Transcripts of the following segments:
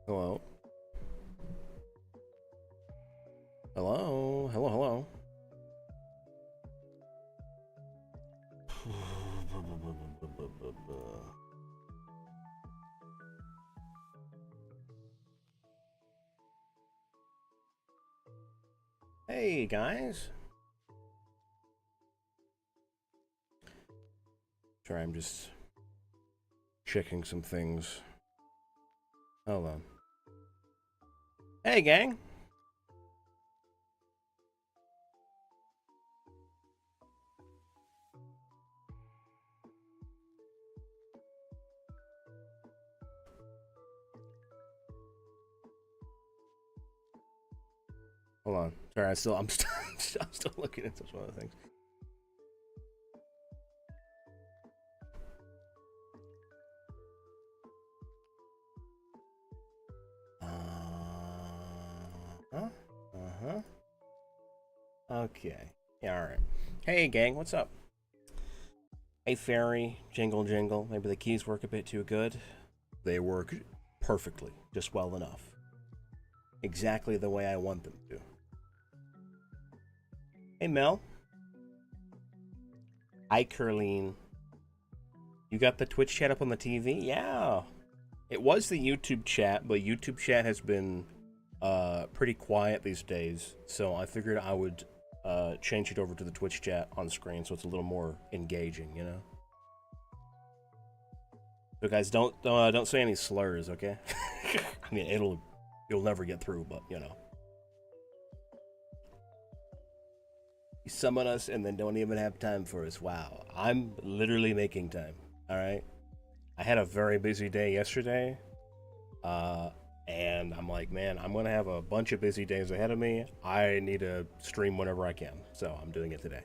Hello? Hello? Hello, hello. Hey, guys. Sorry, I'm just checking some things. Hold on. Hey, gang. Hold on. Sorry, I'm still looking at some other things. Huh? Uh-huh. Okay. Yeah, alright. Hey, gang, what's up? Hey, Fairy. Jingle, jingle. Maybe the keys work a bit too good. They work perfectly. Just well enough. Exactly the way I want them to. Hey, Mel. Hi, Curleen. You got the Twitch chat up on the TV? Yeah. It was the YouTube chat, but YouTube chat has been pretty quiet these days, so I figured I would change it over to the Twitch chat on screen so it's a little more engaging, you know? So guys, don't say any slurs, okay? I mean, you'll never get through, but you know. You summon us and then don't even have time for us. Wow. I'm literally making time. Alright? I had a very busy day yesterday. Uh and I'm like, man, I'm gonna have a bunch of busy days ahead of me. I need to stream whenever I can. So I'm doing it today.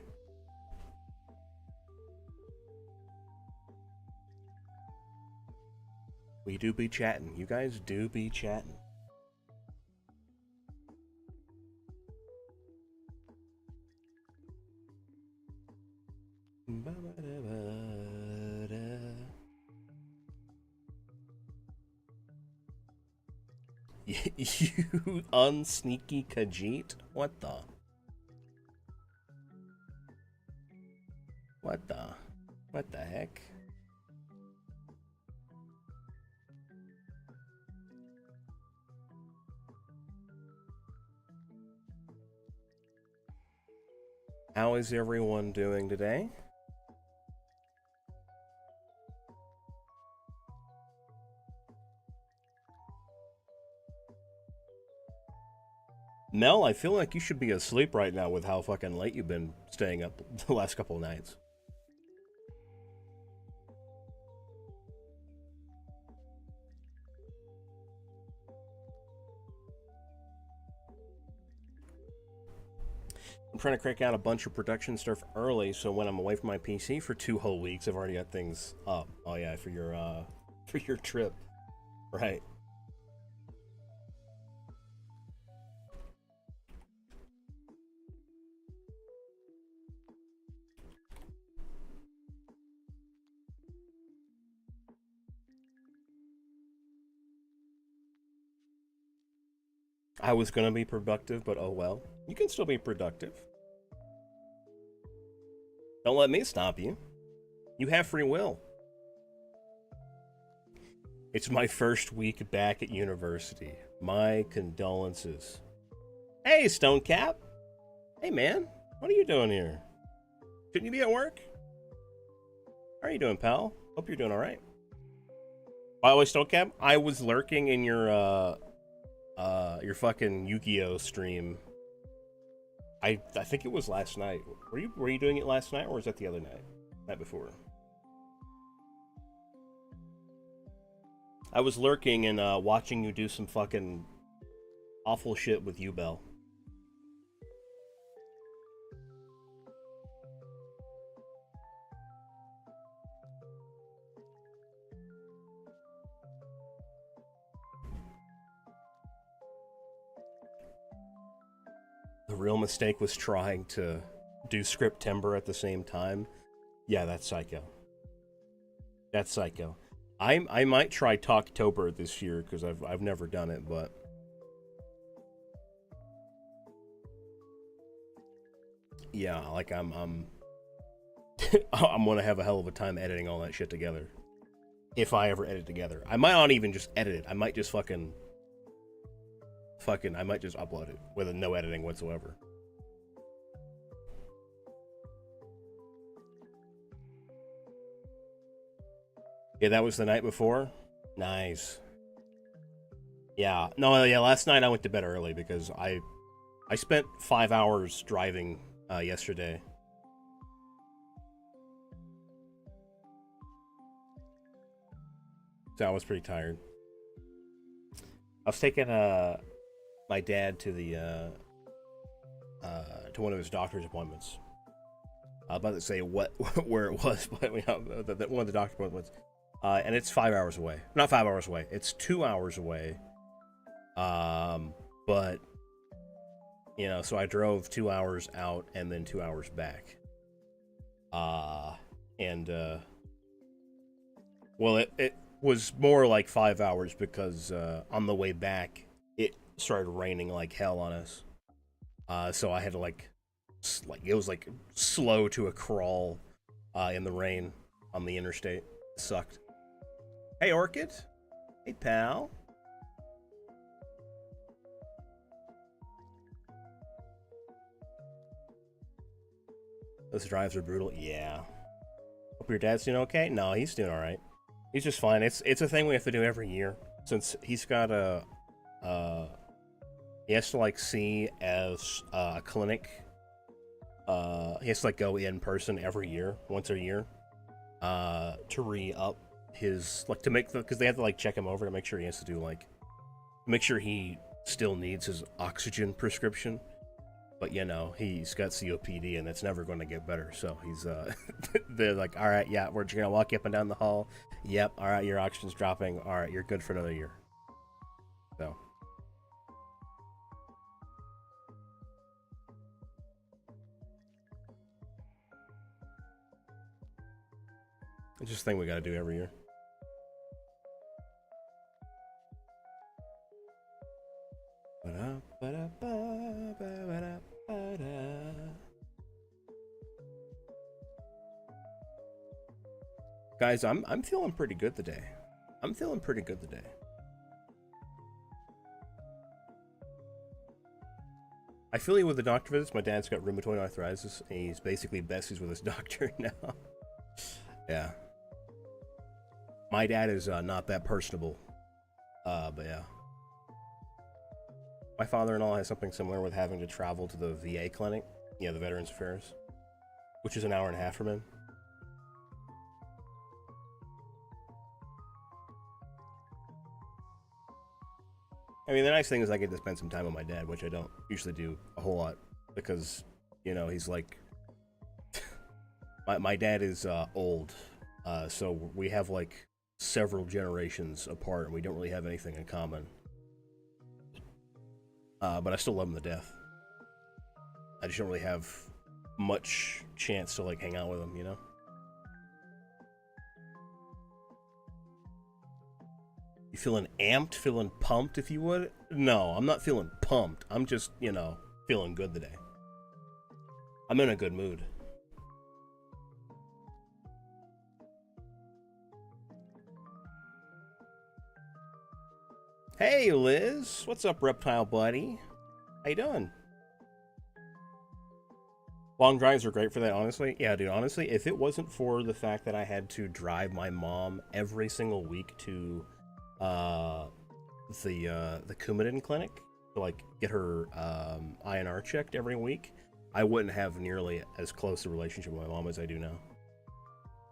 We do be chatting. You guys do be chatting. You unsneaky Khajiit? What the? What the? What the heck? How is everyone doing today? Mel, I feel like you should be asleep right now with how fucking late you've been staying up the last couple of nights. I'm trying to crank out a bunch of production stuff early, so when I'm away from my PC for 2 whole weeks, I've already got things up. Oh yeah, for your trip, right? I was gonna be productive, but oh well. You can still be productive. Don't let me stop you. You have free will. It's my first week back at university. My condolences. Hey, Stonecap. Hey, man. What are you doing here? Shouldn't you be at work? How are you doing, pal? Hope you're doing all right. By the way, Stonecap, I was lurking in your fucking Yu-Gi-Oh stream. I think it was last night. Were you doing it last night, or was that the other night? Night before. I was lurking and watching you do some fucking awful shit with Bell. The real mistake was trying to do script timber at the same time. Yeah, that's psycho. That's psycho. I might try Talktober this year because I've never done it, but yeah, like I'm I'm gonna have a hell of a time editing all that shit together. If I ever edit together, I might not even just edit it. I might just fucking I might just upload it with no editing whatsoever. Yeah, that was the night before. Nice. Yeah. No, yeah, last night I went to bed early because I spent 5 hours driving yesterday. So I was pretty tired. I was taking my dad to the to one of his doctor's appointments. I was about to say what where it was, but one of the doctor's appointments, and it's 5 hours away. Not 5 hours away. It's 2 hours away. But so I drove 2 hours out and then 2 hours back. And well, it was more like 5 hours because on the way back it started raining like hell on us. So I had to like it was like slow to a crawl in the rain on the interstate. It sucked. Hey, Orchid. Hey, pal. Those drives are brutal. Yeah. Hope your dad's doing okay. No, he's doing all right. He's just fine. It's a thing we have to do every year since he's got he has to like see as a clinic. He has to like go in person every year, once a year, to re-up his like to make the because they have to like check him over to make sure he has to do like make sure he still needs his oxygen prescription. But he's got COPD and that's never going to get better. So he's they're like, all right, yeah, we're just gonna walk you up and down the hall. Yep, all right, your oxygen's dropping. All right, you're good for another year. So it's just a thing we got to do every year. Guys, I'm feeling pretty good today. I'm feeling pretty good today. I feel you with the doctor visits. My dad's got rheumatoid arthritis, and he's basically besties with his doctor now. Yeah. My dad is not that personable. But yeah. My father-in-law has something similar with having to travel to the VA clinic, the Veterans Affairs, which is an hour and a half from him. I mean, the nice thing is I get to spend some time with my dad, which I don't usually do a whole lot because, he's like, my dad is old, so we have like several generations apart, and we don't really have anything in common. But I still love him to death. I just don't really have much chance to like hang out with him, You feeling amped, feeling pumped, if you would? No, I'm not feeling pumped. I'm just, feeling good today. I'm in a good mood. Hey, Liz. What's up, reptile buddy? How you doing? Long drives are great for that, honestly. Yeah, dude, honestly, if it wasn't for the fact that I had to drive my mom every single week to the Coumadin clinic to like get her INR checked every week, I wouldn't have nearly as close a relationship with my mom as I do now.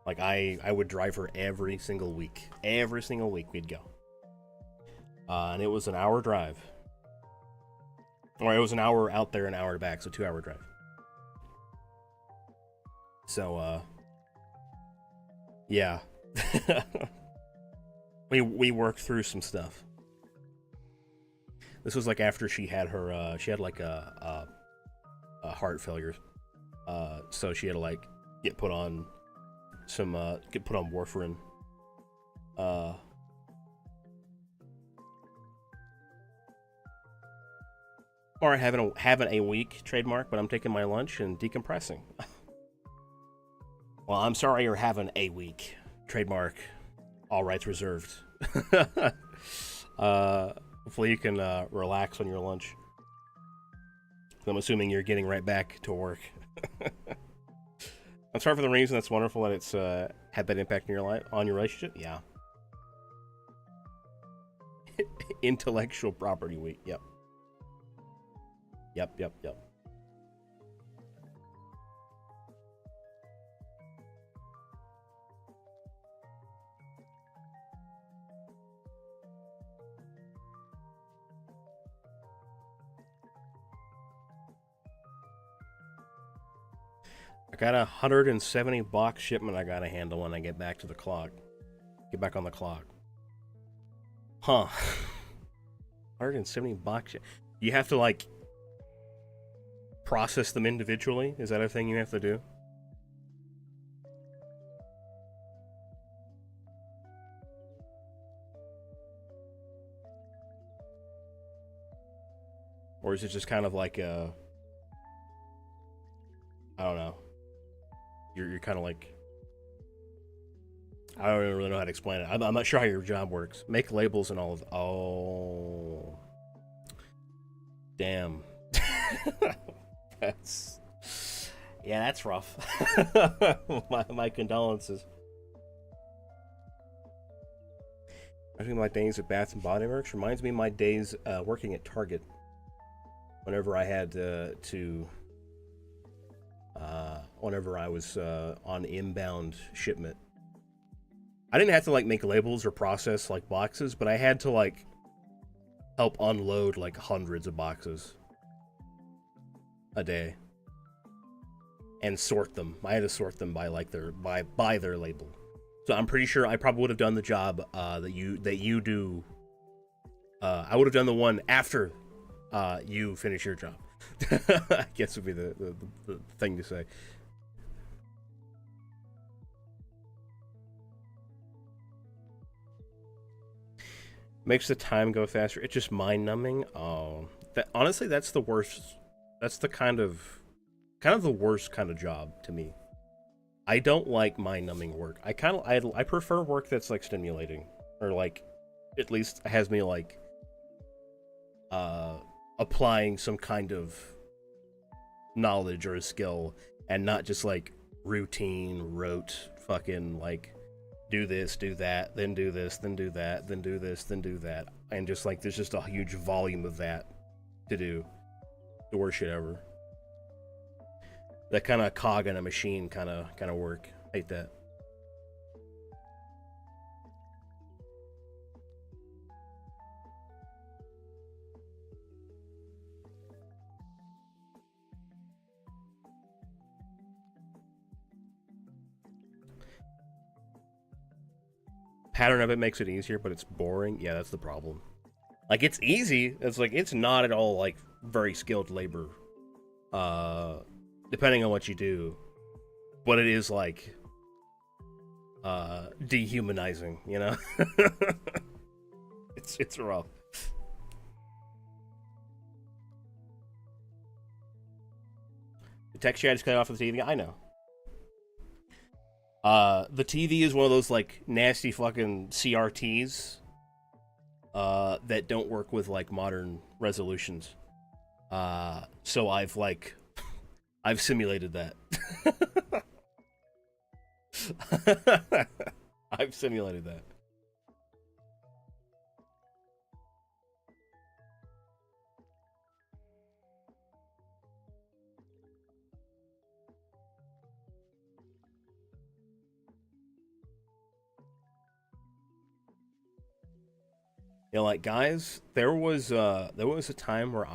Like I would drive her every single week. Every single week we'd go. And it was an hour drive. Or it was an hour out there, an hour back, so 2 hour drive. So yeah. we worked through some stuff. This was like after she had her she had like a heart failure. So she had to like get put on some get put on warfarin Uh, or having a week trademark, but I'm taking my lunch and decompressing. Well, I'm sorry you're having a week trademark. All rights reserved. Hopefully you can relax on your lunch. I'm assuming you're getting right back to work. I'm sorry for the reason. That's wonderful that it's had that impact in your life, on your relationship. Yeah. Intellectual property week. Yep. Yep. I got a 170 box shipment I gotta handle when I get back to the clock. Get back on the clock. Huh. 170 box. You have to, like, process them individually? Is that a thing you have to do? Or is it just kind of like a... I don't know. You're kind of like... I don't really know how to explain it. I'm not sure how your job works. Make labels and all of... Oh... Damn. That's... Yeah, that's rough. my condolences. I think my days at Bath and Body Works reminds me of my days working at Target. Whenever I had whenever I was on inbound shipment. I didn't have to, like, make labels or process, like, boxes, but I had to, like, help unload, like, hundreds of boxes a day. And sort them. I had to sort them by, like, by their label. So I'm pretty sure I probably would have done the job that you do. I would have done the one after you finish your job. I guess would be the thing to say. Makes the time go faster. It's just mind numbing. Oh, honestly, that's the worst. That's the kind of the worst kind of job to me. I don't like mind numbing work. I prefer work that's, like, stimulating, or, like, at least has me, like, applying some kind of knowledge or a skill, and not just, like, routine, rote, fucking, like, do this, do that, then do this, then do that, then do this, then do that, and just, like, there's just a huge volume of that to do. The worst shit ever. That kind of cog in a machine kind of work. Hate that. Pattern of it makes it easier, but it's boring. Yeah, that's the problem. Like, it's easy. It's like, it's not at all, like, very skilled labor. Depending on what you do. But it is, like, dehumanizing, you know? It's rough. The text chat is cut off of the TV. I know. The TV is one of those, like, nasty fucking CRTs that don't work with, like, modern resolutions. So I've simulated that. I've simulated that. You know, like, guys, there was a time where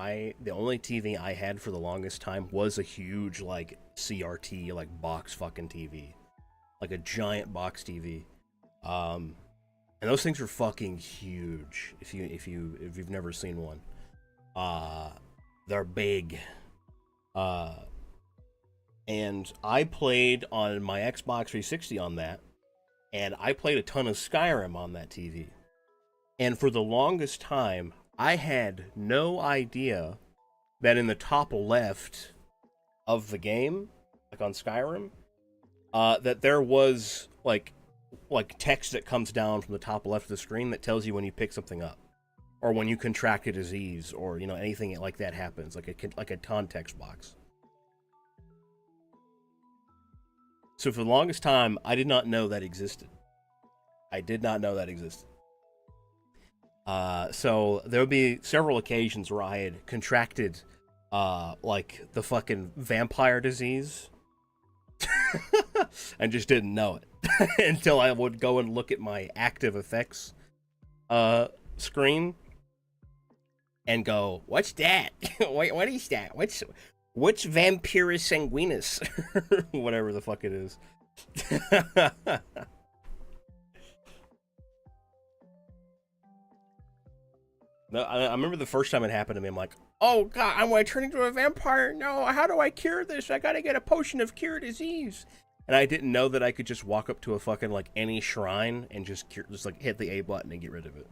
the only TV I had for the longest time was a huge, like, CRT, like, box fucking TV, like a giant box TV, and those things are fucking huge. If you've never seen one, they're big, and I played on my Xbox 360 on that, and I played a ton of Skyrim on that TV. And for the longest time, I had no idea that in the top left of the game, like on Skyrim, that there was like text that comes down from the top left of the screen that tells you when you pick something up, or when you contract a disease, or anything like that happens, like a context box. So for the longest time, I did not know that existed. I did not know that existed. So there would be several occasions where I had contracted, like the fucking vampire disease, and just didn't know it until I would go and look at my active effects, screen, and go, "What's that? What is that? What's Vampirus sanguinus?" Whatever the fuck it is. No, I remember the first time it happened to me. I'm like, "Oh God, I'm going to turn into a vampire. No, how do I cure this? I got to get a potion of cure disease." And I didn't know that I could just walk up to a fucking like any shrine and just like hit the A button and get rid of it.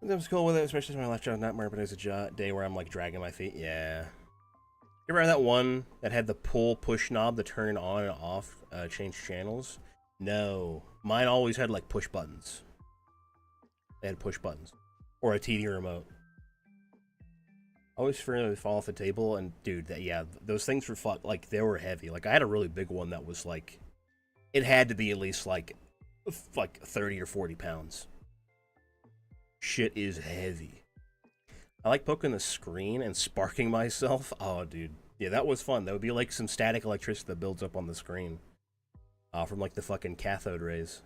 I was cool with it, especially my last job nightmare, but it's a day where I'm like dragging my feet. Yeah. You remember that one that had the push knob to turn it on and off, change channels? No. Mine always had like push buttons. They had push buttons. Or a TV remote. I always feared they'd fall off the table, and dude, those things were like, they were heavy. Like, I had a really big one that was like, it had to be at least like 30 or 40 pounds. Shit is heavy. I like poking the screen and sparking myself. Oh, dude. Yeah, that was fun. That would be like some static electricity that builds up on the screen. From like the fucking cathode rays.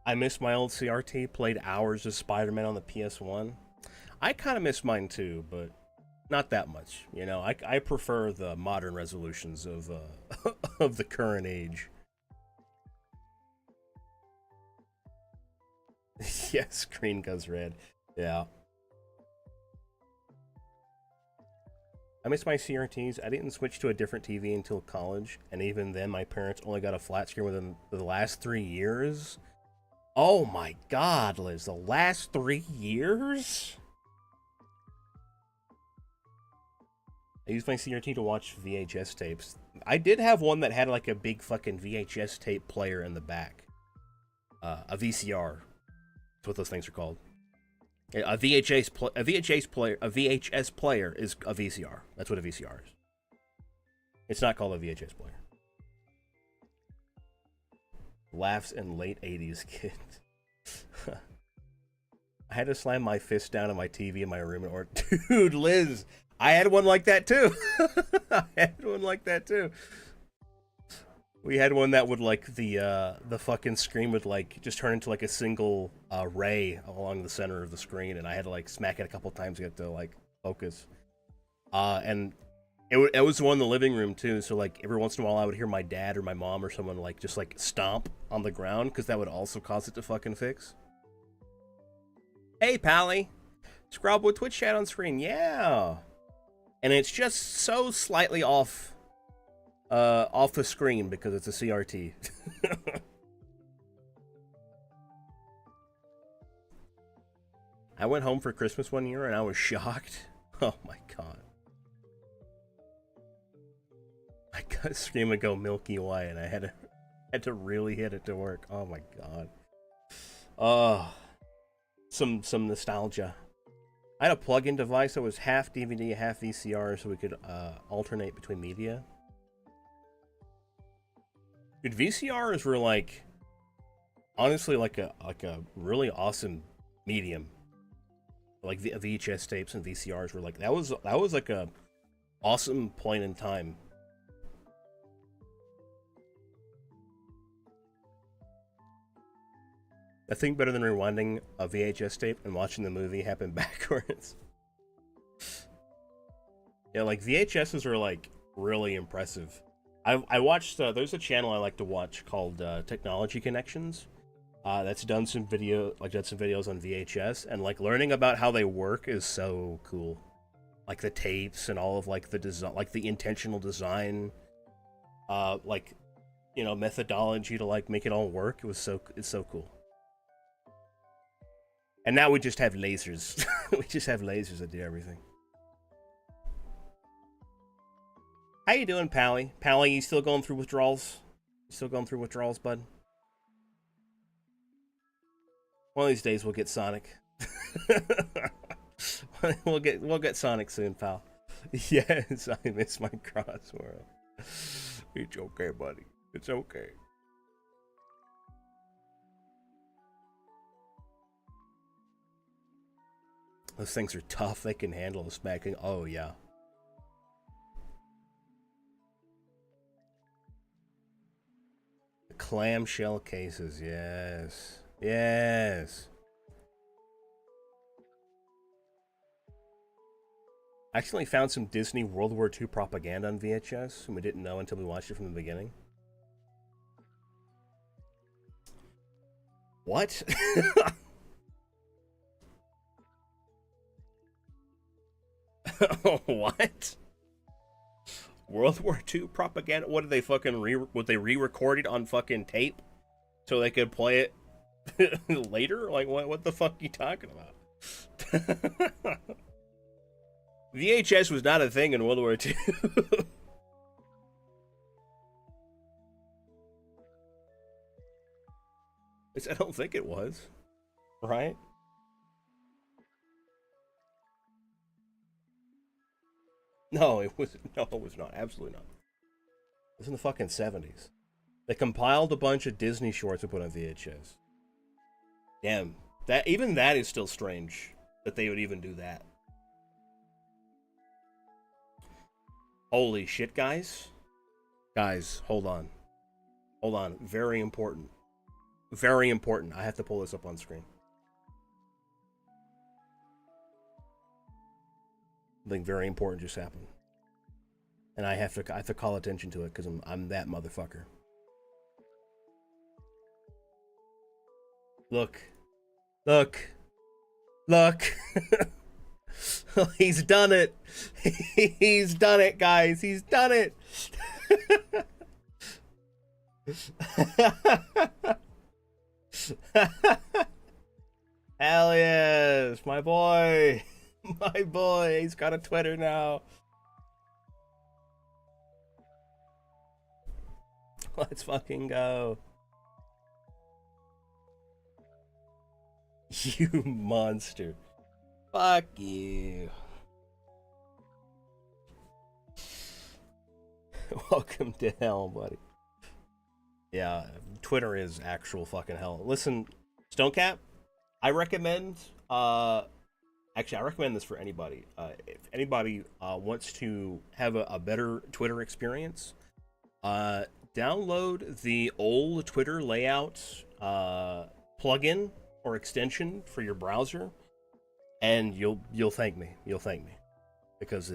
I miss my old CRT. Played hours of Spider-Man on the PS1. I kind of miss mine too, but not that much. I prefer the modern resolutions of of the current age. Yeah, screen goes red. Yeah. I miss my CRTs. I didn't switch to a different TV until college, and even then my parents only got a flat screen within the last 3 years. Oh my God, Liz, the last 3 years? I used my CRT to watch VHS tapes. I did have one that had like a big fucking VHS tape player in the back. A VCR. That's what those things are called. A VHS player is a VCR. That's what a VCR is. It's not called a VHS player. Laughs in late 80s kid. I had to slam my fist down on my TV in my room or dude, Liz, I had one like that too. I had one like that too. We had one that would like the fucking screen would like just turn into like a single ray along the center of the screen, and I had to like smack it a couple times to get to like focus. And it was the one in the living room too. So like every once in a while, I would hear my dad or my mom or someone like just like stomp on the ground because that would also cause it to fucking fix. Hey, Pally, scrub with Twitch chat on screen, yeah. And it's just so slightly off the screen because it's a CRT. I went home for Christmas one year and I was shocked. Oh my God. I got a scream and go Milky Way, and I had to really hit it to work. Oh my God. Oh, some nostalgia. I had a plug-in device that was half DVD, half VCR, so we could alternate between media. Dude, VCRs were like, honestly, like a really awesome medium. Like VHS tapes and VCRs were like that was like a awesome point in time. I think better than rewinding a VHS tape and watching the movie happen backwards. Yeah, like VHSs are like really impressive. I watched, there's a channel I like to watch called Technology Connections. that's done some videos on VHS, and like learning about how they work is so cool. Like the tapes and all of like the design, like the intentional design, like methodology to like make it all work. It's so cool. And now we just have lasers. We just have lasers that do everything. How you doing, Pally? Pally, you still going through withdrawals? You still going through withdrawals, bud? One of these days we'll get Sonic. we'll get Sonic soon, pal. Yes, I miss my cross world. It's okay, buddy. It's okay. Those things are tough. They can handle the smacking. Oh, yeah. The clamshell cases. Yes. Yes. I accidentally found some Disney World War II propaganda on VHS, and we didn't know until we watched it from the beginning. What? What? World War II propaganda? What did they fucking re-recorded on fucking tape so they could play it later? Like what the fuck are you talking about? VHS was not a thing in World War II. I don't think it was. Right? No, it was not. Absolutely not. It was in the fucking 70s. They compiled a bunch of Disney shorts and put on VHS. Damn. That is still strange that they would even do that. Holy shit, guys. Guys, hold on. Hold on. Very important. Very important. I have to pull this up on screen. Something very important just happened. And I have to call attention to it because I'm that motherfucker. Look. Look. Look. He's done it. He's done it, guys. He's done it. Hell yes, my boy. My boy. He's got a Twitter now. Let's fucking go. You monster. Fuck you. Welcome to hell, buddy. Yeah, Twitter is actual fucking hell. Listen, Stonecap, I recommend, actually, I recommend this for anybody. If anybody wants to have a better Twitter experience, download the old Twitter layout plugin or extension for your browser, and you'll thank me. You'll thank me because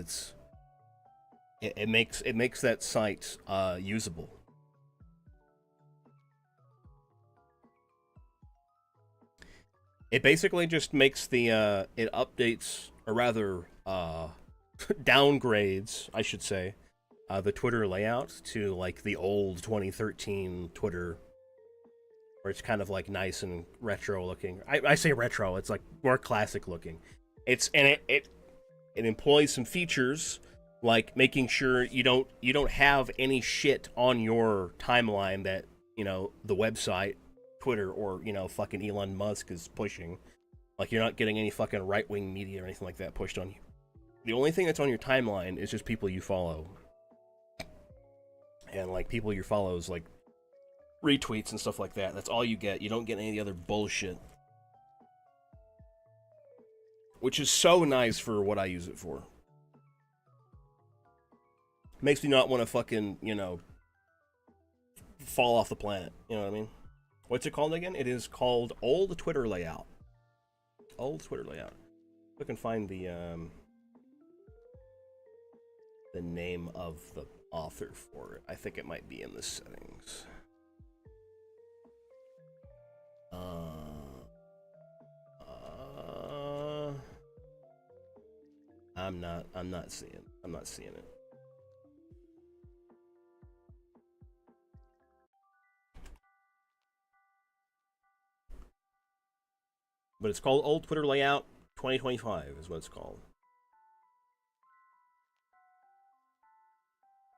it makes that site usable. It basically just makes the it updates, or rather downgrades, I should say, the Twitter layout to like the old 2013 Twitter, where it's kind of like nice and retro looking. I say retro, it's like more classic looking. It employs some features like making sure you don't have any shit on your timeline that the website, Twitter, or fucking Elon Musk is pushing. Like you're not getting any fucking right-wing media or anything like that pushed on you. The only thing that's on your timeline is just people you follow. And like people you follow is like retweets and stuff like that. That's all you get. You don't get any of the other bullshit. Which is so nice for what I use it for. Makes me not want to fucking, fall off the planet. You know what I mean? What's it called again? It is called Old Twitter Layout. Old Twitter Layout. I can find the name of the author for it. I think it might be in the settings. I'm not seeing. I'm not seeing it. But it's called Old Twitter Layout 2025 is what it's called.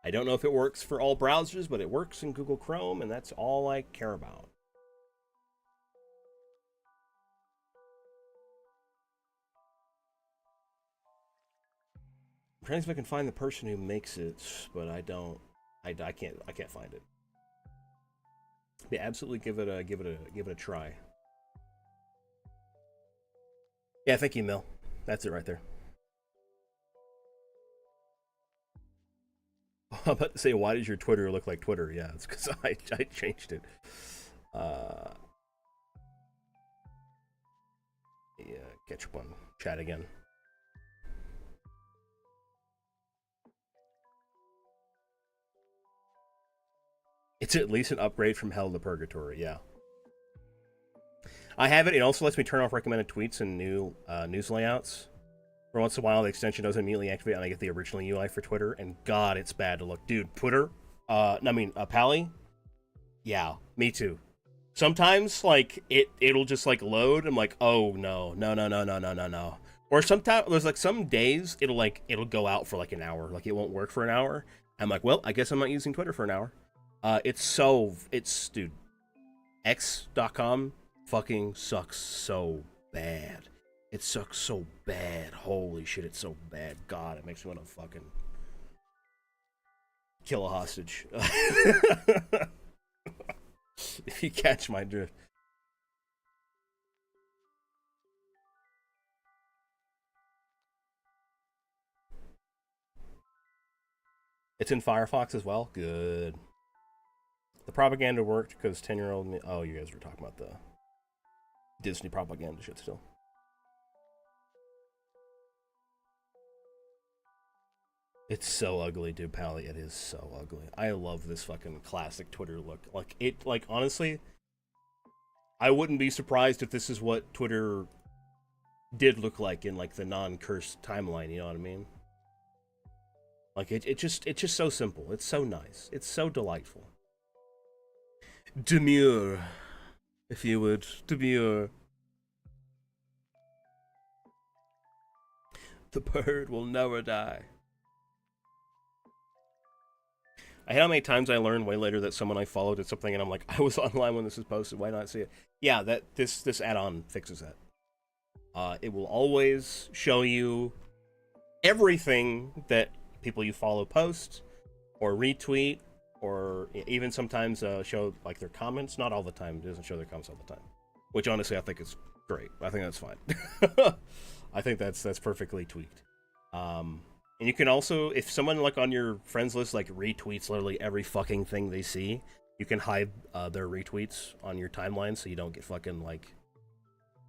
I don't know if it works for all browsers, but it works in Google Chrome, and that's all I care about. I'm trying to see if I can find the person who makes it, but I don't. I can't find it. Yeah, absolutely give it a try. Yeah, thank you, Mel. That's it right there. I'm about to say, why does your Twitter look like Twitter? Yeah, it's because I changed it. Yeah, catch up on chat again. It's at least an upgrade from Hell to Purgatory, yeah. I have it. It also lets me turn off recommended tweets and new news layouts. For once in a while, the extension doesn't immediately activate, and I get the original UI for Twitter. And God, it's bad to look, dude. Twitter, Pally, yeah, me too. Sometimes like it'll just like load. I'm like, oh no, no, no, no, no, no, no, no. Or sometimes there's like some days it'll go out for like an hour. Like it won't work for an hour. I'm like, well, I guess I'm not using Twitter for an hour. It's dude, X.com fucking sucks so bad. It sucks so bad. Holy shit, it's so bad. God, it makes me want to fucking kill a hostage. If you catch my drift. It's in Firefox as well? Good. The propaganda worked because 10-year-old me. Oh, you guys were talking about the Disney propaganda shit still. It's so ugly, dude, Pally. It is so ugly. I love this fucking classic Twitter look. Like honestly, I wouldn't be surprised if this is what Twitter did look like in like the non-cursed timeline. You know what I mean? Like it's just so simple. It's so nice. It's so delightful. Demure, if you would, demure. The bird will never die. I hate how many times I learned way later that someone I followed did something, and I'm like, I was online when this was posted. Why not see it? Yeah, that this add-on fixes that. It will always show you everything that people you follow post or retweet, or even sometimes show like their comments. Not all the time. It doesn't show their comments all the time. Which honestly, I think is great. I think that's fine. I think that's perfectly tweaked. And you can also, if someone like on your friends list like retweets literally every fucking thing they see, you can hide their retweets on your timeline so you don't get fucking like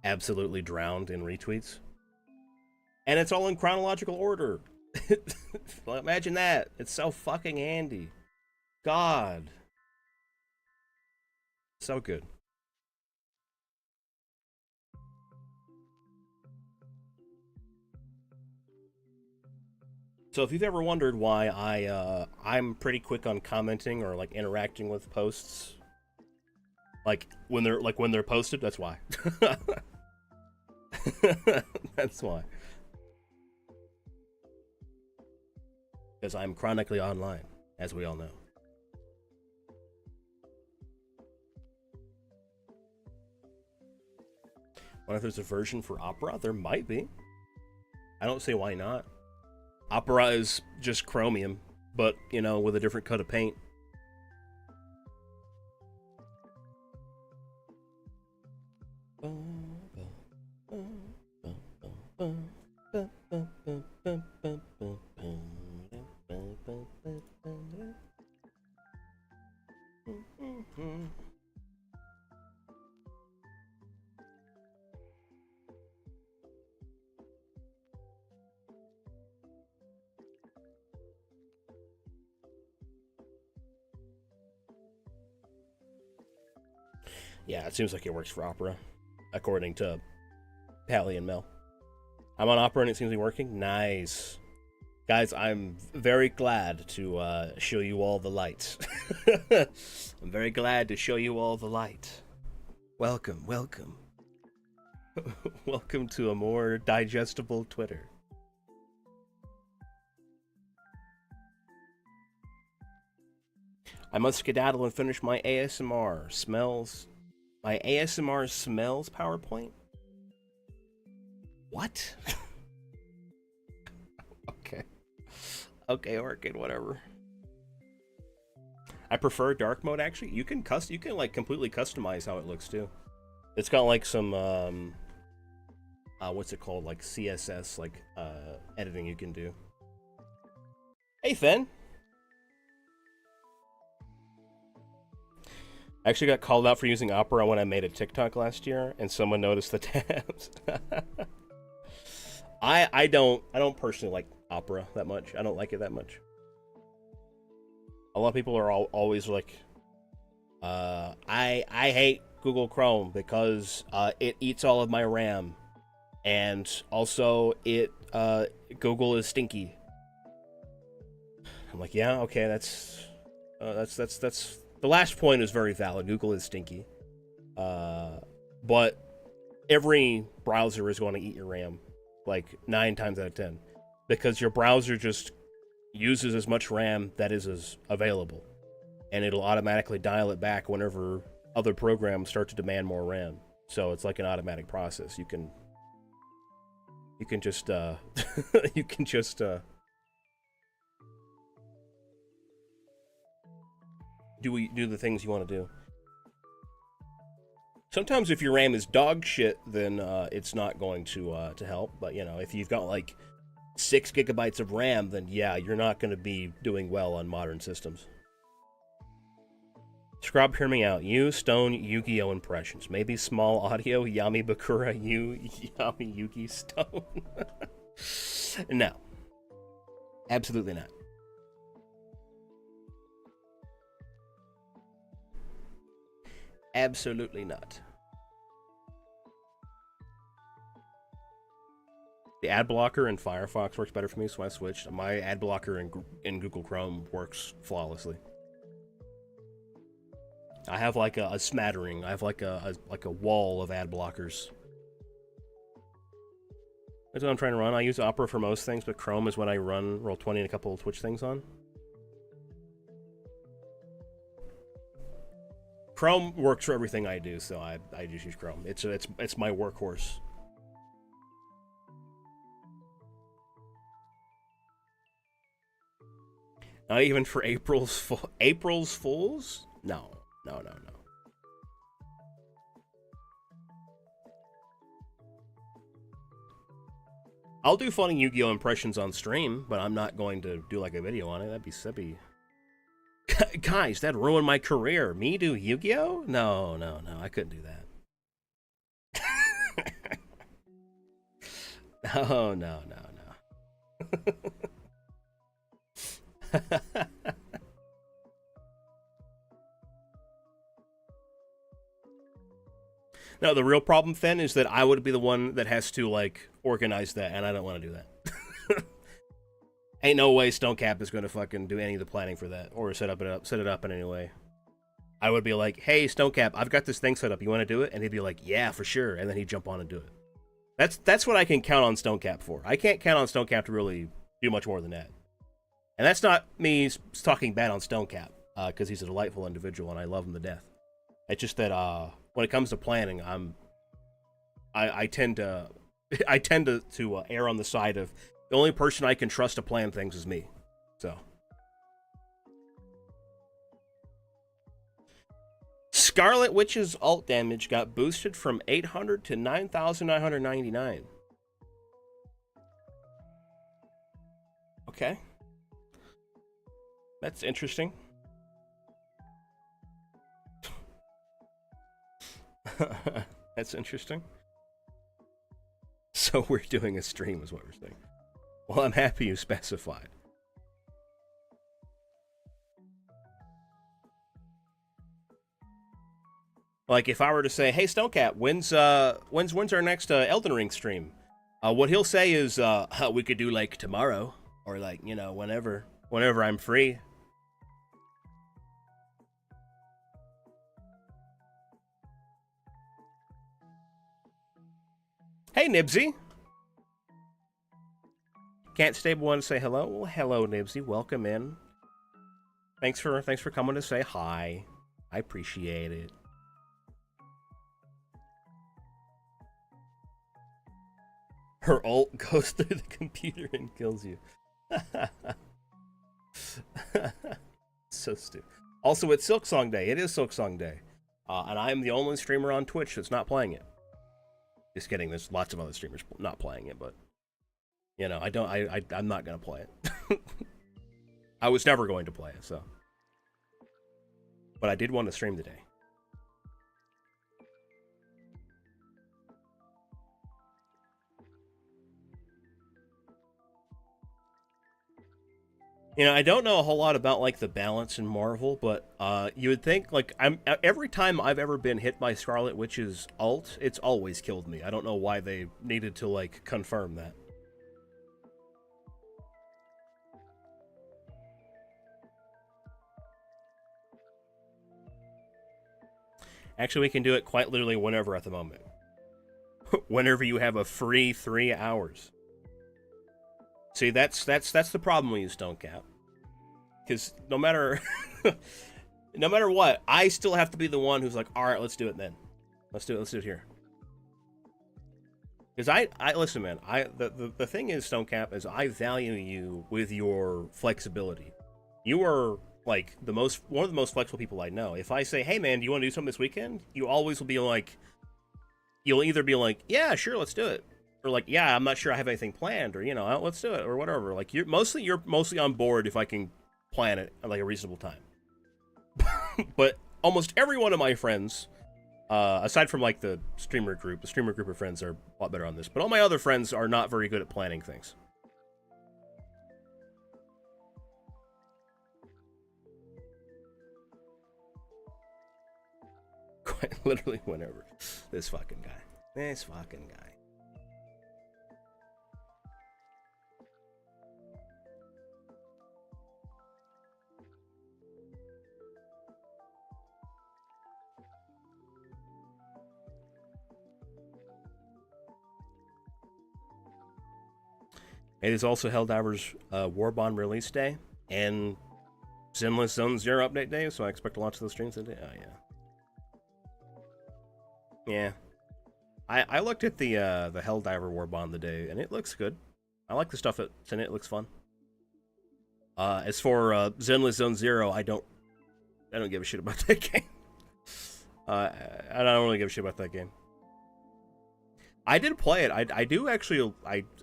absolutely drowned in retweets. And it's all in chronological order. Well, imagine that. It's so fucking handy. God. So good. So if you've ever wondered why I'm pretty quick on commenting or like interacting with posts, like when they're posted, that's why. That's why. Because I'm chronically online, as we all know. Wonder if there's a version for Opera? There might be. I don't see why not. Opera is just Chromium, but, you know, with a different coat of paint. Yeah, it seems like it works for Opera, according to Pally and Mel. I'm on Opera and it seems to be working. Nice. Guys, I'm very glad to show you all the light. I'm very glad to show you all the light. Welcome, welcome. Welcome to a more digestible Twitter. I must skedaddle and finish my ASMR smells. My ASMR smells PowerPoint? What? Okay. Okay, Orchid, whatever. I prefer dark mode actually. You can like completely customize how it looks too. It's got like some what's it called? Like CSS like editing you can do. Hey Fen. I actually got called out for using Opera when I made a TikTok last year, and someone noticed the tabs. I don't personally like Opera that much. I don't like it that much. A lot of people are always like, I hate Google Chrome because it eats all of my RAM, and also Google is stinky. I'm like, yeah, okay, that's the last point is very valid. Google is stinky. But every browser is going to eat your RAM, like 9 times out of 10. Because your browser just uses as much RAM that is available. And it'll automatically dial it back whenever other programs start to demand more RAM. So it's like an automatic process. You can just you can just do the things you want to do. Sometimes if your RAM is dog shit, then it's not going to help. But you know, if you've got like 6 gigabytes of RAM, then yeah, you're not going to be doing well on modern systems. Scrub, hear me out. You, Stone, Yu-Gi-Oh! Impressions. Maybe small audio, Yami Bakura, you, Yami Yugi, Stone. No. Absolutely not. Absolutely not. The ad blocker in Firefox works better for me, so I switched. My ad blocker in Google Chrome works flawlessly. I have like a smattering. I have like a wall of ad blockers. That's what I'm trying to run. I use Opera for most things, but Chrome is what I run Roll20 and a couple of Twitch things on. Chrome works for everything I do, so I just use Chrome. It's my workhorse. Not even for April's Fools? No. I'll do funny Yu-Gi-Oh! Impressions on stream, but I'm not going to do like a video on it. That'd be Guys, that ruined my career. Me do Yu-Gi-Oh? No, I couldn't do that. No. No, the real problem, Fen, is that I would be the one that has to, like, organize that, and I don't want to do that. Ain't no way StoneCap is going to fucking do any of the planning for that, or set it up in any way. I would be like, hey, StoneCap, I've got this thing set up. You want to do it? And he'd be like, yeah, for sure. And then he'd jump on and do it. That's what I can count on StoneCap for. I can't count on StoneCap to really do much more than that. And that's not me talking bad on StoneCap, because he's a delightful individual and I love him to death. It's just that when it comes to planning, I tend to err on the side of the only person I can trust to plan things is me. So Scarlet Witch's ult damage got boosted from 800 to 9,999. Okay. That's interesting. That's interesting. So we're doing a stream is what we're saying. Well, I'm happy you specified. Like if I were to say, "Hey StoneCat, when's our next Elden Ring stream?" What he'll say is, we could do like tomorrow, or like, you know, whenever I'm free. Hey, Nibsy. Can't stay but want to say hello. Well, hello, Nibsy. Welcome in. Thanks for coming to say hi. I appreciate it. Her ult goes through the computer and kills you. So stupid. Also, it's Silksong Day. It is Silksong Day. And I am the only streamer on Twitch that's not playing it. Just kidding. There's lots of other streamers not playing it, but you know, I'm not gonna play it. I was never going to play it, so. But I did want to stream today. You know, I don't know a whole lot about like the balance in Marvel, but you would think like every time I've ever been hit by Scarlet Witch's ult, it's always killed me. I don't know why they needed to like confirm that. Actually, we can do it quite literally whenever at the moment. Whenever you have a free 3 hours. See, that's the problem when you Stone Cap. Because no matter no matter what, I still have to be the one who's like, all right, let's do it then. Let's do it here. Because I listen, man. The thing is, Stone Cap, is I value you with your flexibility. You are like one of the most flexible people I know. If I say, hey man, do you want to do something this weekend? You always will be like, you'll either be like, yeah, sure, let's do it. Or like, yeah, I'm not sure I have anything planned, or you know, let's do it, or whatever. Like you're mostly on board if I can plan it at like a reasonable time. But almost every one of my friends, aside from like the streamer group of friends are a lot better on this. But all my other friends are not very good at planning things. Quite literally whenever. This fucking guy. It is also Helldivers Warbond release day and Zenless Zone Zero update day, so I expect to launch those streams today. Oh yeah. Yeah. I looked at the Helldiver Warbond today, and it looks good. I like the stuff that's in it. It looks fun. As for Zenless Zone Zero, I don't give a shit about that game. I don't really give a shit about that game. I did play it. I do actually.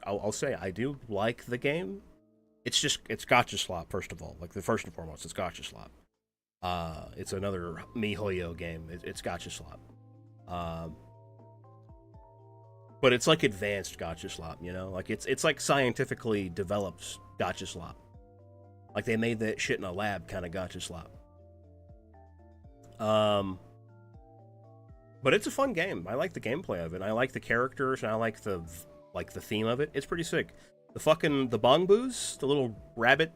I'll say I do like the game. It's gotcha slop. First of all, like the first and foremost, it's gotcha slop. It's another MiHoYo game. It's gotcha slop. But it's like advanced gotcha slop, you know? Like it's like scientifically developed gotcha slop. Like they made that shit in a lab kind of gotcha slop. But it's a fun game. I like the gameplay of it. I like the characters, and I like the theme of it. It's pretty sick. The Bongboos, the little rabbit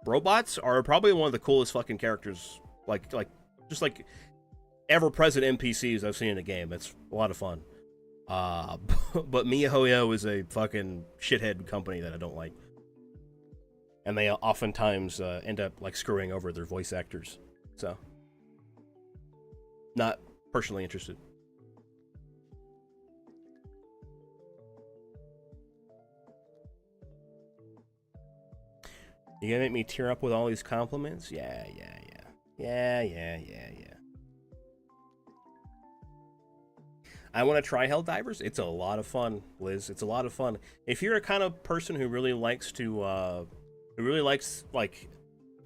robots, are probably one of the coolest fucking characters, just like ever-present NPCs I've seen in a game. It's a lot of fun. But MiHoYo is a fucking shithead company that I don't like. And they oftentimes end up like screwing over their voice actors. So, not personally interested. You gonna make me tear up with all these compliments? Yeah. I want to try Helldivers. It's a lot of fun, Liz. It's a lot of fun. If you're a kind of person who really likes to, like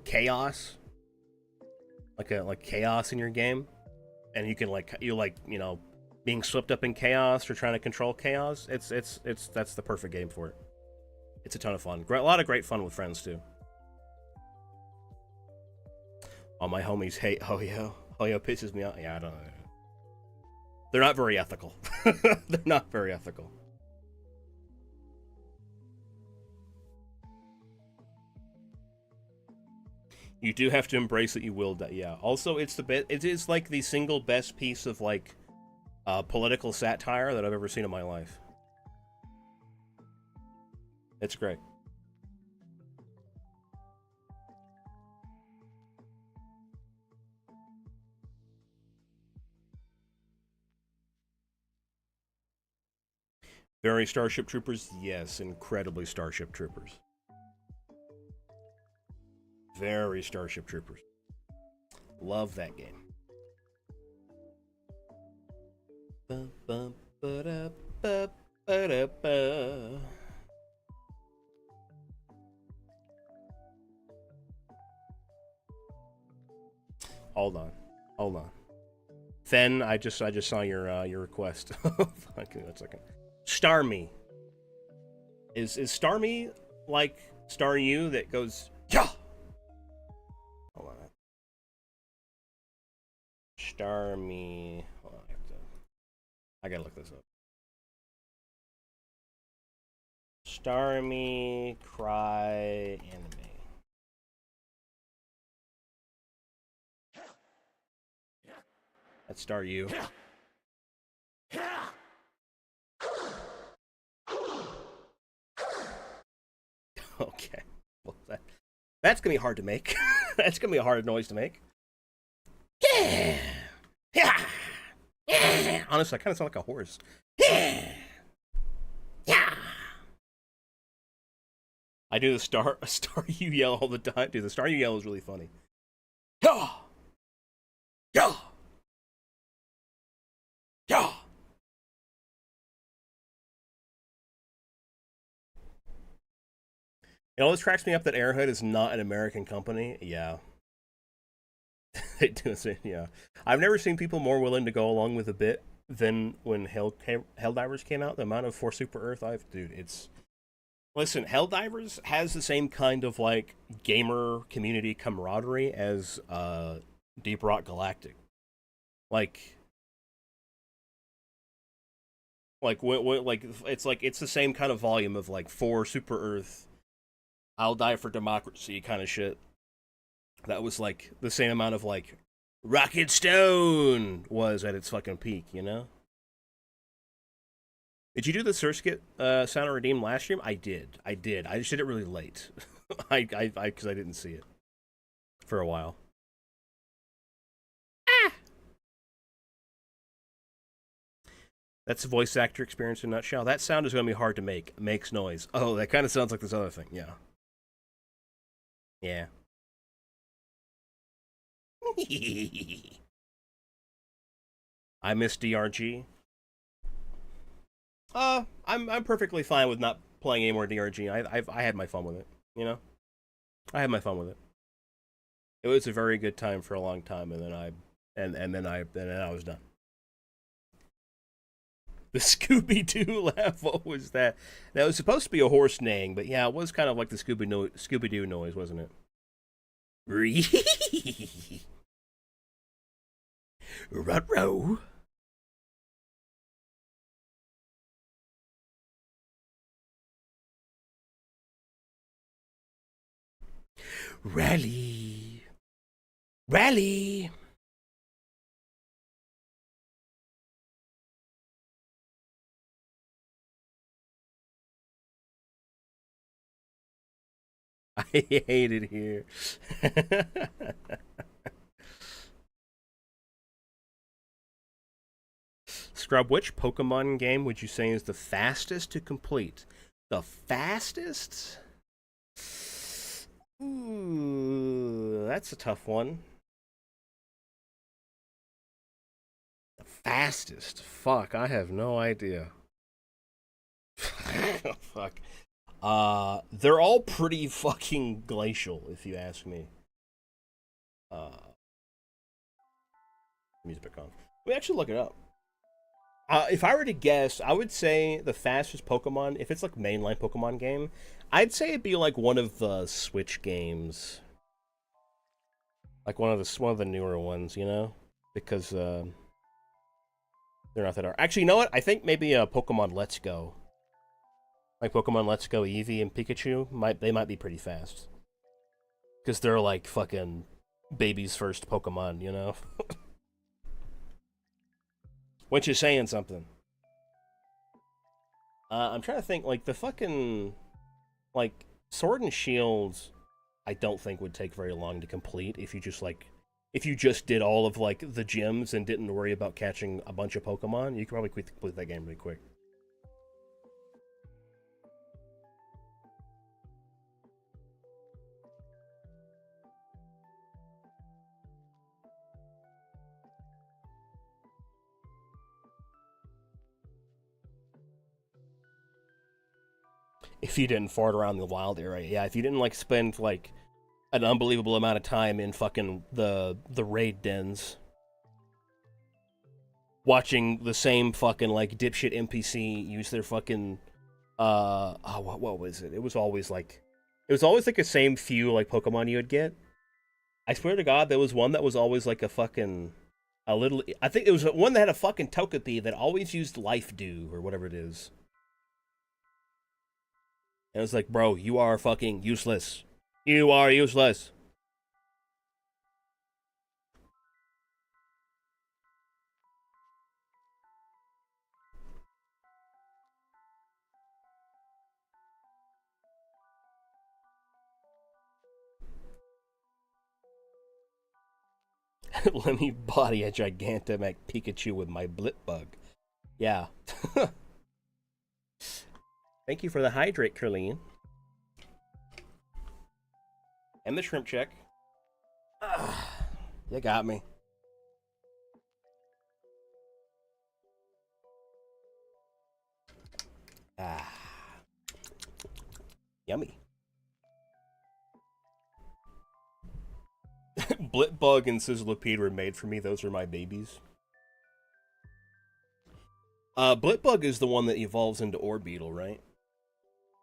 chaos, like chaos in your game, and you can being swept up in chaos or trying to control chaos. That's the perfect game for it. It's a ton of fun. A lot of great fun with friends too. All my homies hate Hoyo. Hoyo pisses me off. Yeah, I don't know. They're not very ethical. They're not very ethical. You do have to embrace that you will die. Yeah. Also, it's the best. It is like the single best piece of like political satire that I've ever seen in my life. It's great. Very Starship Troopers? Yes, incredibly Starship Troopers. Very Starship Troopers. Love that game. Hold on. Hold on. Fen, I just saw your request. Okay, one second. Star Me. Is Star Me like Star You that goes yeah? Hold on. Star Me. Hold on, I gotta look this up. Star Me Cry Anime. That's Star You. Okay. Well, that's gonna be hard to make. That's gonna be a hard noise to make. Yeah. Yeah. Yeah. Honestly, I kind of sound like a horse. Yeah. Yeah. I do the star you yell all the time. Dude, the star you yell is really funny. Yeah. Yeah. Yeah. It always cracks me up that Airhead is not an American company. Yeah. They do say, yeah. I've never seen people more willing to go along with a bit than when Helldivers came out. The amount of For Super Earth dude, it's... Listen, Helldivers has the same kind of, like, gamer community camaraderie as Deep Rock Galactic. Like, it's the same kind of volume of, like, For Super Earth, I'll Die for Democracy kind of shit. That was like the same amount of like Rocket Stone was at its fucking peak, you know? Did you do the Surskit Sound of Redeem last stream? I did. I just did it really late. Because I didn't see it for a while. Ah! That's the voice actor experience in a nutshell. That sound is going to be hard to make. It makes noise. Oh, that kind of sounds like this other thing. Yeah. Yeah. I miss DRG. I'm perfectly fine with not playing any more DRG. I had my fun with it, you know. I had my fun with it. It was a very good time for a long time, and then I was done. The Scooby Doo laugh. What was that? That was supposed to be a horse neighing, but yeah, it was kind of like the Scooby Doo noise, wasn't it? Ruh-roh. Rally. Rally. I hate it here. Scrub, which Pokemon game would you say is the fastest to complete? The fastest? Ooh, that's a tough one. The fastest? Fuck, I have no idea. Fuck. They're all pretty fucking glacial, if you ask me. Music on. Let me actually look it up. If I were to guess, I would say the fastest Pokemon, if it's like mainline Pokemon game, I'd say it'd be like one of the Switch games, like one of the newer ones, you know, because they're not that hard. Actually, you know what? I think maybe Pokemon Let's Go, like Pokemon Let's Go Eevee and Pikachu, might be pretty fast. Because they're like fucking baby's first Pokemon, you know? Which is saying something. I'm trying to think, like, the fucking, like, Sword and Shield, I don't think would take very long to complete if you just, like, if you just did all of, like, the gyms and didn't worry about catching a bunch of Pokemon, you could probably complete that game really quick. If you didn't fart around the wild area, yeah, if you didn't, like, spend, like, an unbelievable amount of time in fucking the raid dens, watching the same fucking like dipshit NPC use their fucking what was it? It was always like the same few like Pokemon you would get. I swear to God, there was one that was always like a fucking a little. I think it was one that had a fucking Togepi that always used Life Dew or whatever it is. And it was like, bro, you are fucking useless. You are useless. Let me body a Gigantamax Pikachu with my Blipbug. Yeah. Thank you for the hydrate, Curleen. And the shrimp check. You got me. Yummy. Blipbug and Sizzlipede were made for me. Those are my babies. Blipbug is the one that evolves into Orbeetle, right?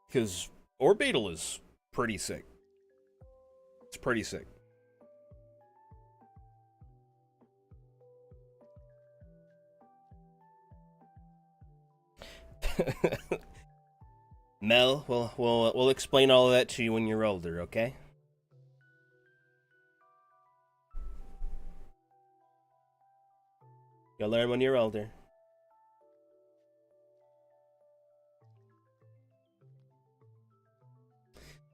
Because Orbeetle is pretty sick. It's pretty sick. Mel, we'll explain all of that to you when you're older, okay? You'll learn when you're older.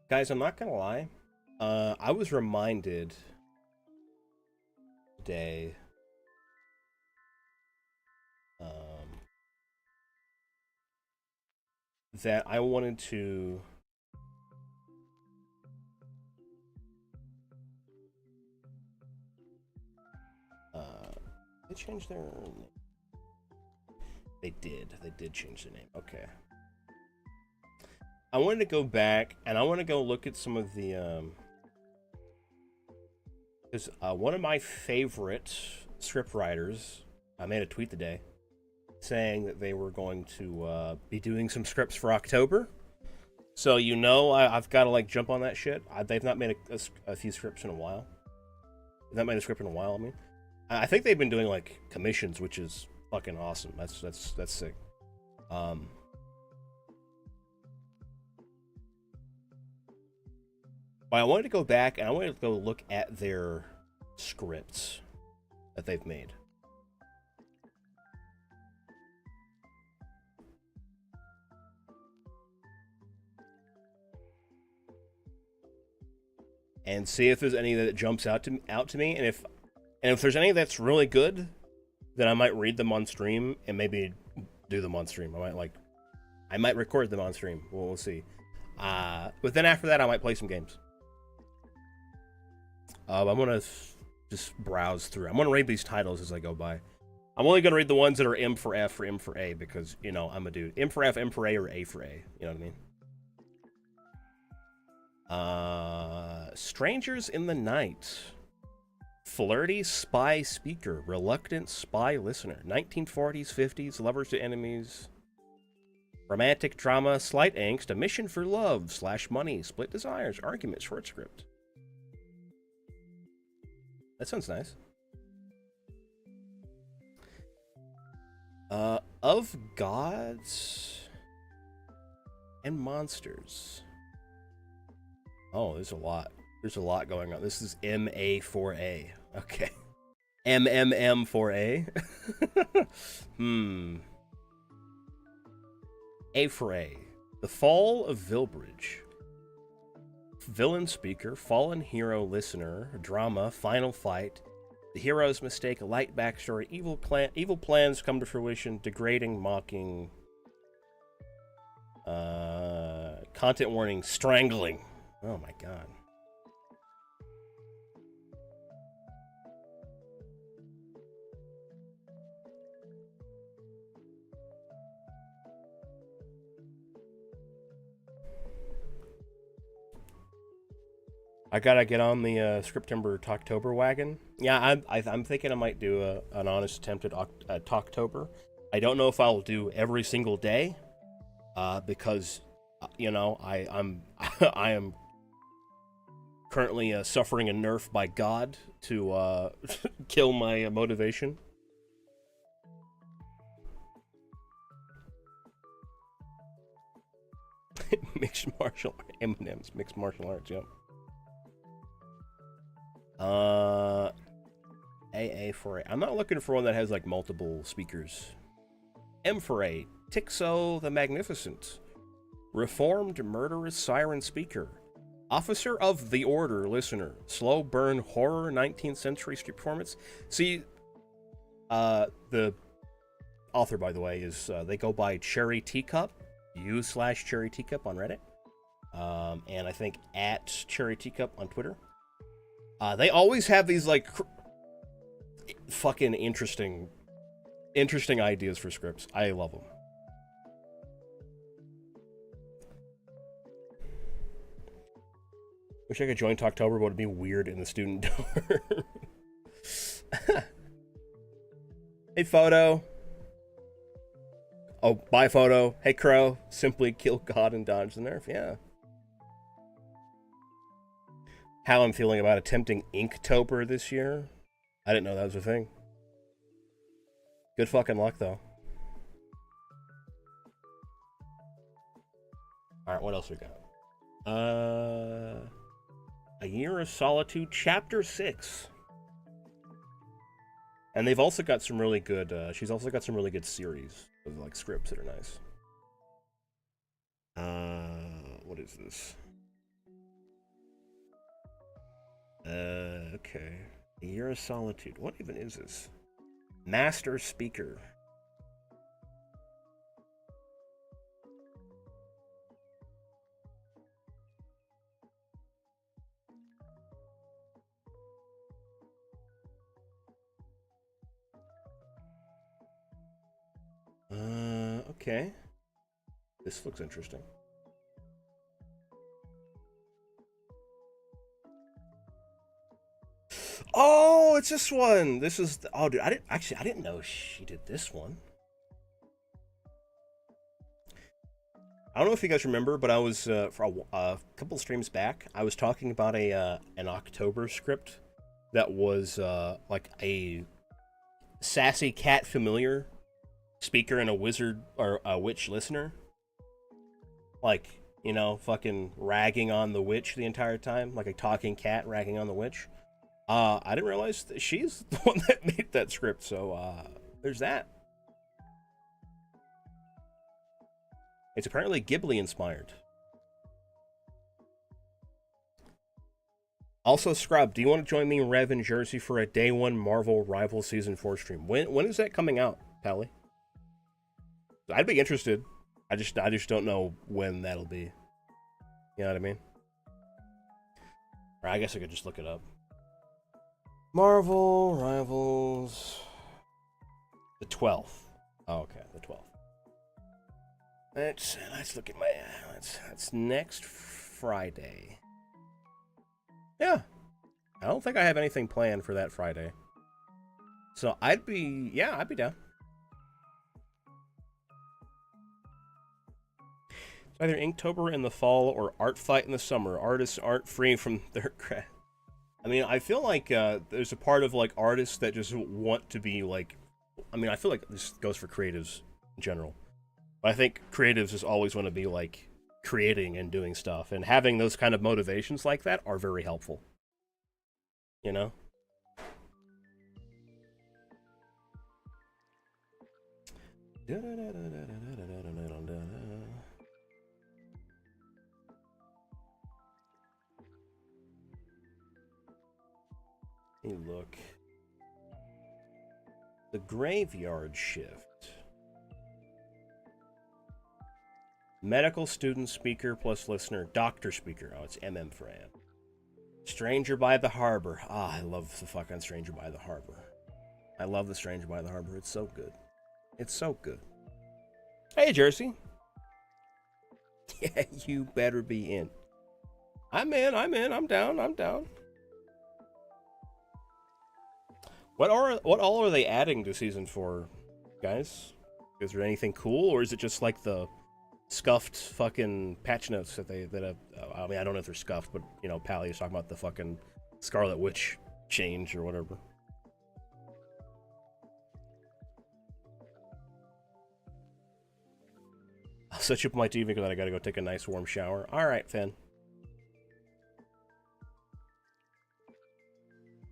Guys, I'm not gonna lie. I was reminded today that I wanted to they changed their name. They did change their name. Okay. I wanted to go back and I want to go look at some of the because one of my favorite script writers, I made a tweet today saying that they were going to be doing some scripts for October. So you know, I've got to like jump on that shit. They've not made a few scripts in a while. They've not made a script in a while. I mean, I think they've been doing like commissions, which is fucking awesome. That's sick. But I wanted to go back and I wanted to go look at their scripts that they've made. And see if there's any that jumps out to me, and if there's any that's really good, then I might read them on stream and maybe do them on stream. I might record them on stream. We'll see. But then after that, I might play some games. I'm gonna just browse through. I'm gonna read these titles as I go by. I'm only gonna read the ones that are M for F or M for A because you know I'm a dude. M for F, M for A, or A for A. You know what I mean? Strangers in the Night. Flirty spy speaker, reluctant spy listener. 1940s, 50s, lovers to enemies. Romantic drama, slight angst, a mission for love / money, split desires, argument, short script. That sounds nice. Of Gods and Monsters. Oh, there's a lot. There's a lot going on. This is MA4A. Okay. MMM4A. A for A. The Fall of Vilbridge. Villain speaker, fallen hero listener, drama, final fight. The heroes mistake a light backstory. Evil plans come to fruition. Degrading, mocking. Content warning, strangling. Oh my god. I gotta get on the Scriptember Talktober wagon. Yeah, I'm thinking I might do an honest attempt at Talktober. I don't know if I'll do every single day, because you know I'm I am currently suffering a nerf by God to kill my motivation. Mixed martial M&M's, mixed martial arts. Yep. AA for A. I'm not looking for one that has like multiple speakers. M for A. Tixo the Magnificent. Reformed murderous siren speaker. Officer of the Order listener. Slow burn horror 19th century street performance. See, the author, by the way, is they go by Cherry Teacup. U/Cherry Teacup on Reddit. And I think at Cherry Teacup on Twitter. They always have these like fucking interesting ideas for scripts. I love them. Wish I could join Talktober, but it'd be weird in the student door. Hey, Photo. Oh, bye, Photo. Hey, Crow. Simply kill God and dodge the nerf. Yeah. How I'm feeling about attempting Inktober this year. I didn't know that was a thing. Good fucking luck, though. Alright, what else we got? A Year of Solitude, Chapter 6. And they've also got some really good, she's also got some really good series of, like, scripts that are nice. What is this? Okay. A Year of Solitude. What even is this? Master Speaker. Okay. This looks interesting. Oh, it's this one. This is oh, dude. I didn't know she did this one. I don't know if you guys remember, but I was for a couple streams back, I was talking about an October script that was like a sassy cat familiar speaker and a wizard or a witch listener. Like, you know, fucking ragging on the witch the entire time, like a talking cat ragging on the witch. I didn't realize that she's the one that made that script, so there's that. It's apparently Ghibli inspired. Also, Scrub, do you want to join me, Rev, in Jersey for a Day 1 Marvel Rival Season 4 stream? When is that coming out, Pally? I'd be interested. I just don't know when that'll be. You know what I mean? Or I guess I could just look it up. Marvel Rivals. The 12th. Oh, okay, the 12th. Let's look at my. That's next Friday. Yeah. I don't think I have anything planned for that Friday. So I'd be down. It's either Inktober in the fall or Art Fight in the summer. Artists aren't free from their craft. I mean, I feel like there's a part of like artists that just want to be like. I mean, I feel like this goes for creatives in general. But I think creatives just always want to be like creating and doing stuff, and having those kind of motivations like that are very helpful. You know? Hey, look. The graveyard shift. Medical student speaker plus listener. Doctor speaker. Oh, it's MM for Ann. Stranger by the Harbor. Ah, I love the fucking Stranger by the Harbor. I love the Stranger by the Harbor. It's so good. It's so good. Hey, Jersey. Yeah, you better be in. I'm in. I'm down. What all are they adding to season 4, guys? Is there anything cool, or is it just like the scuffed fucking patch notes that I mean, I don't know if they're scuffed, but you know, Pally is talking about the fucking Scarlet Witch change or whatever. I'll set you up on my TV because I gotta go take a nice warm shower. All right, Finn.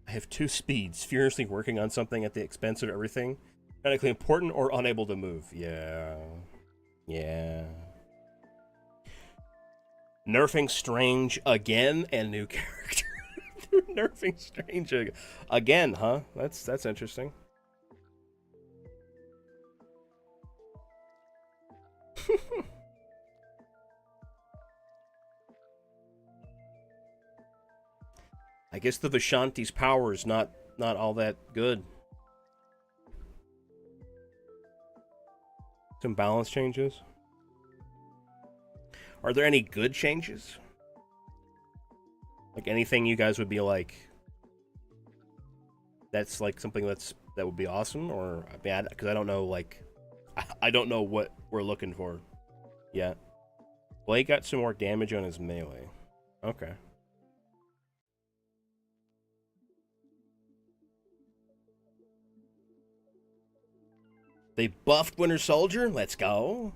I have 2 speeds, furiously working on something at the expense of everything. Medically important or unable to move. Yeah. Nerfing Strange again and new character. Nerfing Strange again, huh? That's interesting. I guess the Vishanti's power is not all that good. Some balance changes. Are there any good changes? Like anything you guys would be like, that's like something that would be awesome, or bad? Because I don't know, like, I don't know what we're looking for yet. Blake got some more damage on his melee. Okay. They buffed Winter Soldier? Let's go.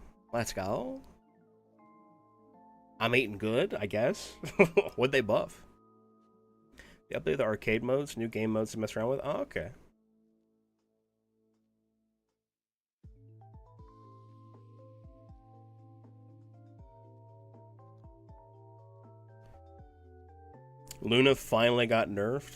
I'm eating good, I guess. What'd they buff? They updated the arcade modes, new game modes to mess around with? Oh, okay. Luna finally got nerfed.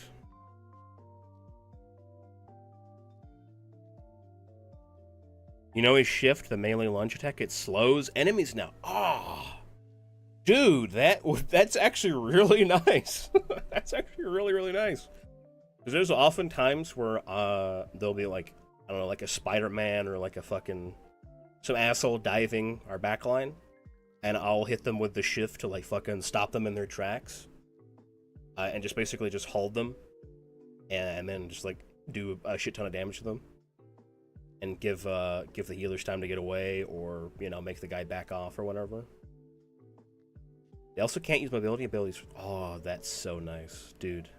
You know his shift, the melee lunge attack, it slows enemies now. Ah, oh, dude, that's actually really nice. That's actually really nice. Because there's often times where there'll be like, I don't know, like a Spider-Man or like a fucking some asshole diving our backline, and I'll hit them with the shift to like fucking stop them in their tracks, and just basically just hold them, and then just like do a shit ton of damage to them. And give the healers time to get away, or you know, make the guy back off or whatever. They also can't use mobility abilities. Oh, that's so nice, dude.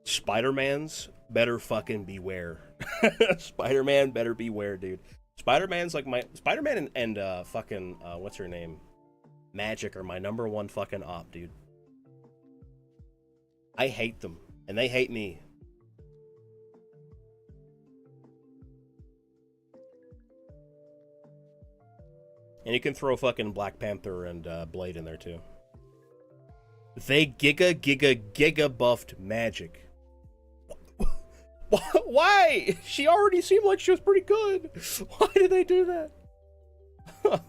Spider-Man's better fucking beware. Spider-Man better beware, dude. Spider-Man's like my Spider-Man and fucking what's her name? Magic are my #1 fucking op, dude. I hate them, and they hate me. And you can throw fucking Black Panther and Blade in there too. They giga buffed Magic. Why? She already seemed like she was pretty good. Why did they do that?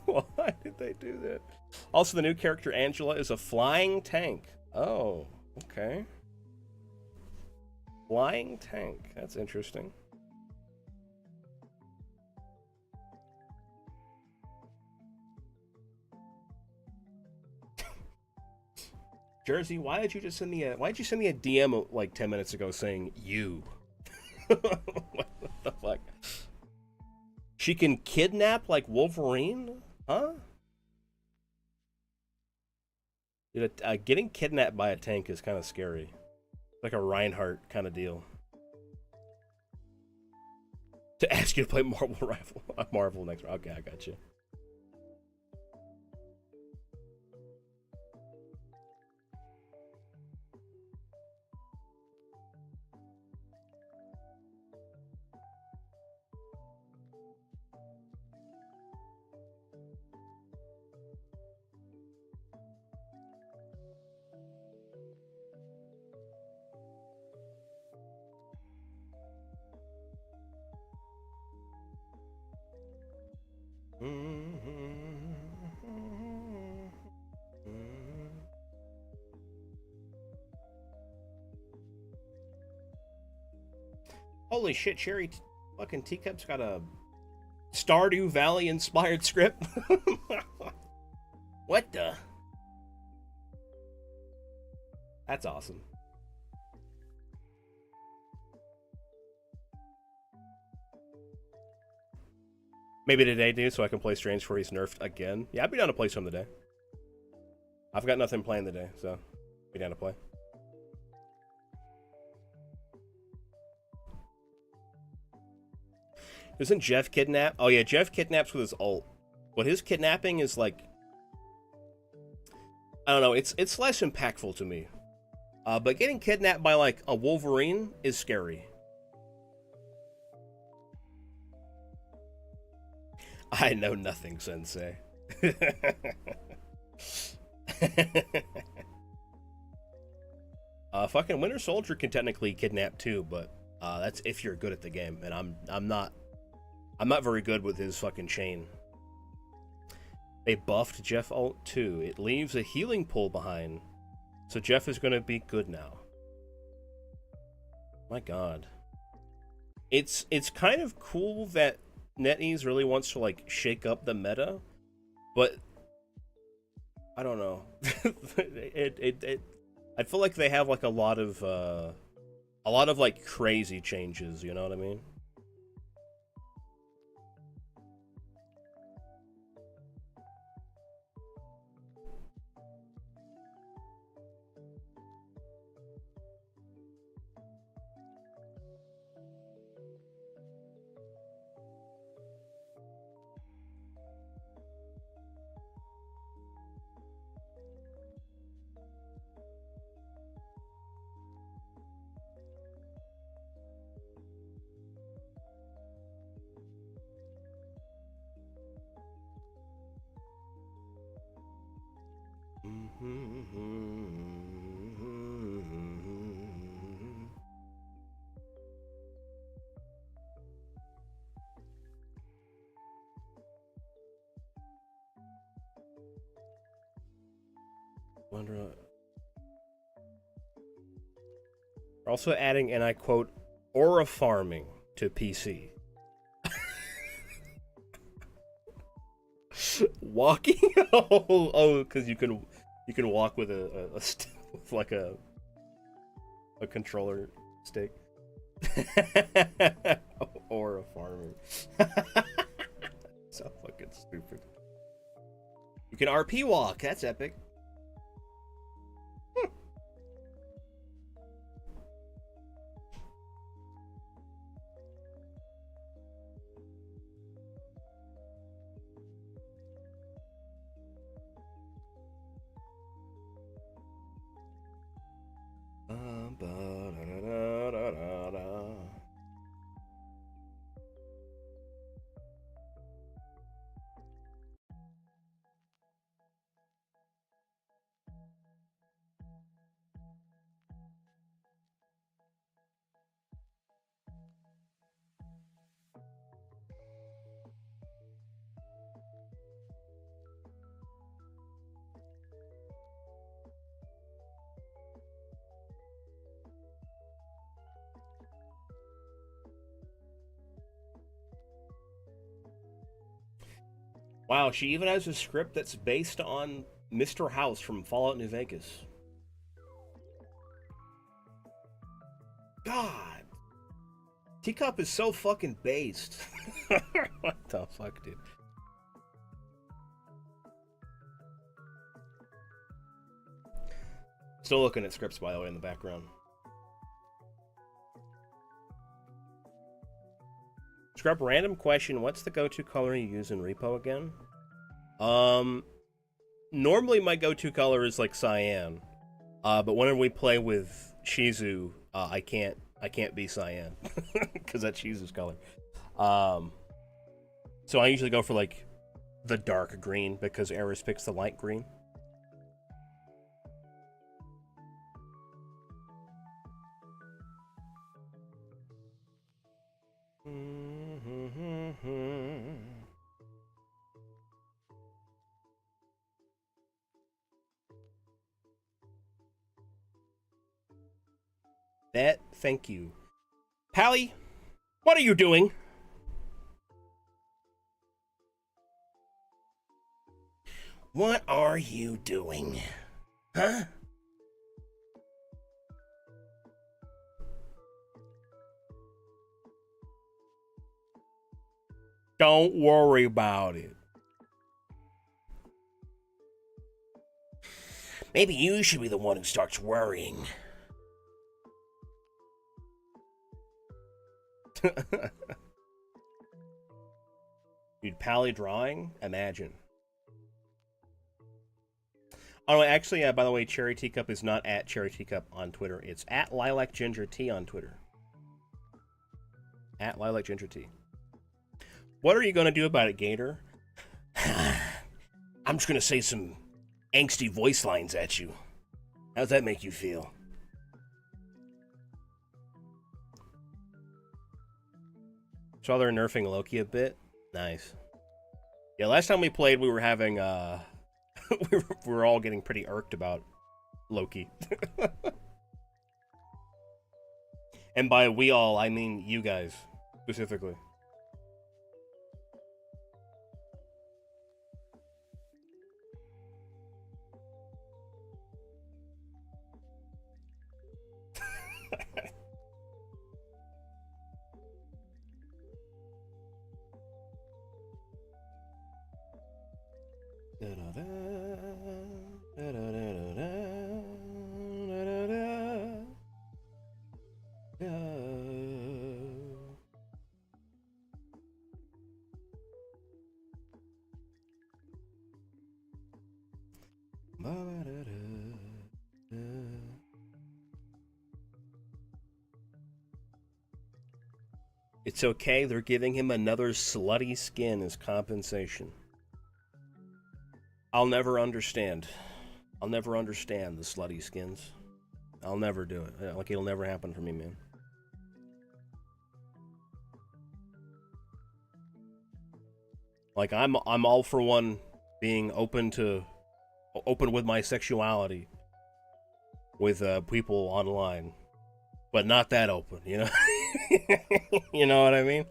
Why did they do that? Also, the new character Angela is a flying tank. Oh, okay. Flying tank. That's interesting. Jersey, why'd you send me a DM like 10 minutes ago saying you? What the fuck? She can kidnap like Wolverine? Huh? Dude, getting kidnapped by a tank is kind of scary. Like a Reinhardt kind of deal. To ask you to play Marvel next round. Okay, I got you. Holy shit, Cherry fucking Teacup's got a Stardew Valley inspired script. What the? That's awesome. Maybe today, dude, so I can play Strange before he's nerfed again. Yeah, I'd be down to play some today. I've got nothing playing today, so be down to play. Isn't Jeff kidnapped? Oh yeah, Jeff kidnaps with his ult. But his kidnapping is like, I don't know, it's less impactful to me. But getting kidnapped by like a Wolverine is scary. I know nothing, Sensei. Fucking Winter Soldier can technically kidnap too, but that's if you're good at the game, and I'm not very good with his fucking chain. They buffed Jeff ult too. It leaves a healing pool behind, so Jeff is gonna be good now. My God, it's kind of cool that NetEase really wants to like shake up the meta, but I don't know. I feel like they have like a lot of like crazy changes. You know what I mean? Wonder. We're also adding, and I quote, aura farming to PC. Walking? Oh, because you can walk with with like a controller stick. Aura farming. So fucking stupid. You can RP walk. That's epic. Wow, she even has a script that's based on Mr. House from Fallout New Vegas. God. Teacup is so fucking based. What the fuck, dude? Still looking at scripts, by the way, in the background. Scrub, random question. What's the go-to color you use in Repo again? Normally my go-to color is like cyan. But whenever we play with Shizu, I can't be cyan because that's Shizu's color. So I usually go for like the dark green because Eris picks the light green. bet. Thank you. Pally, what are you doing? What are you doing? Huh? Don't worry about it. Maybe you should be the one who starts worrying. Dude, Pally drawing? Imagine. Oh, actually, by the way, Cherry Teacup is not at Cherry Teacup on Twitter. It's at Lilac Ginger Tea on Twitter. At Lilac Ginger Tea. What are you going to do about it, Gator? I'm just going to say some angsty voice lines at you. How's that make you feel? Saw they're nerfing Loki a bit. Nice. Yeah, last time we played, we were having, we were all getting pretty irked about Loki. And by we all, I mean you guys, specifically. It's okay, they're giving him another slutty skin as compensation. I'll never understand. I'll never understand the slutty skins. I'll never do it. Like, it'll never happen for me, man. Like, I'm all for one being open with my sexuality with people online, but not that open, you know. You know what I mean?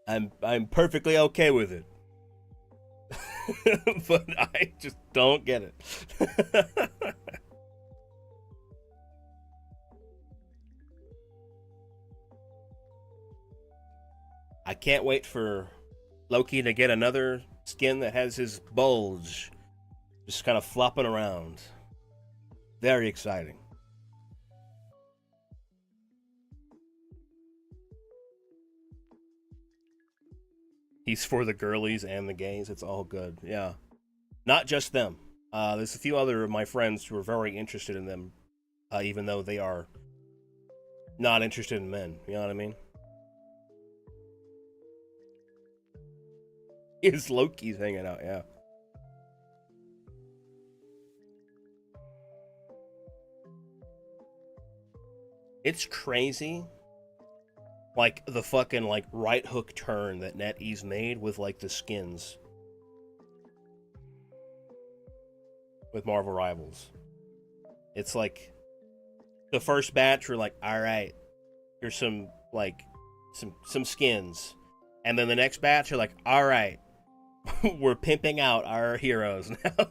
I'm perfectly okay with it. But I just don't get it. I can't wait for Loki to get another skin that has his bulge just kind of flopping around. Very exciting. He's for the girlies and the gays. It's all good. Yeah. Not just them. There's a few other of my friends who are very interested in them, even though they are not interested in men. You know what I mean? Is Loki's hanging out, yeah. It's crazy. Like, the fucking, like, right hook turn that NetEase made with, like, the skins. With Marvel Rivals. It's like, the first batch were like, alright, here's some, like, some skins. And then the next batch are like, alright, we're pimping out our heroes now.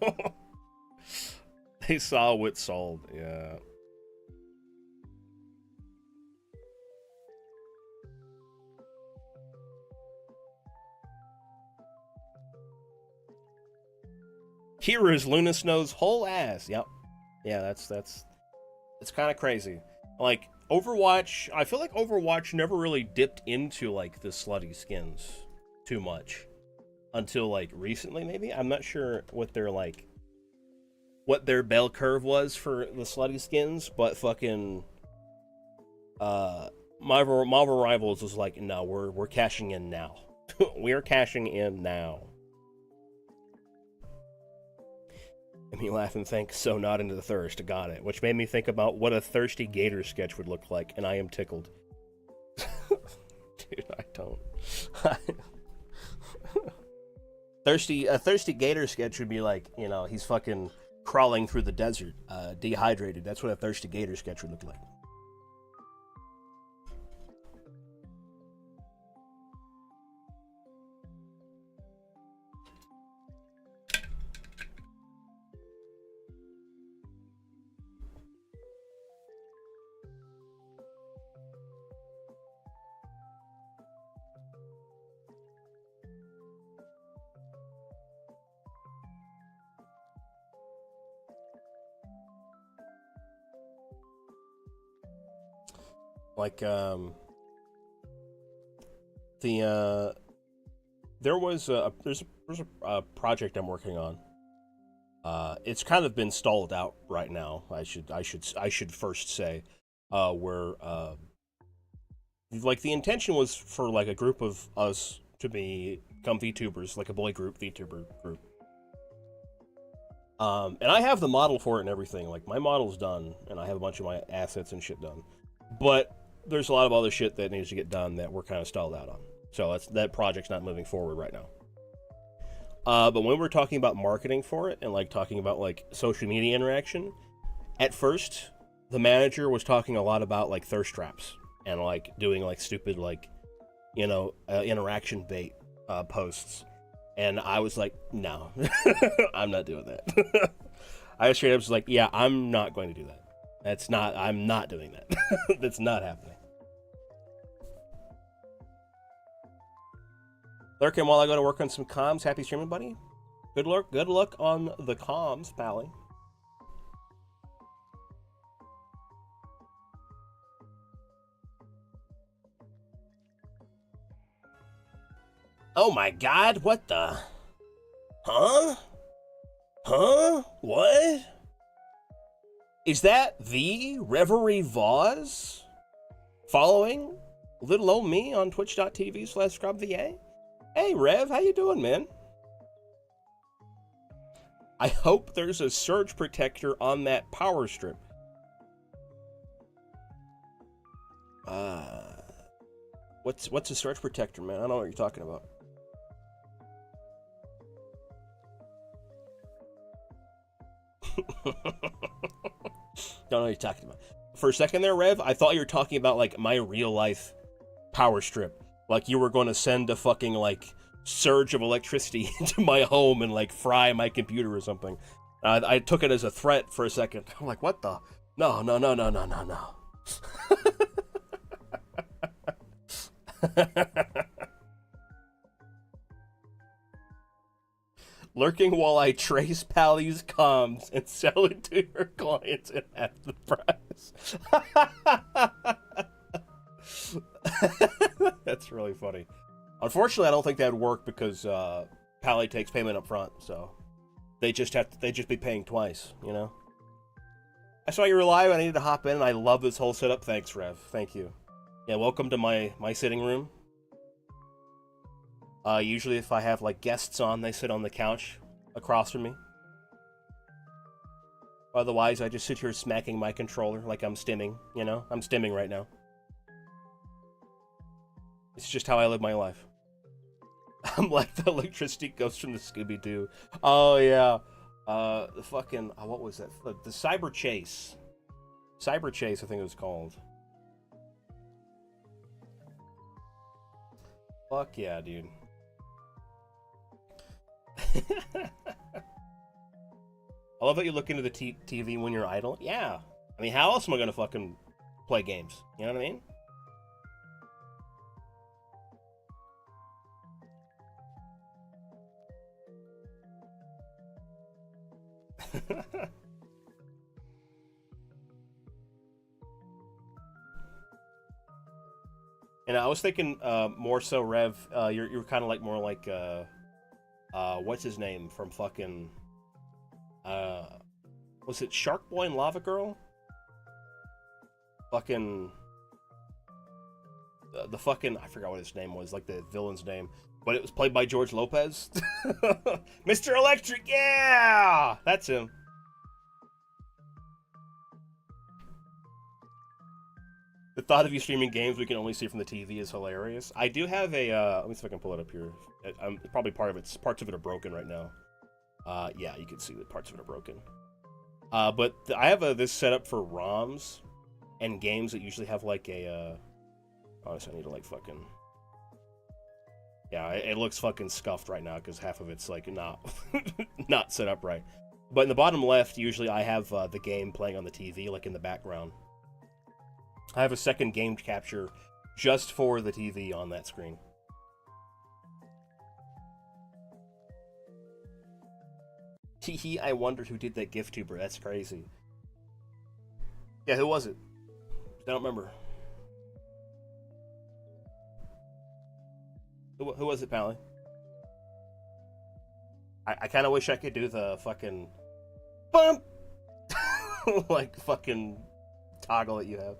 They saw what sold, yeah. Here is Luna Snow's whole ass. Yep. Yeah, that's kind of crazy. Like, Overwatch, I feel like Overwatch never really dipped into, like, the slutty skins too much. Until, like, recently, maybe? I'm not sure what their, like, what their bell curve was for the slutty skins, but fucking, Marvel Rivals was like, no, we're cashing in now. We're cashing in now. And me laugh and think, so not into the thirst, got it. Which made me think about what a thirsty gator sketch would look like, and I am tickled. Dude, I don't. A thirsty gator sketch would be like, you know, he's fucking crawling through the desert, dehydrated. That's what a thirsty gator sketch would look like. Like, there's a project I'm working on. It's kind of been stalled out right now. I should first say, where like the intention was for like a group of us to become VTubers, like a boy group, VTuber group. And I have the model for it and everything. Like my model's done, and I have a bunch of my assets and shit done. But there's a lot of other shit that needs to get done that we're kind of stalled out on. So that project's not moving forward right now. But when we're talking about marketing for it and like talking about like social media interaction, at first the manager was talking a lot about like thirst traps and like doing like stupid like, you know, interaction bait posts, and I was like, no, I'm not doing that. I straight up was like, yeah, I'm not going to do that. I'm not doing that. That's not happening. Lurking while I go to work on some comms. Happy streaming, buddy. Good luck on the comms, Pally. Oh my god, what the? Huh? Huh? What? Is that the Reverie Vaz? Following little old me on twitch.tv/scrubva? Hey Rev, how you doing, man? I hope there's a surge protector on that power strip. What's a surge protector, man? I don't know what you're talking about. Don't know what you're talking about. For a second there, Rev, I thought you were talking about like my real life power strip. Like you were going to send a fucking like surge of electricity into my home and like fry my computer or something. I took it as a threat for a second. I'm like, what the? No. Lurking while I trace Pally's comms and sell it to your clients at half the price. That's really funny. Unfortunately, I don't think that'd work because Pally takes payment up front, so they just be paying twice, you know? I saw you were live, I needed to hop in, and I love this whole setup. Thanks, Rev. Thank you. Yeah, welcome to my sitting room. Usually if I have like guests on, they sit on the couch across from me. Otherwise, I just sit here smacking my controller like I'm stimming, you know? I'm stimming right now. It's just how I live my life. I'm like the electricity ghost from the Scooby-Doo. Oh, yeah. The fucking... what was that? The Cyber Chase. Cyber Chase, I think it was called. Fuck yeah, dude. I love that you look into the TV when you're idle. Yeah. I mean, how else am I gonna fucking play games? You know what I mean? And I was thinking more so, Rev, you're kind of like more like what's his name from fucking was it Shark Boy and Lava Girl? Fucking the fucking, I forgot what his name was, like the villain's name, but it was played by George Lopez. Mr. Electric, yeah, that's him. The thought of you streaming games we can only see from the TV is hilarious. I do have a, let me see if I can pull it up here. Probably parts of it are broken right now. Yeah, you can see that parts of it are broken. But I have this set up for ROMs and games that usually have like a. Honestly, I need to like fucking. Yeah, it looks fucking scuffed right now because half of it's like not not set up right. But in the bottom left, usually I have the game playing on the TV, like in the background. I have a second game capture just for the TV on that screen. Hehe, I wondered who did that gift tuber. That's crazy. Yeah, who was it? I don't remember. Who was it, Pally? I kind of wish I could do the fucking bump like fucking toggle that you have.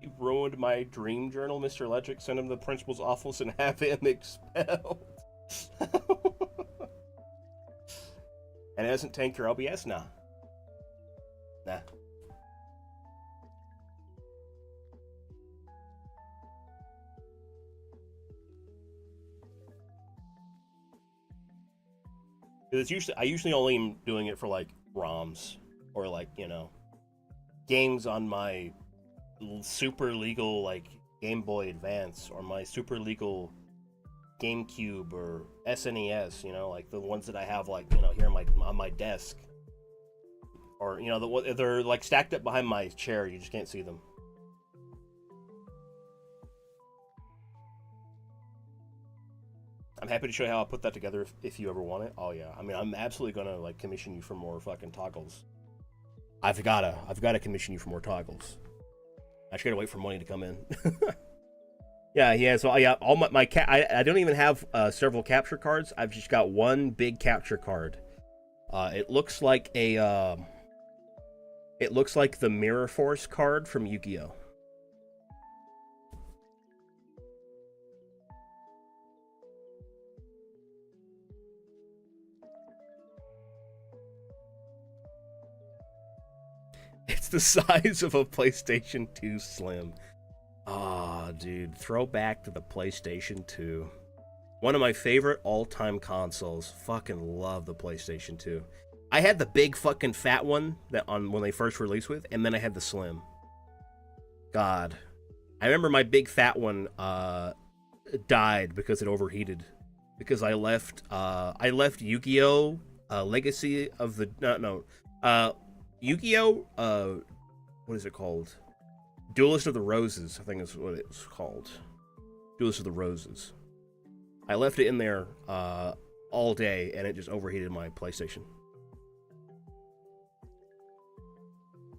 You ruined my dream journal, Mr. Electric. Send him to the principal's office and have him expelled. And it doesn't tank your LBS? Nah. Nah. I usually only am doing it for like ROMs or like, you know, games on my super legal like Game Boy Advance or my super legal GameCube or SNES, you know, like the ones that I have like, you know, here on my desk. Or, you know, they're like stacked up behind my chair, you just can't see them. I'm happy to show you how I put that together if you ever want it. Oh yeah, I mean, I'm absolutely gonna like commission you for more fucking toggles. I've gotta commission you for more toggles. I just gotta wait for money to come in. Yeah. So yeah, all my I don't even have several capture cards. I've just got one big capture card. It looks like a it looks like the Mirror Force card from Yu-Gi-Oh. It's the size of a PlayStation 2 Slim. Ah, dude, throwback to the PlayStation 2. One of my favorite all-time consoles. Fucking love the PlayStation 2. I had the big fucking fat one that when they first released with, and then I had the Slim. God. I remember my big fat one died because it overheated. Because I left Yu-Gi-Oh! Legacy of the Yu-Gi-Oh! What is it called? Duelist of the Roses, I think is what it's called. Duelist of the Roses. I left it in there all day, and it just overheated my PlayStation.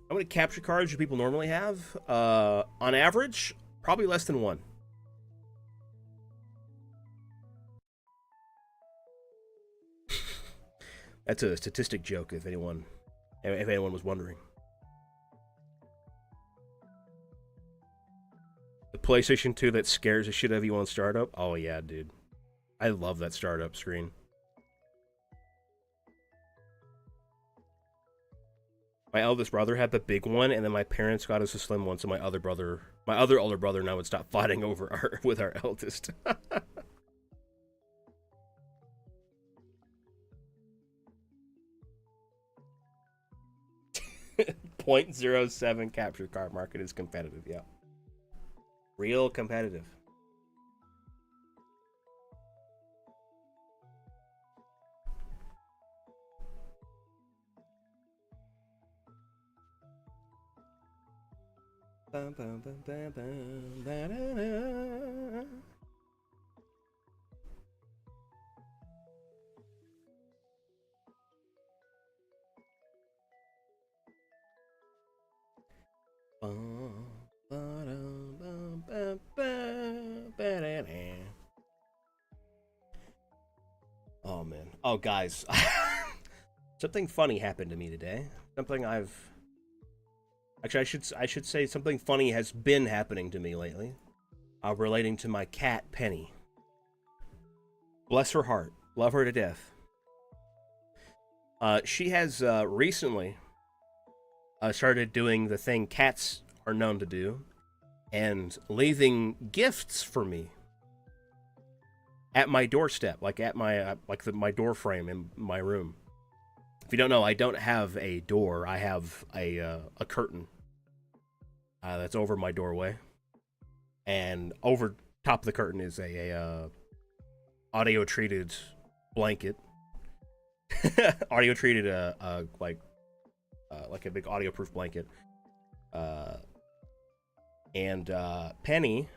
How many capture cards do people normally have? On average, probably less than one. That's a statistic joke, if anyone was wondering. The PlayStation 2 that scares the shit out of you on startup? Oh yeah, dude. I love that startup screen. My eldest brother had the big one, and then my parents got us a slim one, so my other older brother now would stop fighting over with our eldest. 0.07 capture card market is competitive, yeah. Real competitive. Bum, bum, bum, bum, bum, ba, da, da. Oh man. Oh guys. Something funny happened to me today. Something Actually, I should say something funny has been happening to me lately. Relating to my cat, Penny. Bless her heart. Love her to death. She has recently started doing the thing cats are known to do and leaving gifts for me at my doorstep, like at my my door frame in my room. If you don't know, I don't have a door. I have a curtain that's over my doorway, and over top of the curtain is a audio treated blanket, audio treated like a big audio proof blanket. And Penny,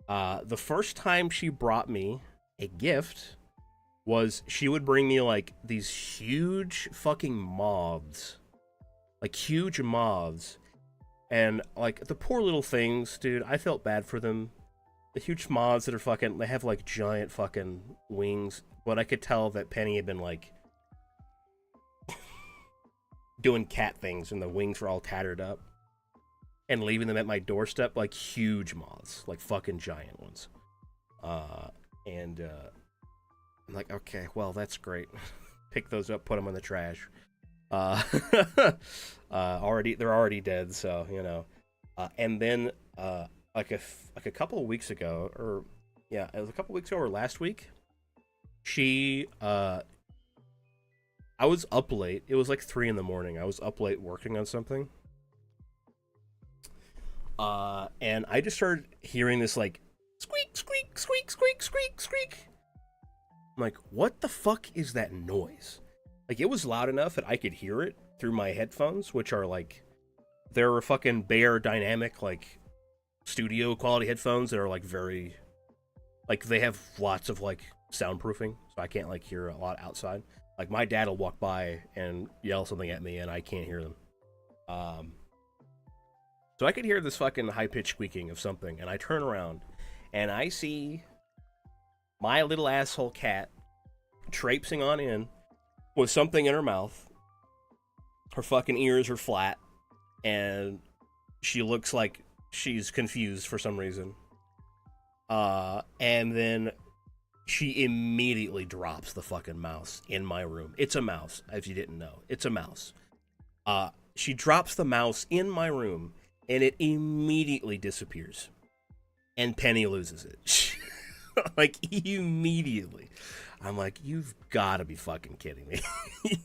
the first time she brought me a gift was she would bring me like these huge fucking moths, like huge moths, and like the poor little things, dude. I felt bad for them. The huge moths that are fucking, they have like giant fucking wings, but I could tell that Penny had been like doing cat things, and the wings were all tattered up, and leaving them at my doorstep, like huge moths, like fucking giant ones. I'm like, okay, well, that's great. Pick those up, put them in the trash. They're already dead, so, you know. And then, like a couple of weeks ago, or, yeah, it was a couple of weeks ago, or last week, I was up late. It was like 3 in the morning. I was up late working on something. And I just started hearing this, like, squeak, squeak, squeak, squeak, squeak, squeak. I'm like, what the fuck is that noise? Like, it was loud enough that I could hear it through my headphones, which are, like, they're fucking Bear Dynamic, like, studio quality headphones that are, like, very, like, they have lots of, like, soundproofing, so I can't, like, hear a lot outside. Like, my dad will walk by and yell something at me, and I can't hear them. So I could hear this fucking high-pitched squeaking of something, and I turn around, and I see my little asshole cat traipsing on in with something in her mouth. Her fucking ears are flat, and she looks like she's confused for some reason. And then she immediately drops the fucking mouse in my room. It's a mouse, if you didn't know. It's a mouse. She drops the mouse in my room, and it immediately disappears. And Penny loses it. Like, immediately. I'm like, you've got to be fucking kidding me.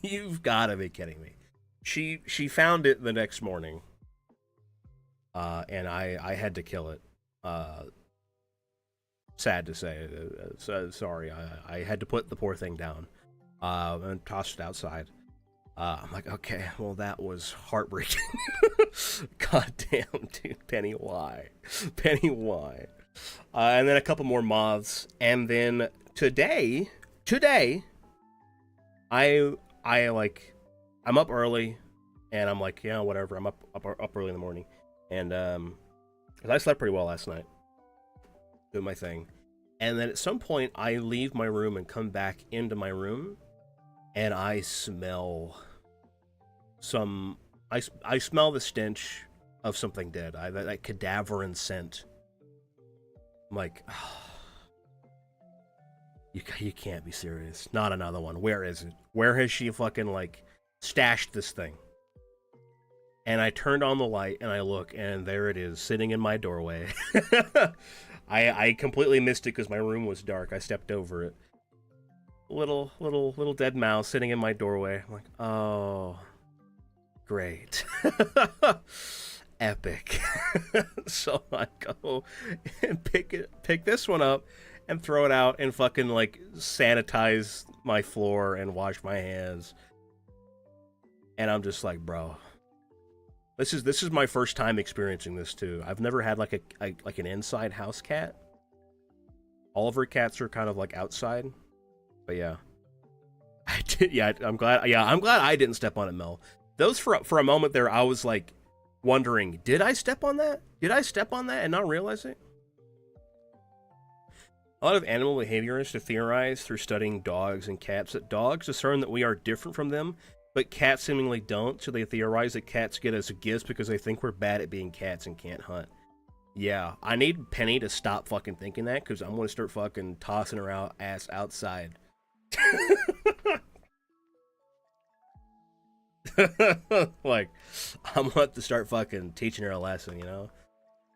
You've got to be kidding me. She found it the next morning. And I had to kill it. Sad to say. Sorry. I had to put the poor thing down. And toss it outside. I'm like, okay, well, that was heartbreaking. God damn, dude. Penny, why? Penny, why? And then a couple more moths. And then today, I'm up early, and I'm like, yeah, whatever. I'm up early in the morning. And, 'cause I slept pretty well last night. Doing my thing. And then at some point, I leave my room and come back into my room, and I smell I smell the stench of something dead. That cadaverine scent. I'm like, oh, you can't be serious. Not another one. Where is it? Where has she fucking, like, stashed this thing? And I turned on the light, and I look, and there it is, sitting in my doorway. I completely missed it because my room was dark. I stepped over it. Little dead mouse sitting in my doorway. I'm like, oh, great. Epic. So I go and pick this one up and throw it out and fucking, like, sanitize my floor and wash my hands. And I'm just like, bro, this is my first time experiencing this too. I've never had like an inside house cat. All of her cats are kind of like outside. But yeah. I'm glad I didn't step on it, Mel. Those for a moment there, I was like wondering, did I step on that? Did I step on that and not realize it? A lot of animal behaviorists have theorized through studying dogs and cats that dogs discern that we are different from them, but cats seemingly don't, so they theorize that cats get us gifts because they think we're bad at being cats and can't hunt. Yeah, I need Penny to stop fucking thinking that, because I'm going to start fucking tossing her ass outside. Like, I'm gonna have to start fucking teaching her a lesson, you know?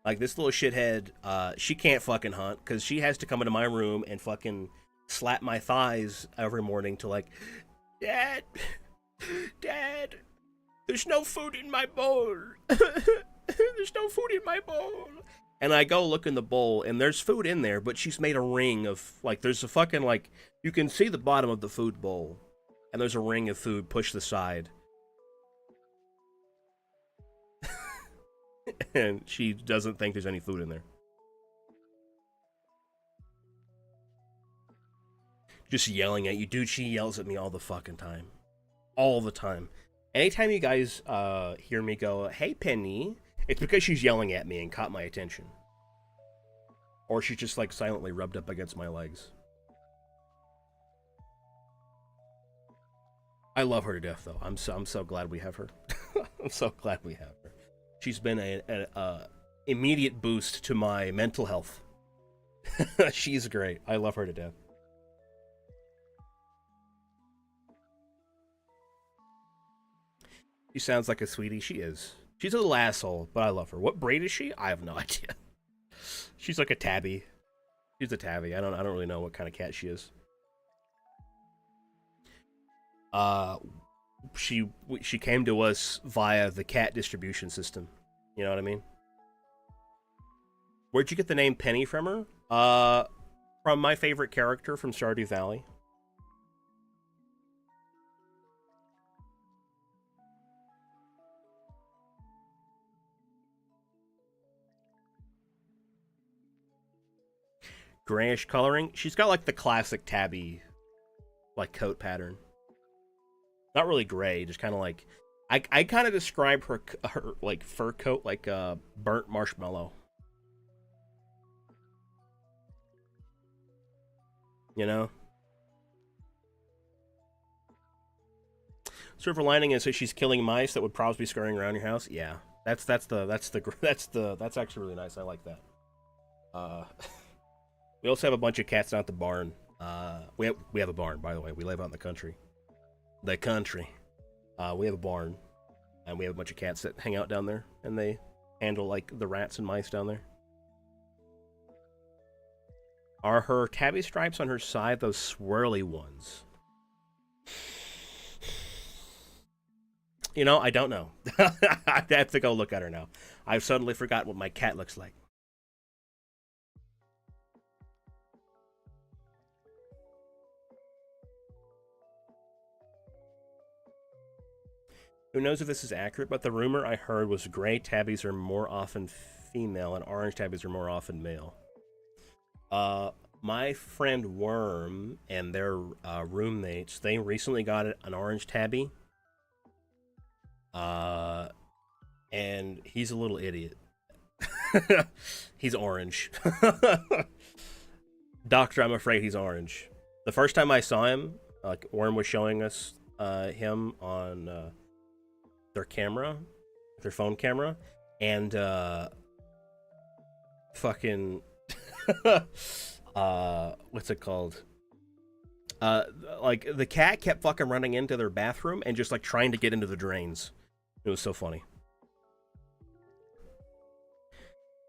Like, this little shithead, she can't fucking hunt because she has to come into my room and fucking slap my thighs every morning to, like, Dad, Dad, there's no food in my bowl. There's no food in my bowl. And I go look in the bowl, and there's food in there, but she's made a ring of, like, there's a fucking, like, you can see the bottom of the food bowl, and there's a ring of food pushed aside. And she doesn't think there's any food in there. Just yelling at you. Dude, she yells at me all the fucking time. All the time. Anytime you guys hear me go, hey, Penny, it's because she's yelling at me and caught my attention. Or she's just, like, silently rubbed up against my legs. I love her to death, though. I'm so glad we have her. I'm so glad we have her. She's been an immediate boost to my mental health. She's great. I love her to death. She sounds like a sweetie. She is. She's a little asshole, but I love her. What breed is she? I have no idea. She's like a tabby. She's a tabby. I don't really know what kind of cat she is. She came to us via the cat distribution system. You know what I mean? Where'd you get the name Penny from her? From my favorite character from Stardew Valley. Grayish coloring. She's got like the classic tabby, like, coat pattern. Not really gray, just kind of like, I kind of describe her like fur coat like a burnt marshmallow. You know. Silver lining is that she's killing mice that would probably be scurrying around your house. Yeah, that's actually really nice. I like that. We also have a bunch of cats down at the barn. We have a barn, by the way. We live out in the country. We have a barn, and we have a bunch of cats that hang out down there, and they handle, like, the rats and mice down there. Are her tabby stripes on her side those swirly ones? You know, I don't know. I have to go look at her now. I've suddenly forgotten what my cat looks like. Who knows if this is accurate, but the rumor I heard was gray tabbies are more often female and orange tabbies are more often male. My friend Worm and their roommates, they recently got an orange tabby. And he's a little idiot. He's orange. Doctor, I'm afraid he's orange. The first time I saw him, like, Worm was showing us him on their camera, their phone camera, and fucking what's it called? Like, the cat kept fucking running into their bathroom and just, like, trying to get into the drains. It was so funny.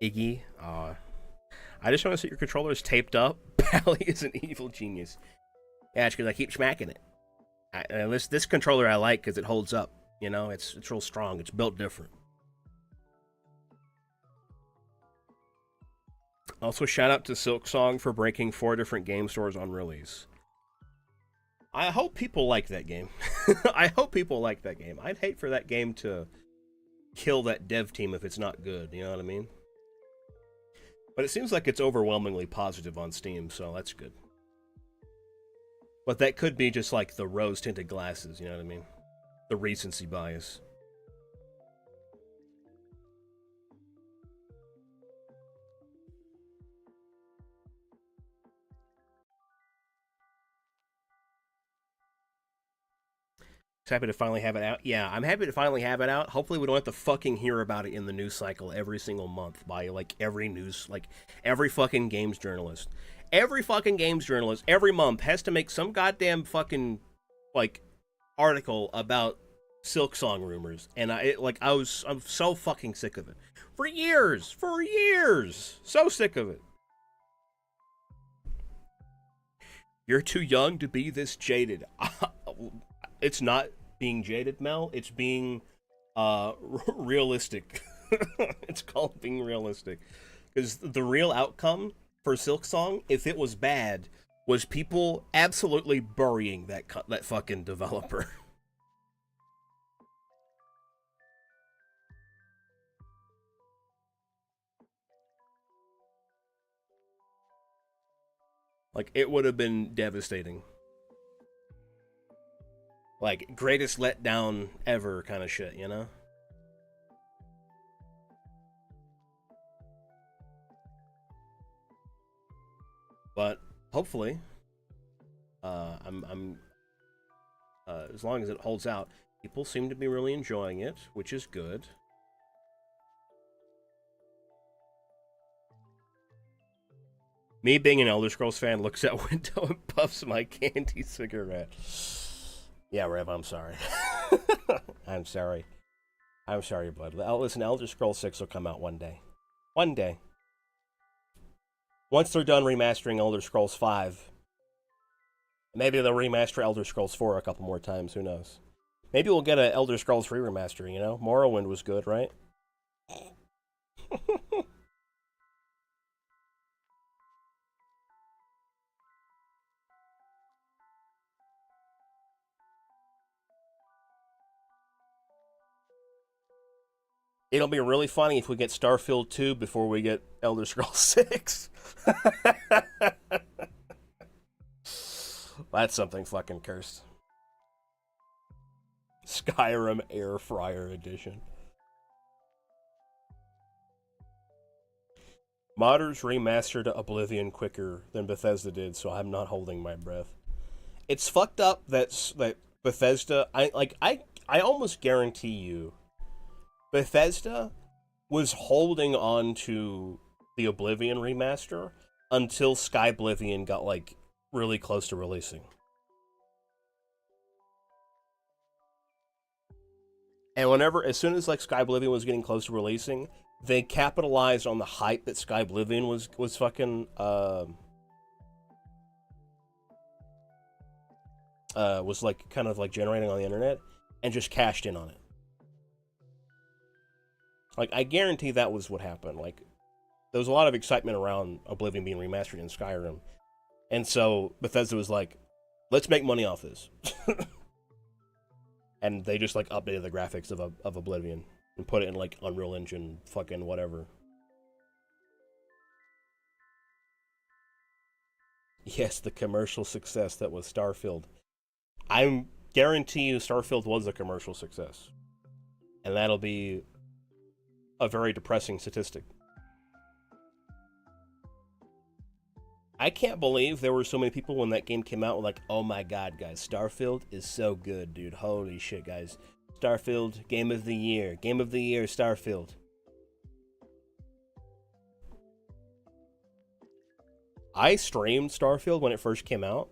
Iggy, I just noticed that your controller is taped up. Pally is an evil genius. Yeah, it's because I keep smacking it. This controller I like because it holds up. You know, it's real strong. It's built different. Also, shout out to Silksong for breaking 4 different game stores on release. I hope people like that game. I hope people like that game. I'd hate for that game to kill that dev team if it's not good. You know what I mean? But it seems like it's overwhelmingly positive on Steam, so that's good. But that could be just like the rose-tinted glasses, you know what I mean? The recency bias. Happy to finally have it out. Yeah, I'm happy to finally have it out. Hopefully we don't have to fucking hear about it in the news cycle every single month by, like, every fucking games journalist. Every fucking games journalist every month has to make some goddamn fucking, like, article about Silksong rumors, and I'm so fucking sick of it. For years, so sick of it. You're too young to be this jaded. It's not being jaded, Mel. It's being realistic. It's called being realistic. Because the real outcome for Silksong, if it was bad, was people absolutely burying that fucking developer. Like, it would have been devastating. Like, greatest letdown ever kind of shit, you know? But hopefully, I'm as long as it holds out, people seem to be really enjoying it, which is good. Me being an Elder Scrolls fan looks out window and puffs my candy cigarette. Yeah, Rev, I'm sorry. I'm sorry. I'm sorry, bud. Listen, Elder Scrolls 6 will come out one day. One day. Once they're done remastering Elder Scrolls 5, maybe they'll remaster Elder Scrolls 4 a couple more times. Who knows? Maybe we'll get an Elder Scrolls 3 remaster, you know? Morrowind was good, right? It'll be really funny if we get Starfield 2 before we get Elder Scrolls 6. That's something fucking cursed. Skyrim Air Fryer Edition. Modders remastered Oblivion quicker than Bethesda did, so I'm not holding my breath. It's fucked up that Bethesda. I almost guarantee you, Bethesda was holding on to the Oblivion remaster until Skyblivion got like really close to releasing. And as soon as like Skyblivion was getting close to releasing, they capitalized on the hype that Skyblivion was fucking was like kind of like generating on the internet, and just cashed in on it. Like, I guarantee that was what happened. Like, there was a lot of excitement around Oblivion being remastered in Skyrim, and so Bethesda was like, "Let's make money off this," and they just like updated the graphics of Oblivion and put it in like Unreal Engine, fucking whatever. Yes, the commercial success that was Starfield. I guarantee you, Starfield was a commercial success, and that'll be a very depressing statistic. I can't believe there were so many people when that game came out were like, "Oh my god, guys, Starfield is so good, dude. Holy shit, guys. Starfield, game of the year. Game of the year, Starfield." I streamed Starfield when it first came out,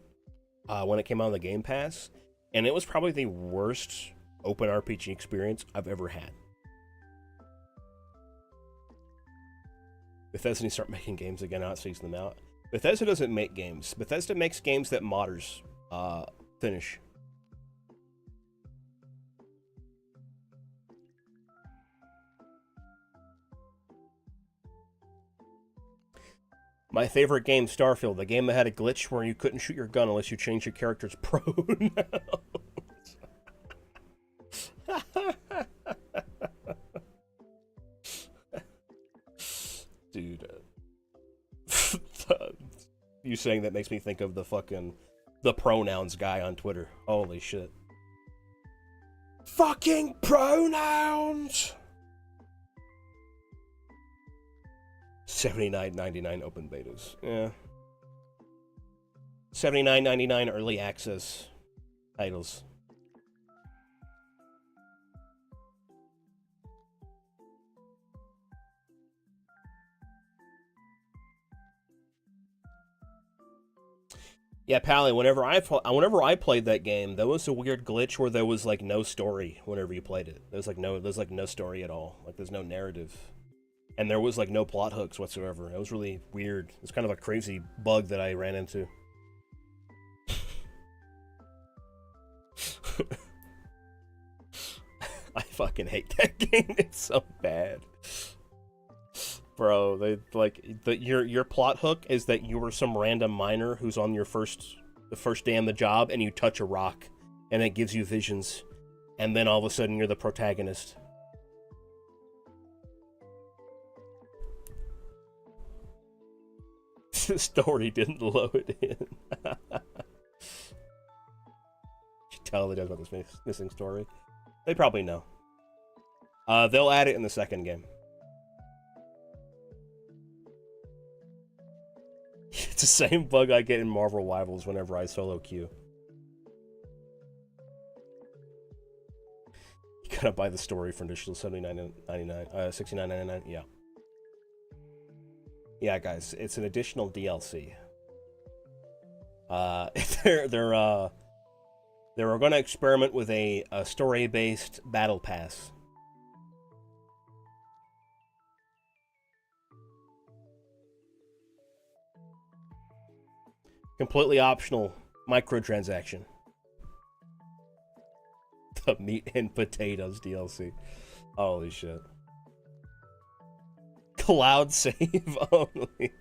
when it came out on the Game Pass, and it was probably the worst open RPG experience I've ever had. Bethesda needs to start making games again, not season them out. Bethesda doesn't make games. Bethesda makes games that modders finish. My favorite game, Starfield, the game that had a glitch where you couldn't shoot your gun unless you changed your character's pronouns. Dude. You saying that makes me think of the pronouns guy on Twitter. Holy shit. Fucking pronouns! $79.99 open betas. Yeah. $79.99 early access titles. Yeah, Pally. Whenever I played that game, there was a weird glitch where there was like no story. Whenever you played it, there's like no story at all. Like there's no narrative, and there was like no plot hooks whatsoever. It was really weird. It's kind of a crazy bug that I ran into. I fucking hate that game. It's so bad. Bro, they like your plot hook is that you were some random miner who's on the first day on the job, and you touch a rock and it gives you visions, and then all of a sudden you're the protagonist. The story didn't load in. You tell the guys about this missing story. They probably know. They'll add it in the second game. It's the same bug I get in Marvel Rivals whenever I solo queue. You gotta buy the story for additional $79.99, $69.99. Yeah. Yeah, guys, it's an additional DLC. They're going to experiment with a story-based battle pass. Completely optional microtransaction. The meat and potatoes DLC. Holy shit. Cloud save only.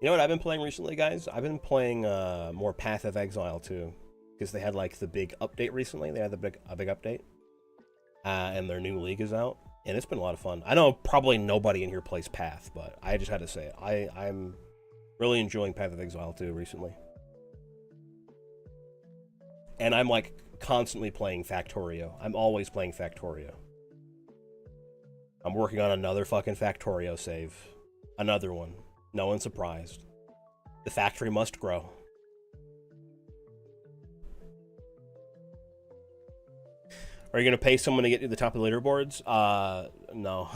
You know what I've been playing recently, guys? I've been playing more Path of Exile too, because they had like the big update recently. They had a big update, and their new league is out, and it's been a lot of fun. I know probably nobody in here plays Path, but I just had to say it. I'm really enjoying Path of Exile too recently, and I'm like constantly playing Factorio. I'm always playing Factorio. I'm working on another fucking Factorio save, another one. No one's surprised. The factory must grow. Are you gonna pay someone to get to the top of the leaderboards? No.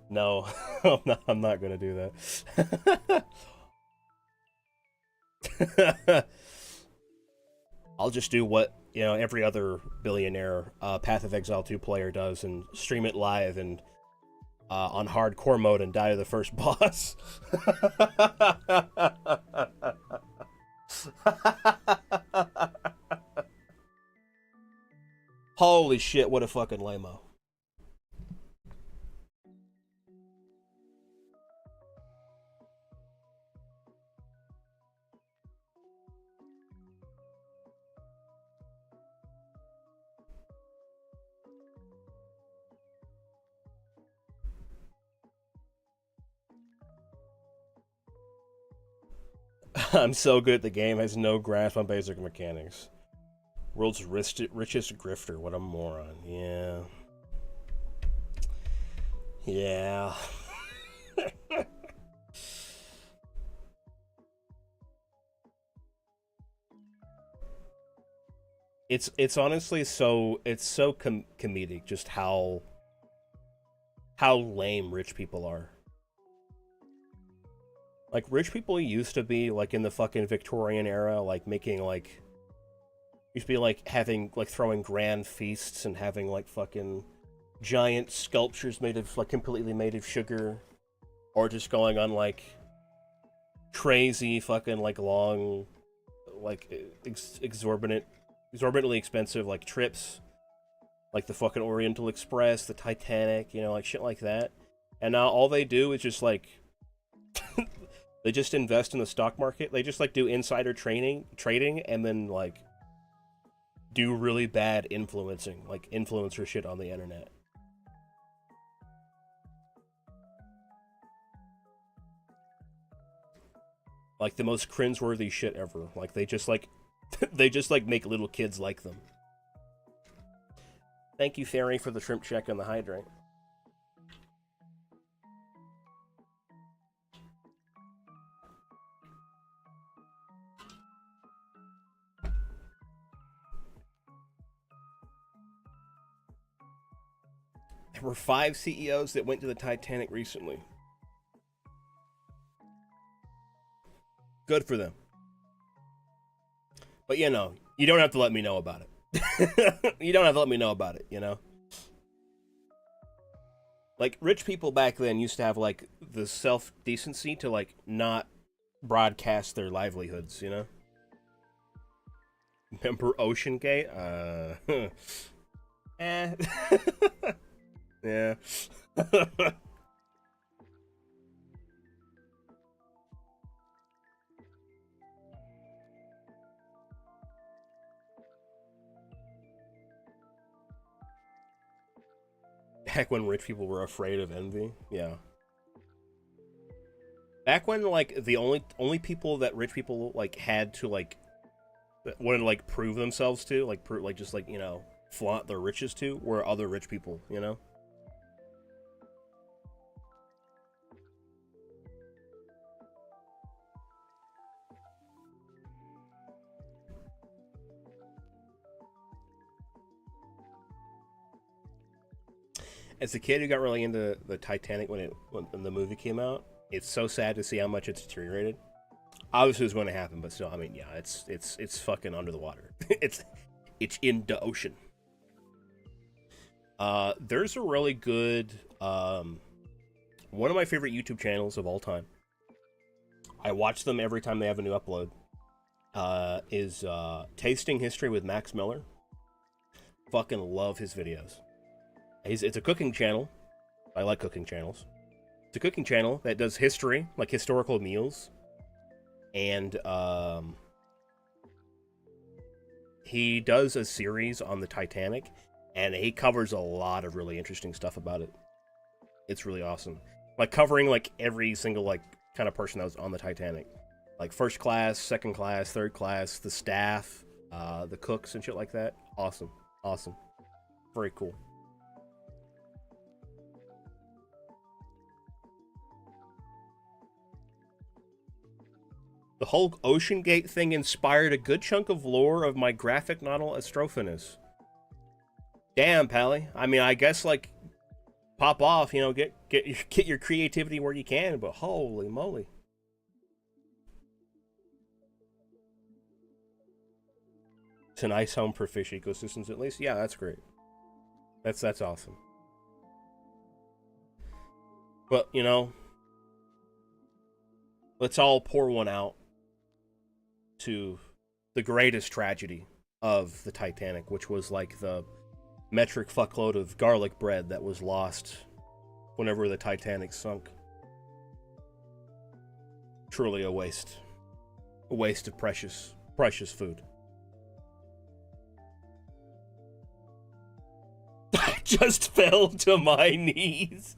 No, I'm not gonna do that. I'll just do what, you know, every other billionaire Path of Exile 2 player does and stream it live and on hardcore mode and die to the first boss. Holy shit, what a fucking lame-o. I'm so good at the game, has no grasp on basic mechanics. World's richest grifter, what a moron. Yeah. Yeah. it's honestly so comedic just how lame rich people are. Like, rich people used to be, like, in the fucking Victorian era, like, making, like... Used to be, like, having, like, throwing grand feasts and having, like, fucking giant sculptures made of, like, completely made of sugar. Or just going on, like, crazy fucking, like, long, like, exorbitantly expensive, like, trips. Like the fucking Oriental Express, the Titanic, you know, like, shit like that. And now all they do is just, like... They just invest in the stock market. They just, like, do insider trading, and then, like, do really bad influencing, like, influencer shit on the internet. Like, the most cringeworthy shit ever. Like, they just, like, they just, like, make little kids like them. Thank you, Fairy, for the shrimp check and the hydrant. There were 5 CEOs that went to the Titanic recently. Good for them. But you know, you don't have to let me know about it. You don't have to let me know about it, you know? Like, rich people back then used to have, like, the self-decency to, like, not broadcast their livelihoods, you know? Remember Ocean Gate? Eh. Yeah. Back when rich people were afraid of envy. Yeah. Back when, like, the only people that rich people, like, had to, like, wanted to, like, prove themselves to, like, just, like, you know, flaunt their riches to, were other rich people, you know? As a kid who got really into the Titanic when the movie came out, it's so sad to see how much it's deteriorated. Obviously, it was going to happen, but still, I mean, yeah, it's fucking under the water. it's in the ocean. There's a really good one of my favorite YouTube channels of all time. I watch them every time they have a new upload. Is Tasting History with Max Miller. Fucking love his videos. It's a cooking channel. I like cooking channels. It's a cooking channel that does history, like historical meals. And he does a series on the Titanic, and he covers a lot of really interesting stuff about it. It's really awesome. Like, covering, like, every single, like, kind of person that was on the Titanic. Like, first class, second class, third class, the staff, the cooks and shit like that. Awesome. Awesome. Very cool. The whole Ocean Gate thing inspired a good chunk of lore of my graphic novel Astrophanes. Damn, Pally. I mean, I guess, like, pop off, you know, get your creativity where you can, but holy moly. It's a nice home for fish ecosystems, at least. Yeah, that's great. That's awesome. But, you know, let's all pour one out to the greatest tragedy of the Titanic, which was like the metric fuckload of garlic bread that was lost whenever the Titanic sunk. Truly a waste. A waste of precious food. I just fell to my knees.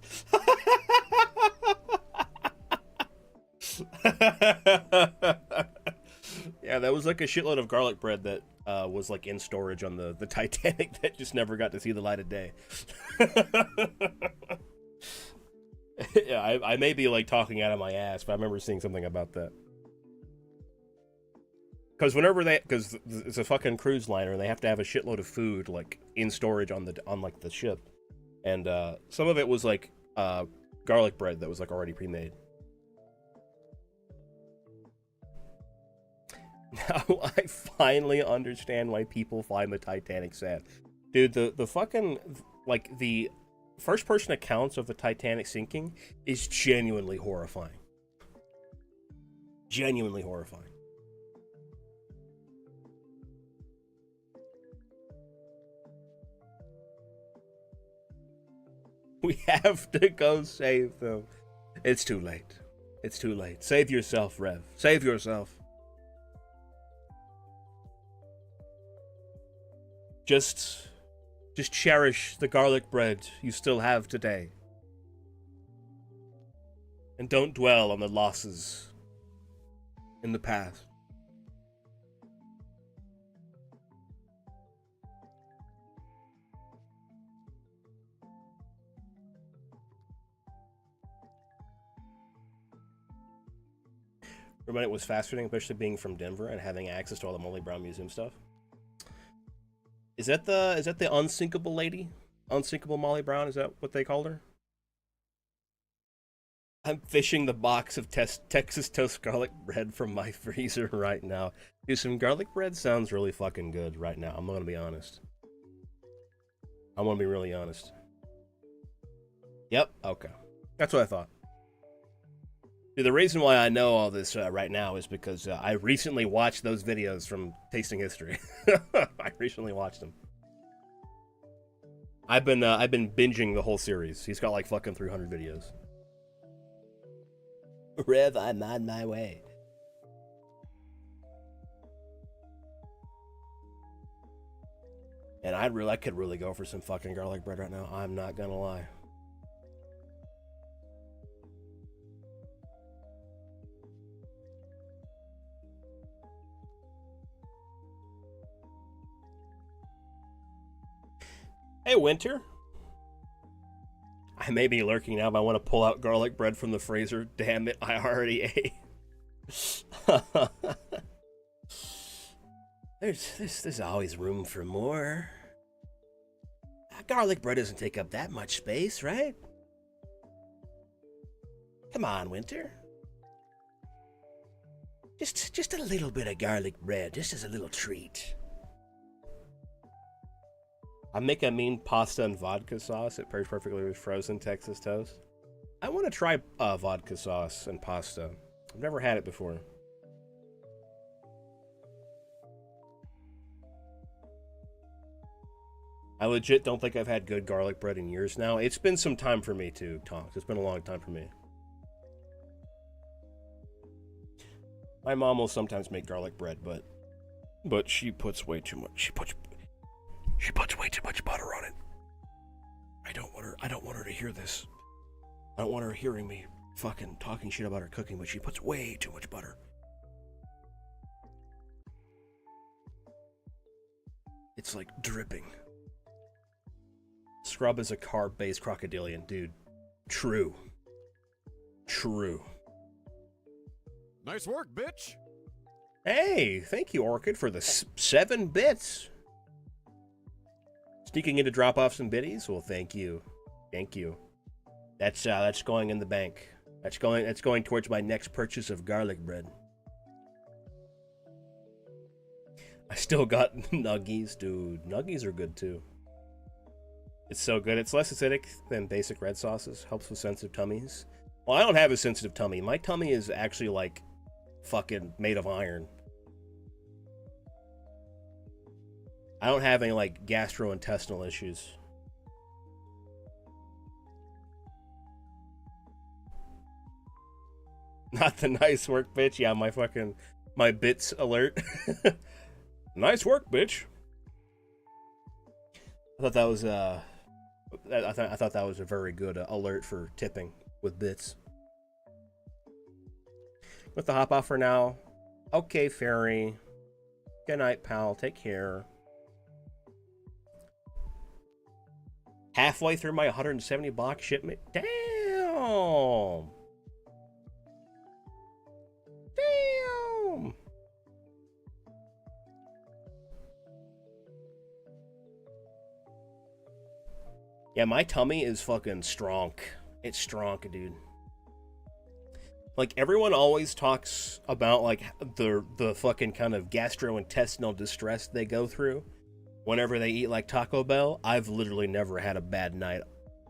Yeah, that was like a shitload of garlic bread that was like in storage on the Titanic that just never got to see the light of day. Yeah, I may be like talking out of my ass, but I remember seeing something about that. Because because it's a fucking cruise liner, and they have to have a shitload of food like in storage on like the ship, and some of it was like garlic bread that was like already pre-made. Now I finally understand why people find the Titanic sad. Dude, the fucking, like, the first-person accounts of the Titanic sinking is genuinely horrifying. Genuinely horrifying. We have to go save them. It's too late. It's too late. Save yourself, Rev. Save yourself. Just cherish the garlic bread you still have today. And don't dwell on the losses in the past. Remember, it was fascinating, especially being from Denver and having access to all the Molly Brown Museum stuff. Is that the unsinkable lady? Unsinkable Molly Brown, is that what they called her? I'm fishing the box of Texas toast garlic bread from my freezer right now. Dude, some garlic bread sounds really fucking good right now. I'm gonna be honest. I'm gonna be really honest. Yep, okay. That's what I thought. Dude, the reason why I know all this right now is because I recently watched those videos from Tasting History. I recently watched them. I've been binging the whole series. He's got like fucking 300 videos. Rev, I'm on my way. And I could really go for some fucking garlic bread right now. I'm not gonna lie. Hey, Winter. I may be lurking now, but I want to pull out garlic bread from the freezer. Damn it, I already ate. There's always room for more. Garlic bread doesn't take up that much space, right? Come on, Winter. Just a little bit of garlic bread, just as a little treat. I make a mean pasta and vodka sauce. It pairs perfectly with frozen Texas toast. I want to try vodka sauce and pasta. I've never had it before. I legit don't think I've had good garlic bread in years now. It's been some time for me too, Tonks. It's been a long time for me. My mom will sometimes make garlic bread, but she puts way too much. She puts way too much butter on it. I don't want her to hear this. I don't want her hearing me fucking talking shit about her cooking, but she puts way too much butter. It's like dripping. Scrub is a carb-based crocodilian, dude. True. True. Nice work, bitch. Hey, thank you, Orchid, for the 7 bits. Sneaking in to drop off some biddies? Well, thank you. Thank you. That's going in the bank. That's going towards my next purchase of garlic bread. I still got nuggies, dude. Nuggies are good too. It's so good. It's less acidic than basic red sauces. Helps with sensitive tummies. Well, I don't have a sensitive tummy. My tummy is actually like fucking made of iron. I don't have any like gastrointestinal issues. Not the nice work, bitch. Yeah, my bits alert. Nice work, bitch. I thought that was I thought that was a very good alert for tipping with bits. With the hop off for now. Okay, Fairy. Good night, pal. Take care. Halfway through my 170 box shipment. Damn. Damn. Yeah, my tummy is fucking strong. It's strong, dude. Like, everyone always talks about, like, the fucking kind of gastrointestinal distress they go through whenever they eat, like, Taco Bell. I've literally never had a bad night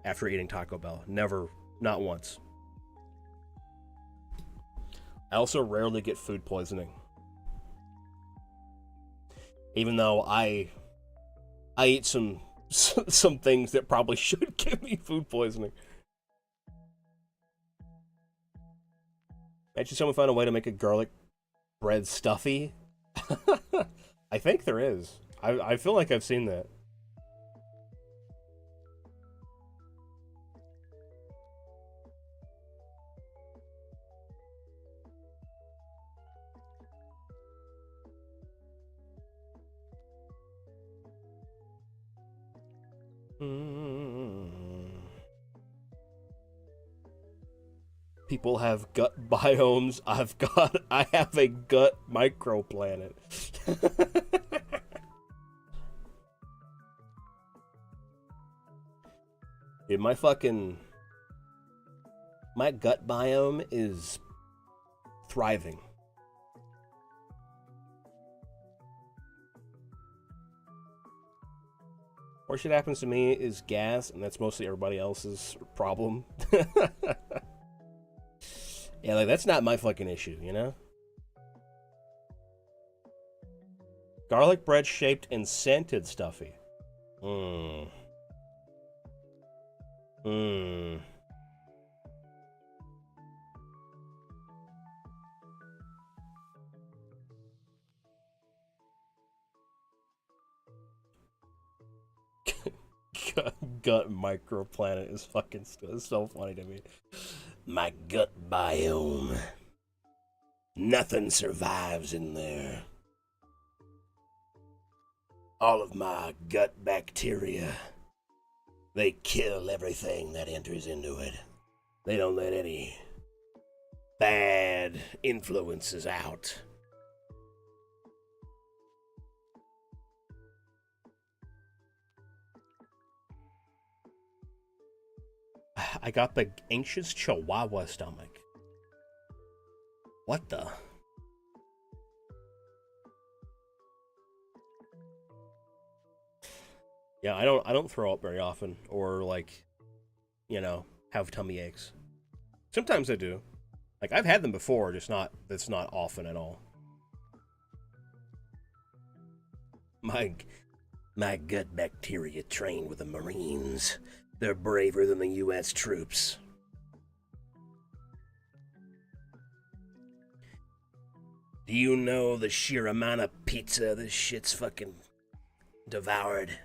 after eating Taco Bell. Never. Not once. I also rarely get food poisoning. Even though I eat some things that probably should give me food poisoning. Imagine someone found a way to make a garlic bread stuffy. I think there is. I feel like I've seen that. People have gut biomes. I have a gut microplanet. Dude, my gut biome is thriving. Worst shit happens to me is gas, and that's mostly everybody else's problem. Yeah, like, that's not my fucking issue, you know? Garlic bread shaped and scented stuffy. Mmm. Mmm. Gut microplanet is fucking so funny to me. My gut biome. Nothing survives in there. All of my gut bacteria, they kill everything that enters into it. They don't let any bad influences out. I got the anxious Chihuahua stomach. What the? Yeah, I don't throw up very often, or like, have tummy aches. Sometimes I do. Like, I've had them before, just not that's not often at all. My gut bacteria trained with the Marines. They're braver than the U.S. troops. Do you know the sheer amount of pizza this shit's fucking devoured?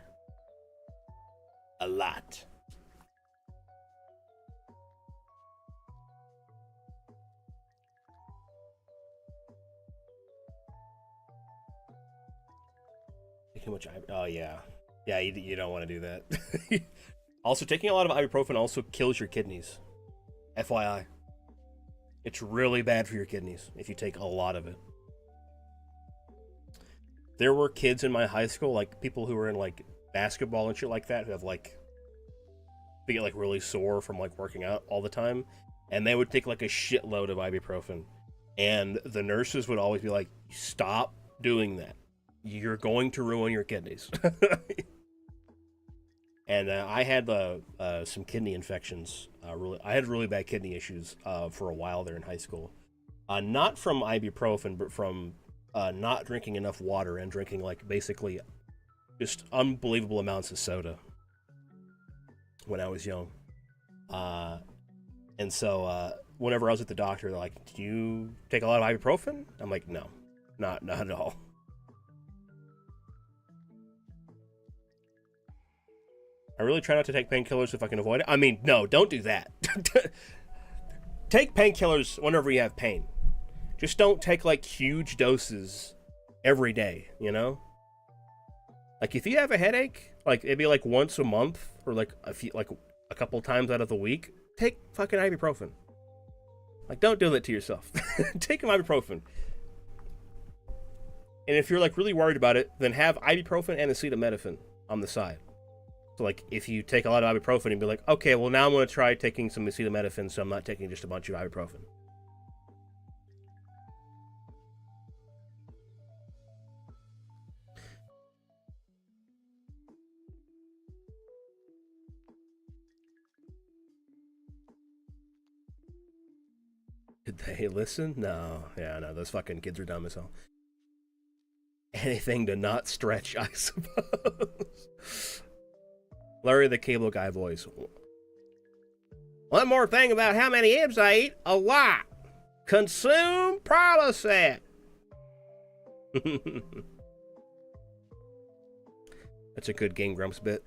A lot. Too much. Oh yeah, yeah. You don't want to do that. Also, taking a lot of ibuprofen also kills your kidneys. FYI, it's really bad for your kidneys if you take a lot of it. There were kids in my high school, like people who were in like basketball and shit like that, who have like they get like really sore from like working out all the time, and they would take like a shitload of ibuprofen, and the nurses would always be like, "Stop doing that. You're going to ruin your kidneys." And I had some kidney infections. I had really bad kidney issues for a while there in high school. Not from ibuprofen, but from not drinking enough water and drinking like basically just unbelievable amounts of soda when I was young. And so whenever I was at the doctor, they're like, "Do you take a lot of ibuprofen?" I'm like, "No, not at all." I really try not to take painkillers if I can avoid it. I mean, no, don't do that. Take painkillers whenever you have pain. Just don't take like huge doses every day, you know? Like if you have a headache, like maybe like once a month or like a couple times out of the week, take fucking ibuprofen. Like, don't do that to yourself. Take an ibuprofen. And if you're like really worried about it, then have ibuprofen and acetaminophen on the side. So, like, if you take a lot of ibuprofen, you'd be like, okay, well, now I'm going to try taking some acetaminophen, so I'm not taking just a bunch of ibuprofen. Did they listen? No. Yeah, no, those fucking kids are dumb as hell. Anything to not stretch, I suppose. Larry the Cable Guy voice. One more thing about how many ibs I eat. A lot. Consume Prilosec. That's a good Game Grumps bit.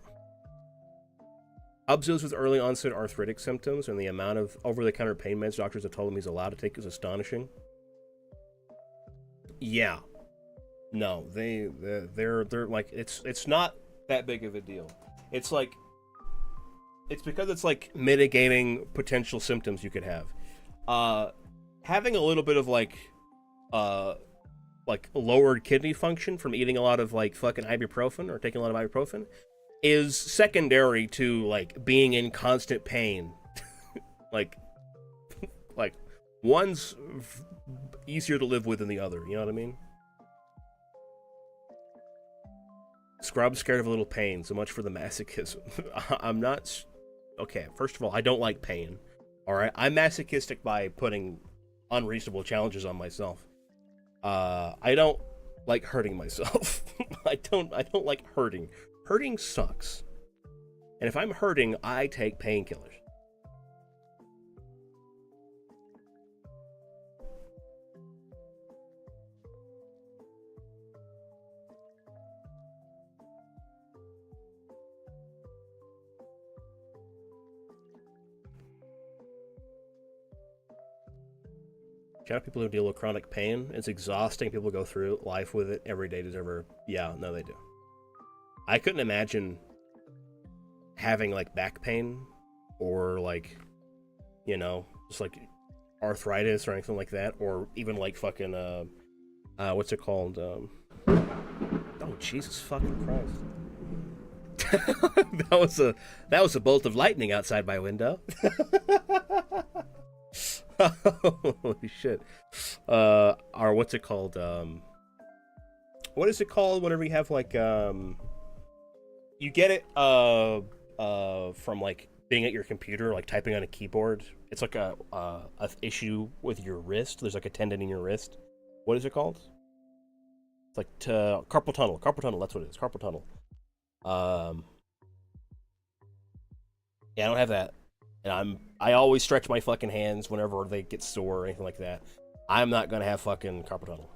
Ubzo's with early onset arthritic symptoms and the amount of over-the-counter pain meds doctors have told him he's allowed to take is astonishing. Yeah. No, they're like, it's not that big of a deal. It's like, it's because it's like mitigating potential symptoms you could have. Having a little bit of like lowered kidney function from eating a lot of like fucking ibuprofen or taking a lot of ibuprofen, is secondary to like being in constant pain. like like one's easier to live with than the other, you know what I mean? Scrub's scared of a little pain, so much for the masochism. I'm not... Okay, first of all, I don't like pain. Alright? I'm masochistic by putting unreasonable challenges on myself. I don't like hurting myself. I don't like hurting. Hurting sucks. And if I'm hurting, I take painkillers. Shout out people who deal with chronic pain. It's exhausting. People go through life with it. Every day deserve. Yeah, no, they do. I couldn't imagine having like back pain or like, you know, just like arthritis or anything like that, or even like fucking what's it called? Oh Jesus fucking Christ! that was a bolt of lightning outside my window. Holy shit. Or what's it called? What is it called whenever you have like you get it from like being at your computer, like typing on a keyboard. It's like a issue with your wrist. There's like a tendon in your wrist. What is it called? It's like carpal tunnel. Carpal tunnel, that's what it is. Carpal tunnel. Yeah, I don't have that. And I always stretch my fucking hands whenever they get sore or anything like that. I'm not gonna have fucking carpal tunnel.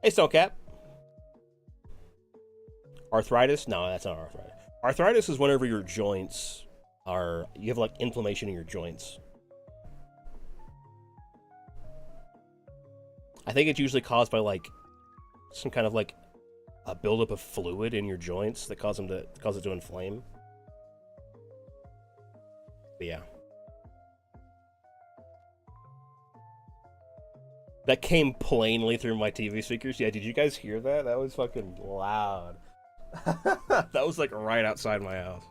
Hey, Snowcap. Arthritis? No, that's not arthritis. Arthritis is whenever your joints are... You have, like, inflammation in your joints. I think it's usually caused by, like, some kind of, like, a buildup of fluid in your joints that cause it to inflame. But yeah. That came plainly through my TV speakers. Yeah, did you guys hear that? That was fucking loud. That was like right outside my house.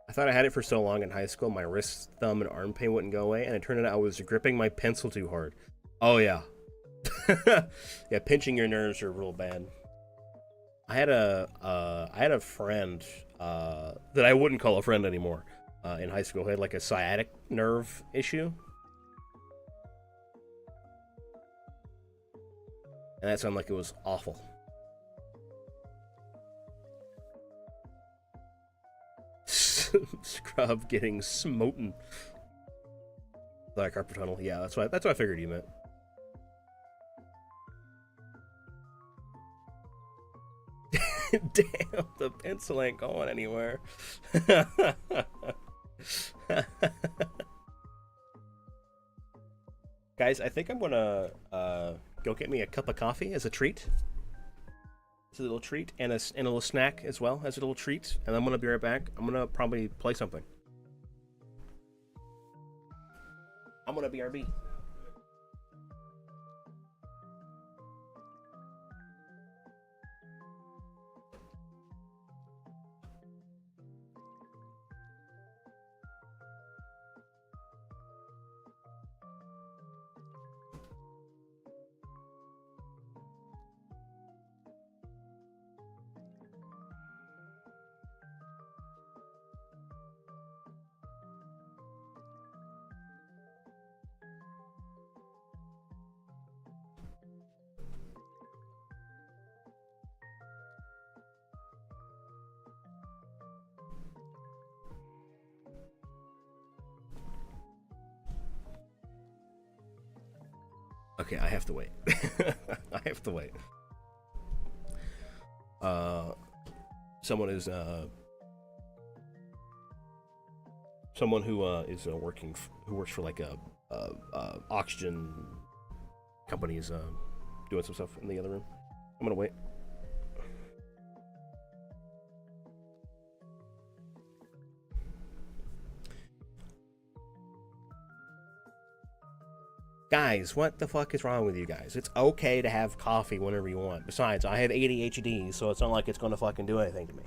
I thought I had it for so long in high school, my wrist, thumb, and arm pain wouldn't go away, and it turned out I was gripping my pencil too hard. Oh, yeah. Yeah, pinching your nerves are real bad. I had a friend that I wouldn't call a friend anymore in high school who had like a sciatic nerve issue. And that sounded like it was awful. Scrub getting smoten. Like carpal tunnel. Yeah, that's what I figured you meant. Damn, the pencil ain't going anywhere. Guys, I think I'm gonna go get me a cup of coffee as a treat. It's a little treat, and a little snack as well as a little treat. And I'm gonna be right back. I'm gonna probably play something. I'm gonna BRB. Okay, I have to wait. I have to wait. Someone is someone who is working who works for like a oxygen companies doing some stuff in the other room. I'm gonna wait. Guys, what the fuck is wrong with you guys? It's okay to have coffee whenever you want. Besides, I have ADHD, so it's not like it's gonna fucking do anything to me.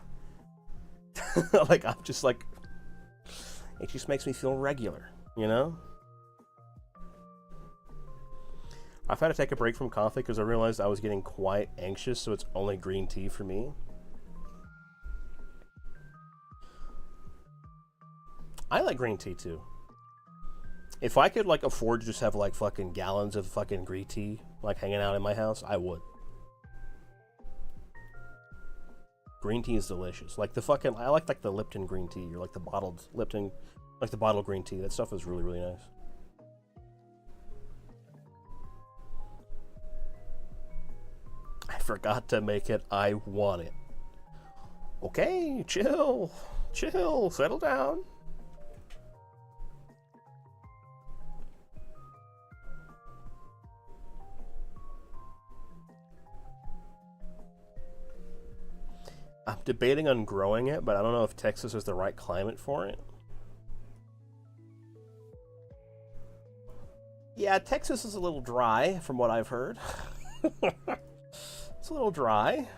Like, I'm just like... It just makes me feel regular, you know? I've had to take a break from coffee because I realized I was getting quite anxious, so it's only green tea for me. I like green tea, too. If I could, like, afford to just have, like, fucking gallons of fucking green tea, like, hanging out in my house, I would. Green tea is delicious. Like, the fucking... I like, the Lipton green tea, or, like, the bottled Lipton... Like, the bottled green tea. That stuff is really, really nice. I forgot to make it. I want it. Okay, chill. Chill. Settle down. I'm debating on growing it, but I don't know if Texas is the right climate for it. Yeah, Texas is a little dry, from what I've heard. It's a little dry.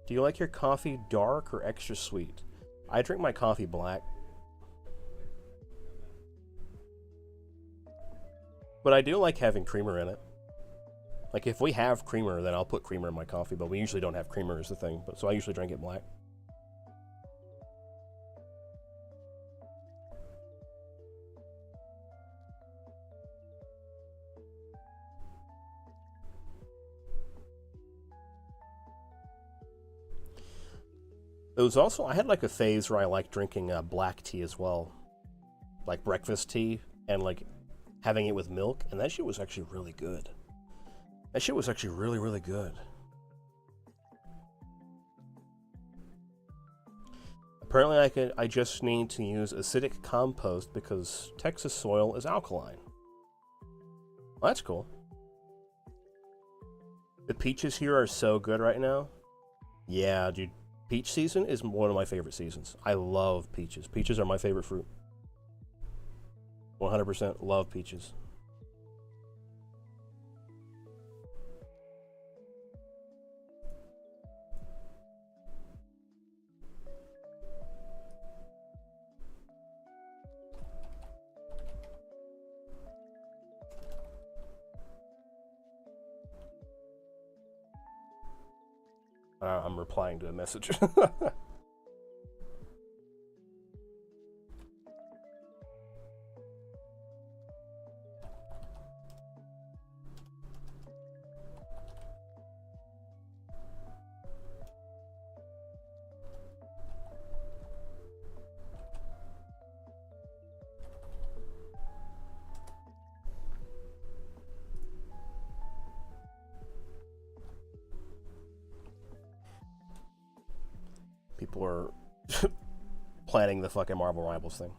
Do you like your coffee dark or extra sweet? I drink my coffee black. But I do like having creamer in it. Like, if we have creamer, then I'll put creamer in my coffee, but we usually don't have creamer is the thing, but so I usually drink it black. It was also, I had like a phase where I liked drinking black tea as well. Like breakfast tea, and like having it with milk, and that shit was actually really good. That shit was actually really, really good. Apparently I just need to use acidic compost because Texas soil is alkaline. Well, that's cool. The peaches here are so good right now. Yeah, dude. Peach season is one of my favorite seasons. I love peaches. Peaches are my favorite fruit. 100% love peaches. I'm replying to a message. People are planning the fucking Marvel Rivals thing.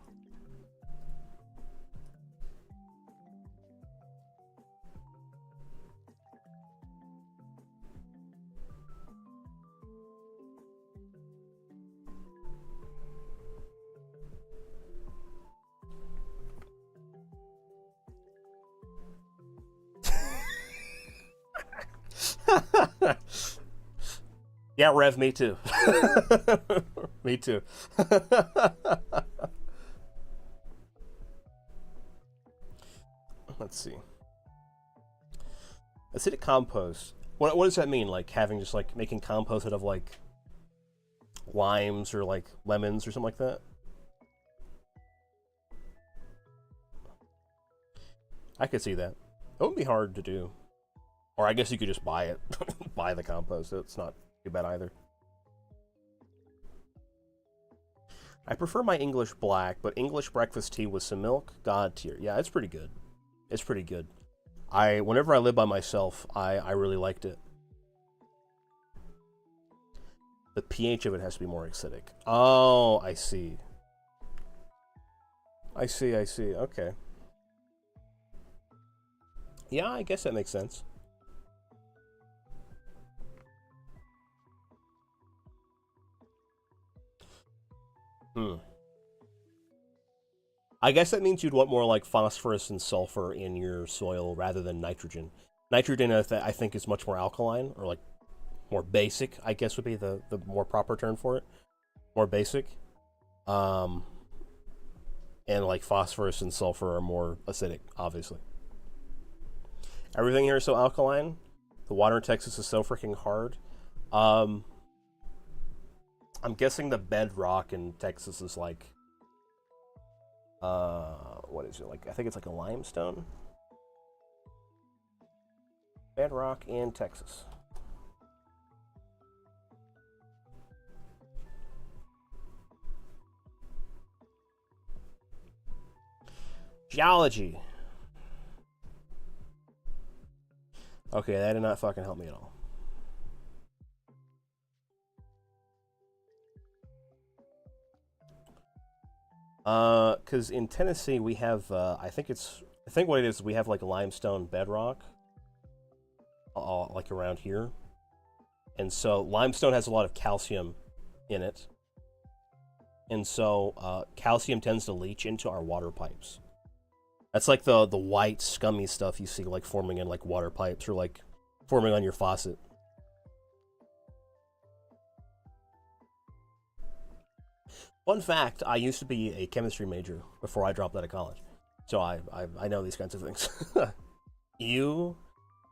Yeah, Rev, me too. Me too. Let's see. Acidic compost. What does that mean? Like having just like making compost out of like limes or like lemons or something like that? I could see that. It wouldn't be hard to do. Or I guess you could just buy it. Buy the compost. It's not too bad either. I prefer my English black, but English breakfast tea with some milk, god tier. Yeah, it's pretty good. It's pretty good. Whenever I lived by myself, I really liked it. The pH of it has to be more acidic. Oh, I see. I see. Okay. Yeah, I guess that makes sense. I guess that means you'd want more like phosphorus and sulfur in your soil rather than nitrogen. Nitrogen, I think, is much more alkaline, or like more basic, I guess would be the more proper term for it. More basic. Um, and like phosphorus and sulfur are more acidic, obviously. Everything here is so alkaline. The water in Texas is so freaking hard. Um, I'm guessing the bedrock in Texas is like, what is it like? I think it's like a limestone. Bedrock in Texas. Geology. Okay, that did not fucking help me at all. Because in Tennessee we have, I think what it is, we have like limestone bedrock, like around here, and so limestone has a lot of calcium in it, and so calcium tends to leach into our water pipes. That's like the white scummy stuff you see like forming in like water pipes, or like forming on your faucet. Fun fact, I used to be a chemistry major before I dropped out of college. So I know these kinds of things.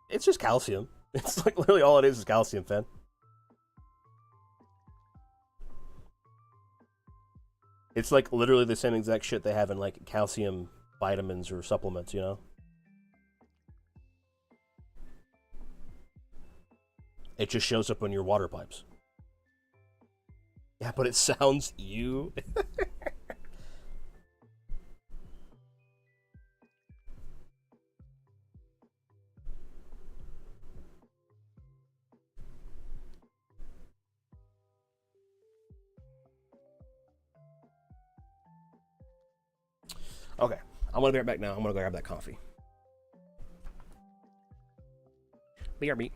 It's just calcium. It's like literally all it is calcium, Fen. It's like literally the same exact shit they have in like calcium vitamins or supplements, you know? It just shows up on your water pipes. Yeah, but it sounds you. Okay, I'm gonna be right back now. I'm gonna go grab that coffee. BRB.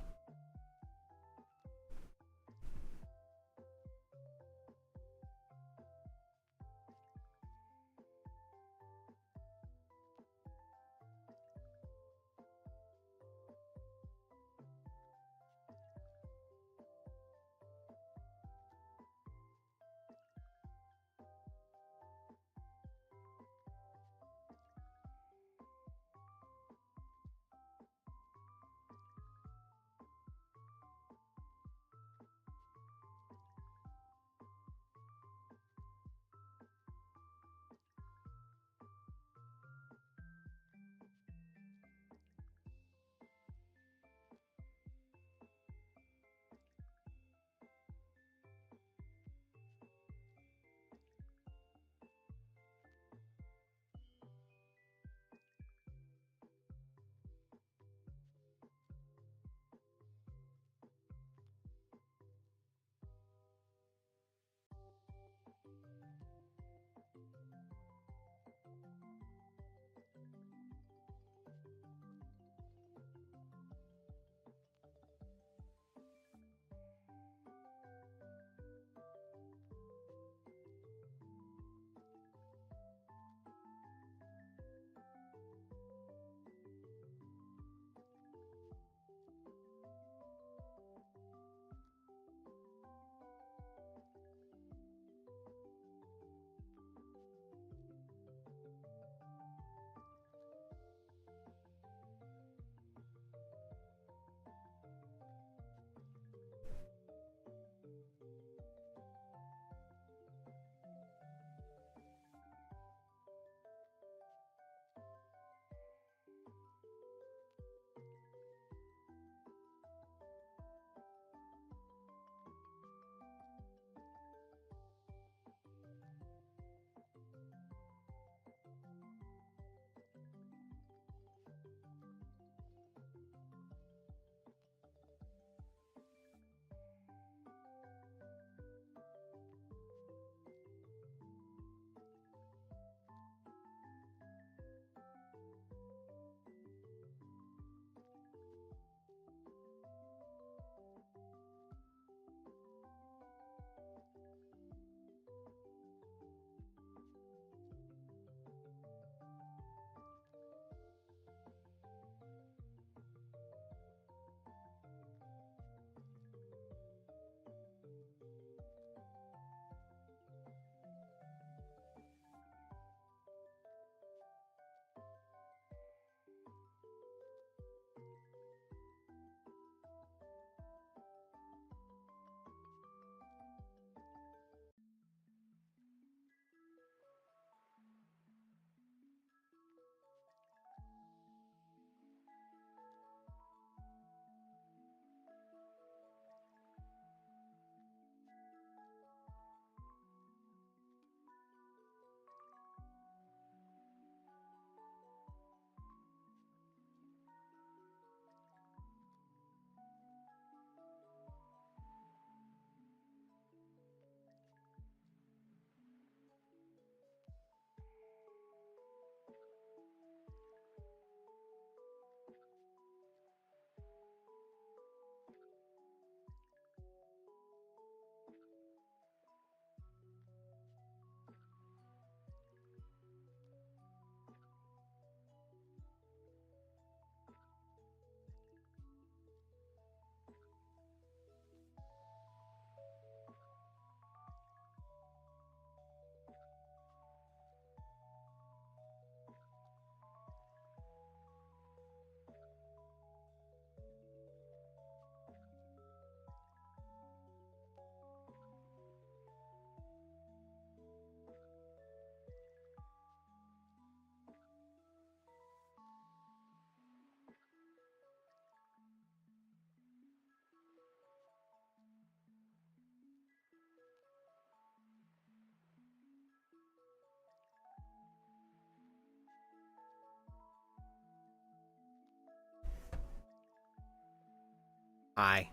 Hi.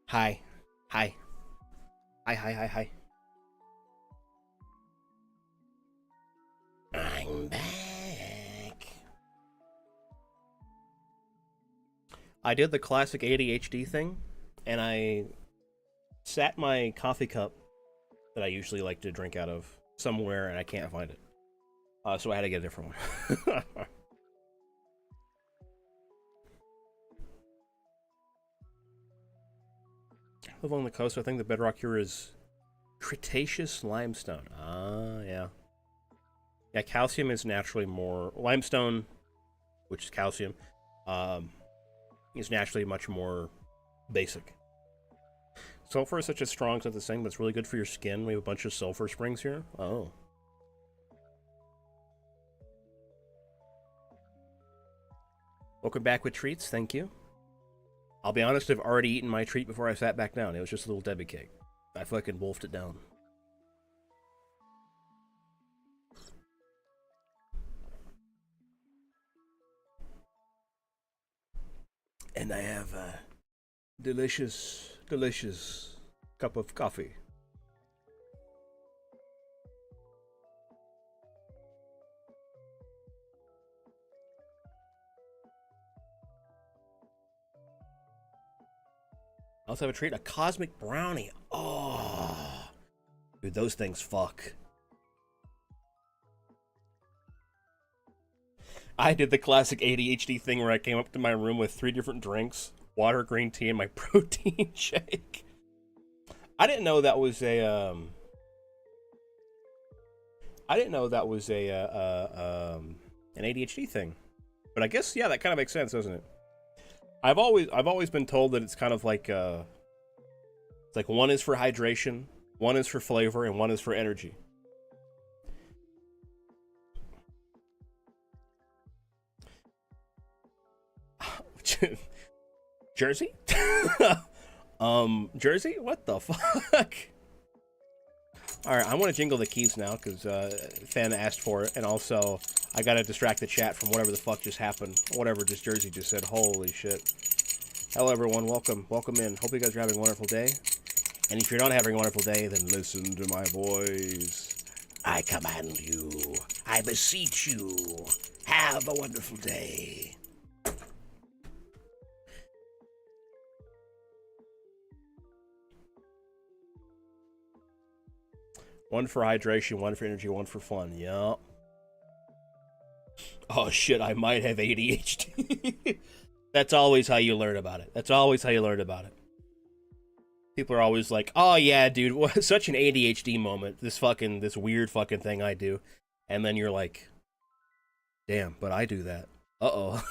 Hi. Hi. Hi, hi, hi, hi. I'm back. I did the classic ADHD thing, and I sat my coffee cup that I usually like to drink out of somewhere, and I can't find it. So I had to get a different one. Live on the coast. I think the bedrock here is Cretaceous limestone. Ah, yeah. Yeah, calcium is naturally more... Limestone, which is calcium, is naturally much more basic. Sulfur is such a strong sense of thing, but it's really good for your skin. We have a bunch of sulfur springs here. Oh. Welcome back with treats. Thank you. I'll be honest, I've already eaten my treat before I sat back down. It was just a little Debbie cake. I fucking wolfed it down. And I have a delicious, delicious cup of coffee. I also have a treat, a cosmic brownie. Oh, dude, those things fuck. I did the classic ADHD thing where I came up to my room with 3 different drinks, water, green tea, and my protein shake. I didn't know that was a I didn't know that was a an ADHD thing, but I guess yeah, that kind of makes sense, doesn't it? I've always been told that it's kind of like it's like one is for hydration, one is for flavor, and one is for energy. Jersey? Jersey? What the fuck? Alright, I want to jingle the keys now, because fan asked for it, and also, I gotta distract the chat from whatever the fuck just happened. Whatever just Jersey just said. Holy shit. Hello everyone, welcome in. Hope you guys are having a wonderful day. And if you're not having a wonderful day, then listen to my voice. I command you. I beseech you. Have a wonderful day. One for hydration, one for energy, one for fun. Yup. Oh shit, I might have ADHD. That's always how you learn about it. That's always how you learn about it. People are always like, oh yeah, dude, such an ADHD moment. This weird fucking thing I do. And then you're like, damn, but I do that. Uh-oh.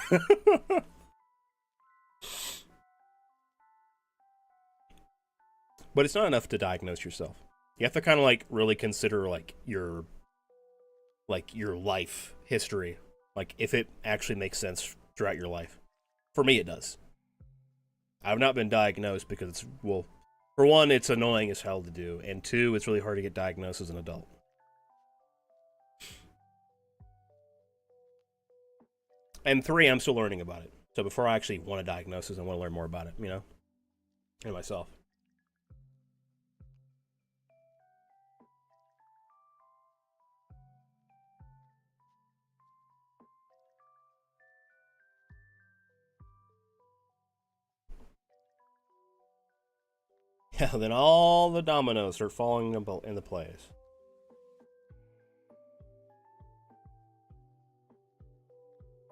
But it's not enough to diagnose yourself. You have to kind of like really consider like your life history, like if it actually makes sense throughout your life. For me, it does. I've not been diagnosed because it's, well, for one, it's annoying as hell to do, and 2, it's really hard to get diagnosed as an adult. And 3, I'm still learning about it. So before I actually want a diagnosis, I want to learn more about it, you know, and myself. Yeah, then all the dominoes start falling into place.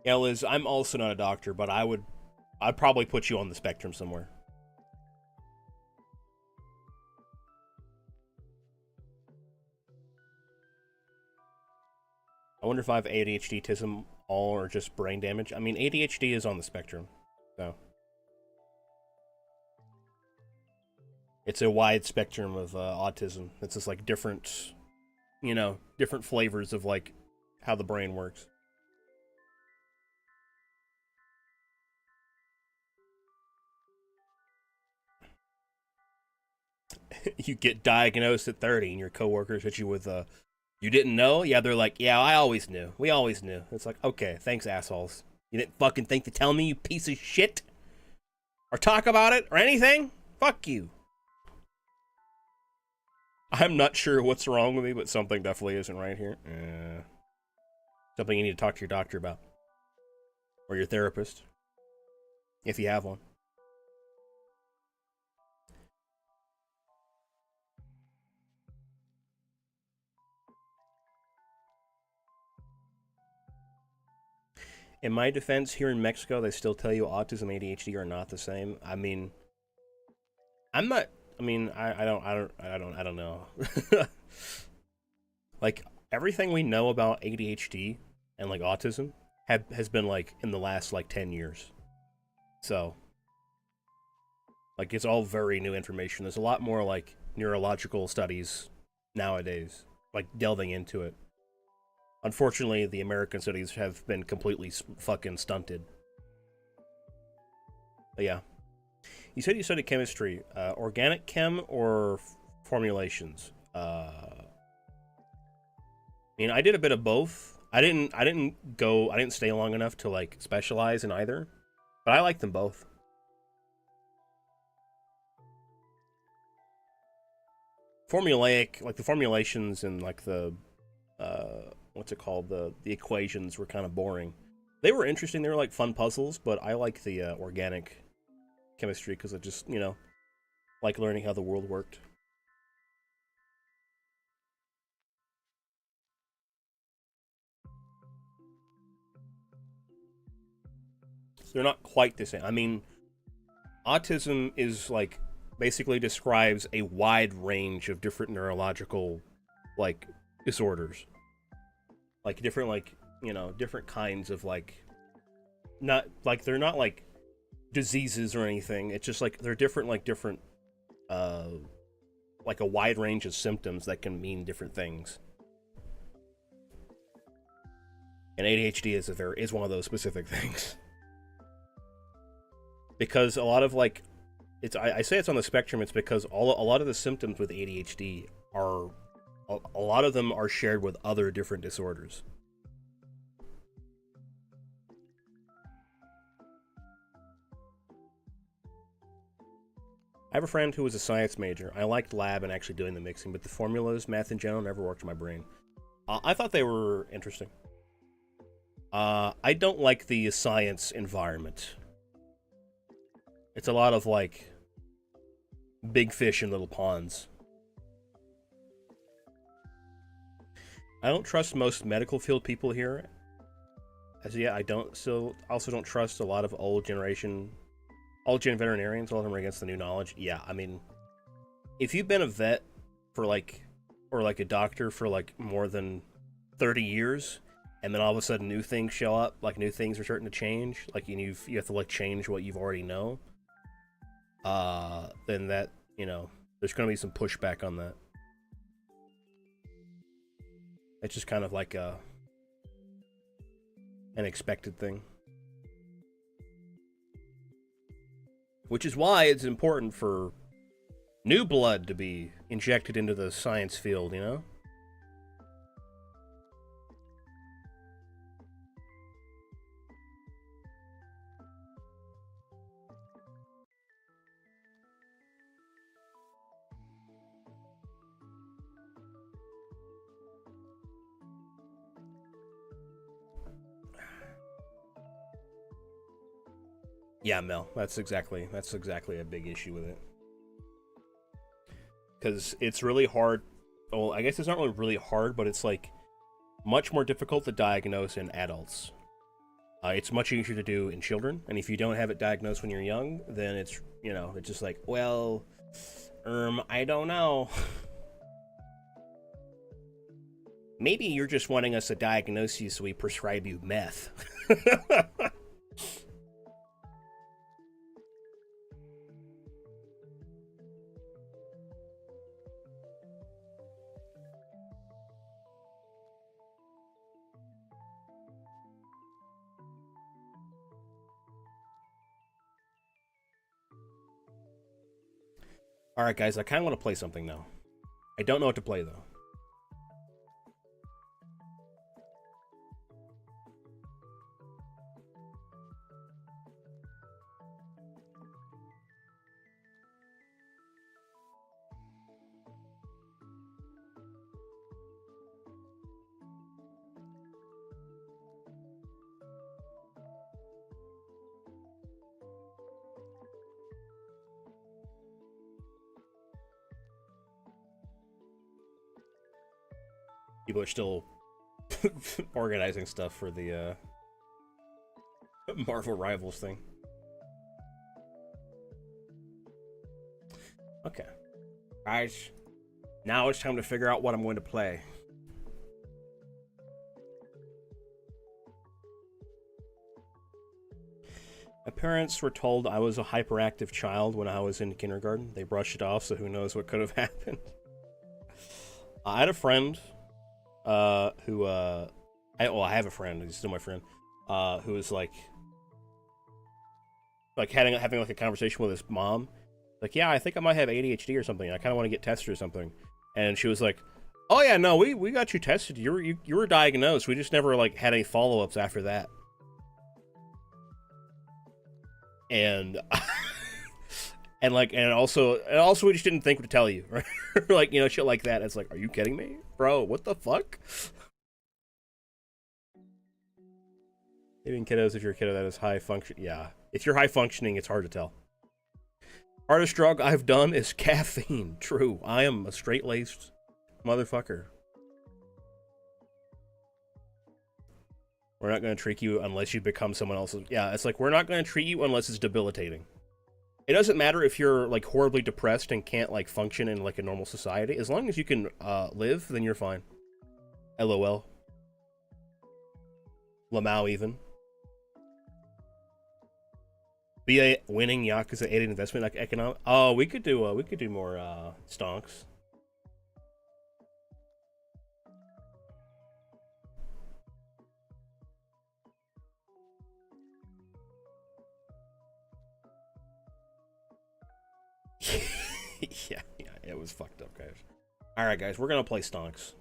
Yeah, Liz, I'm also not a doctor, but I'd probably put you on the spectrum somewhere. I wonder if I have ADHD, autism, all, or just brain damage. I mean, ADHD is on the spectrum, so. It's a wide spectrum of autism. It's just like different, you know, different flavors of like how the brain works. You get diagnosed at 30 and your coworkers hit you with you didn't know? Yeah, they're like, yeah, I always knew. We always knew. It's like, okay, thanks, assholes. You didn't fucking think to tell me, you piece of shit? Or talk about it, or anything? Fuck you. I'm not sure what's wrong with me, but something definitely isn't right here. Something you need to talk to your doctor about. Or your therapist. If you have one. In my defense, here in Mexico, they still tell you autism and ADHD are not the same. I mean, I'm not. I mean, I don't know. Like everything we know about ADHD and like autism has been like in the last like 10 years. So, like it's all very new information. There's a lot more like neurological studies nowadays, like delving into it. Unfortunately, the American studies have been completely fucking stunted. But yeah. You said you studied chemistry. Organic chem or formulations? I mean, I did a bit of both. I didn't stay long enough to like specialize in either. But I like them both. Formulaic, like the formulations and like the what's it called? The equations were kind of boring. They were interesting. They were like fun puzzles, but I like the organic chemistry because I just, like learning how the world worked. So they're not quite the same. I mean, autism is like basically describes a wide range of different neurological like disorders. Like different different kinds of like not like they're not like diseases or anything. It's just like they're different like a wide range of symptoms that can mean different things. And ADHD is one of those specific things. Because a lot of like I say it's on the spectrum, it's because a lot of the symptoms with ADHD are a lot of them are shared with other different disorders. I have a friend who was a science major. I liked lab and actually doing the mixing, but the formulas, math in general, never worked in my brain. I thought they were interesting. I don't like the science environment. It's a lot of like big fish in little ponds. I don't trust most medical field people here. As yet, I also don't trust a lot of old gen veterinarians. All of them are against the new knowledge. Yeah, I mean, if you've been a vet for like, or like a doctor for like more than 30 years, and then all of a sudden new things show up, like new things are starting to change, like you have to like change what you've already know, then that, there's going to be some pushback on that. It's just kind of like an expected thing. Which is why it's important for new blood to be injected into the science field, Yeah, Mel, that's exactly a big issue with it. Because it's really hard. Well, I guess it's not really hard, but it's like much more difficult to diagnose in adults. It's much easier to do in children, and if you don't have it diagnosed when you're young, then it's it's just like, well, I don't know. Maybe you're just wanting us to diagnose you so we prescribe you meth. Alright, guys, I kind of want to play something now. I don't know what to play, though. People are still organizing stuff for the Marvel Rivals thing. Okay. Guys, now it's time to figure out what I'm going to play. My parents were told I was a hyperactive child when I was in kindergarten. They brushed it off, so who knows what could have happened. I had a friend who I have a friend, he's still my friend, who was like having like a conversation with his mom. Like, yeah, I think I might have ADHD or something. I kind of want to get tested or something. And she was like, oh yeah, no, we got you tested. You were diagnosed. We just never like had any follow-ups after that. And and also we just didn't think to tell you, right? Like, you know, shit like that. It's like, are you kidding me, bro? What the fuck? Even kiddos, if you're a kiddo that is high function, yeah. If you're high functioning, it's hard to tell. Hardest drug I've done is caffeine. True, I am a straight-laced motherfucker. We're not going to treat you unless you become someone else's. Yeah, it's like, we're not going to treat you unless it's debilitating. It doesn't matter if you're, like, horribly depressed and can't, like, function in, like, a normal society. As long as you can live, then you're fine. LOL. Lamau, even. Be a winning Yakuza 8 investment like economic. Oh, we could do more stonks. yeah, it was fucked up, guys. Alright, guys, we're gonna play stonks.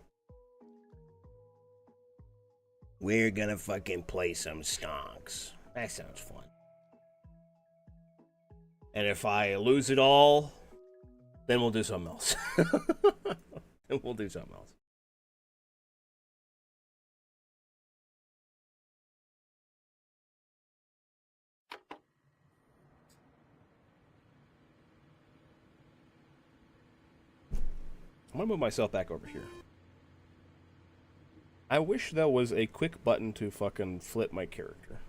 We're gonna fucking play some stonks. That sounds fun. And if I lose it all, then we'll do something else. And we'll do something else. I'm gonna move myself back over here. I wish there was a quick button to fucking flip my character.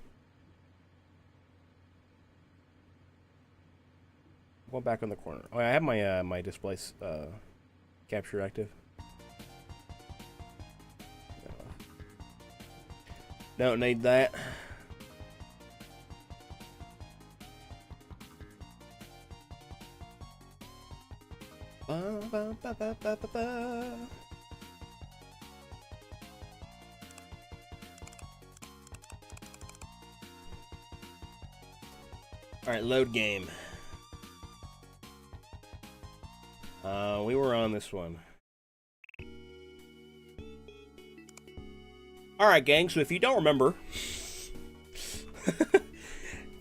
Go back in the corner. Oh, I have my my display capture active. Don't need that. Alright, load game. We were on this one. Alright, gang, so if you don't remember... if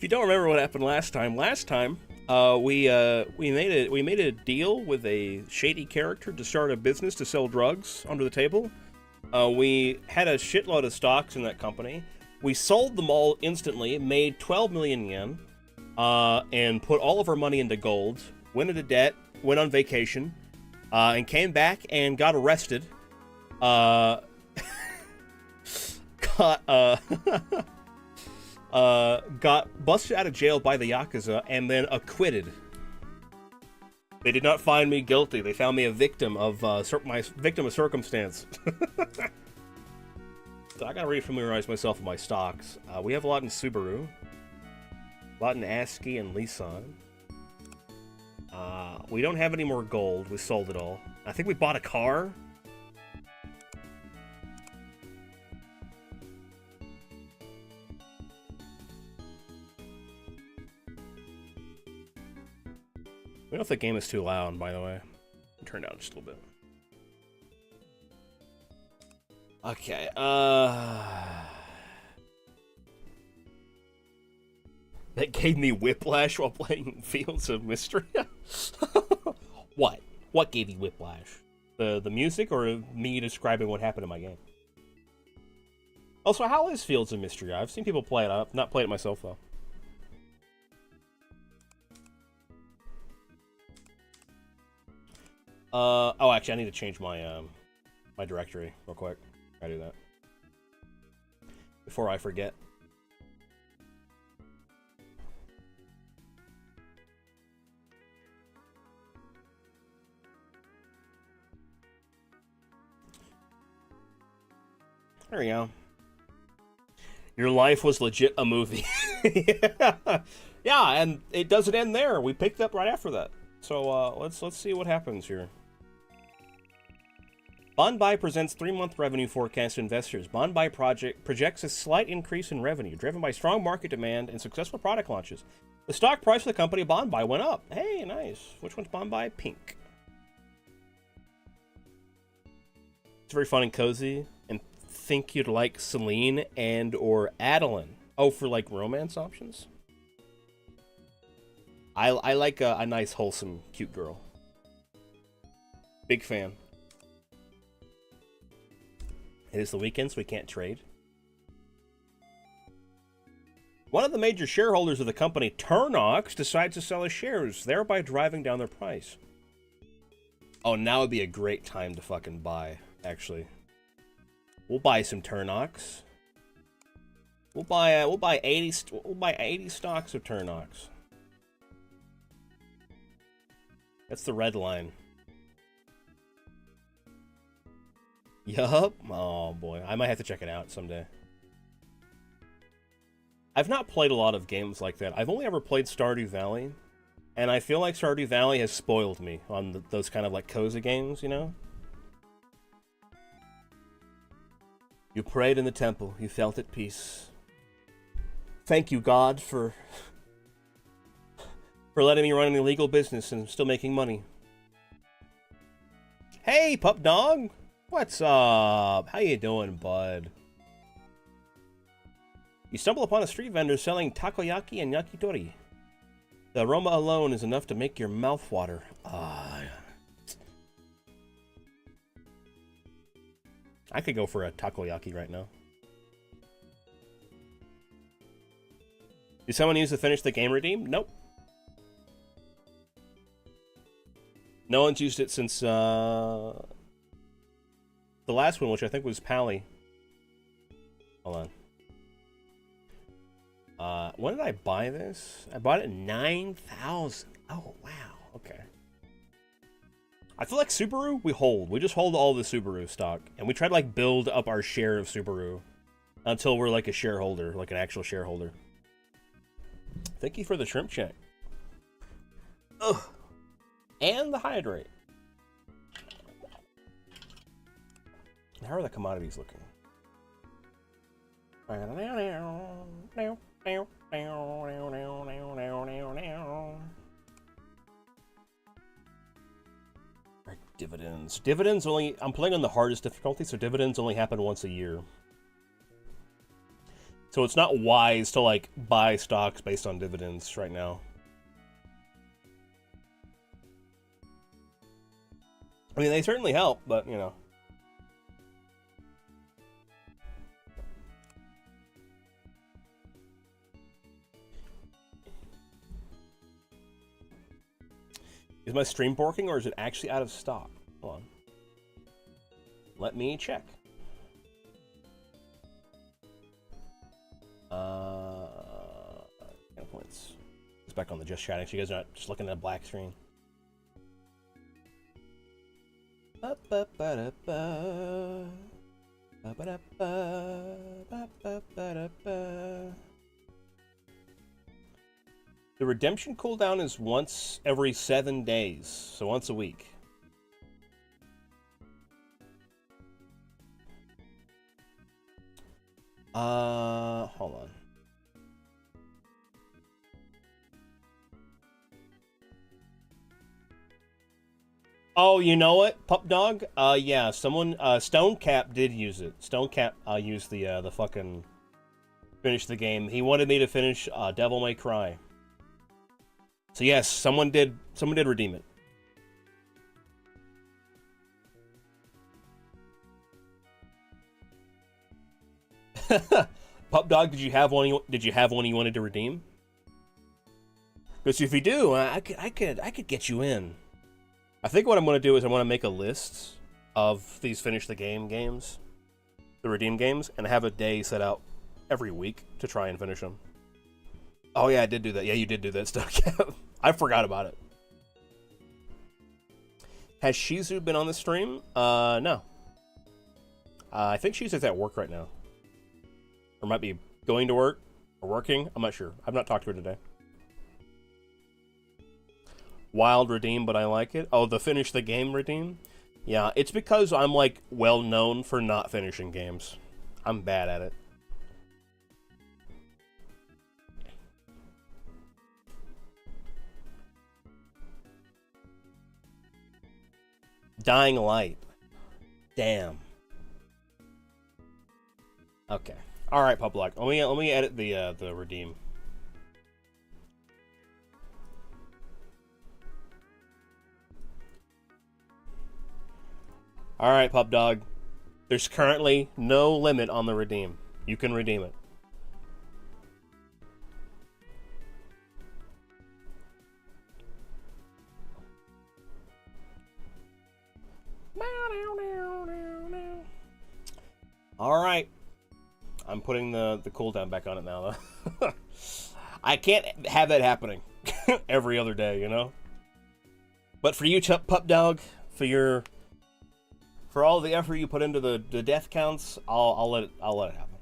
you don't remember what happened last time, we made a deal with a shady character to start a business to sell drugs under the table. We had a shitload of stocks in that company. We sold them all instantly, made 12 million yen, and put all of our money into gold, went into debt, went on vacation, and came back and got arrested. Got busted out of jail by the Yakuza and then acquitted. They did not find me guilty. They found me a victim of my victim of circumstance. So I gotta refamiliarize myself with my stocks. We have a lot in Subaru, a lot in ASCII and Nissan. We don't have any more gold. We sold it all. I think we bought a car. I don't know if the game is too loud, by the way. Turn down just a little bit. Okay, that gave me whiplash while playing Fields of Mystery? What? What gave you whiplash? The music or me describing what happened in my game? Also, how is Fields of Mystery? I've seen people play it. I've not played it myself, though. Oh, actually, I need to change my, my directory real quick. I do that before I forget. There we go. Your life was legit a movie. Yeah. Yeah, and it doesn't end there. We picked up right after that. So let's see what happens here. Bonbuy presents 3-month revenue forecast to investors. Bonbuy projects a slight increase in revenue, driven by strong market demand and successful product launches. The stock price of the company Bonbuy went up. Hey, nice. Which one's Bonbuy? Pink. It's very fun and cozy. And think you'd like Celine and or Adeline. Oh, for like romance options? I like a nice, wholesome, cute girl. Big fan. It is the weekend, so we can't trade. One of the major shareholders of the company, Turnox, decides to sell his shares, thereby driving down their price. Oh, now would be a great time to fucking buy, actually. We'll buy some Turnox. We'll buy 80 stocks of Turnox. That's the red line. Yup. Oh boy, I might have to check it out someday. I've not played a lot of games like that. I've only ever played Stardew Valley, and I feel like Stardew Valley has spoiled me on those kind of like cozy games, you know? You prayed in the temple, you felt at peace. Thank you, God, for letting me run an illegal business and still making money. Hey, pup dog! What's up? How you doing, bud? You stumble upon a street vendor selling takoyaki and yakitori. The aroma alone is enough to make your mouth water. I could go for a takoyaki right now. Did someone use to finish the game redeem? Nope. No one's used it since the last one, which I think was Pally. Hold on. When did I buy this? I bought it at 9,000. Oh, wow. Okay. I feel like Subaru, we hold. We just hold all the Subaru stock. And we try to, like, build up our share of Subaru until we're, like, a shareholder, like an actual shareholder. Thank you for the shrimp check. Ugh. And the hydrate. How are the commodities looking? Right, dividends. Dividends only... I'm playing on the hardest difficulty, so dividends only happen once a year. So it's not wise to, like, buy stocks based on dividends right now. I mean, they certainly help, but, you know. Is my stream working, or is it actually out of stock? Hold on. Let me check. Points. It's back on the just chatting, so you guys are not just looking at a black screen. The redemption cooldown is once every 7 days, so once a week. Hold on. Oh, you know what, Pup Dog? Yeah, someone, Stonecap did use it. Stonecap, used the fucking finish the game. He wanted me to finish, Devil May Cry. So yes, someone did redeem it. Pup Dog, did you have one you wanted to redeem? Because if you do, I could get you in. I think what I'm going to do is I want to make a list of these finish the game games, the redeem games, and have a day set out every week to try and finish them. Oh yeah, I did do that. Yeah, you did do that stuff. I forgot about it. Has Shizu been on the stream? No. I think Shizu's at work right now. Or might be going to work or working. I'm not sure. I've not talked to her today. Wild redeem, but I like it. Oh, the finish the game redeem? Yeah, it's because I'm, like, well known for not finishing games. I'm bad at it. Dying Light. Damn. Okay. All right, Public. Let me edit the redeem. All right, Pup Dog. There's currently no limit on the redeem. You can redeem it. All right. I'm putting the cooldown back on it now, though. I can't have that happening every other day, you know? But for you, Pup Dog, for all the effort you put into the death counts, I'll let it happen.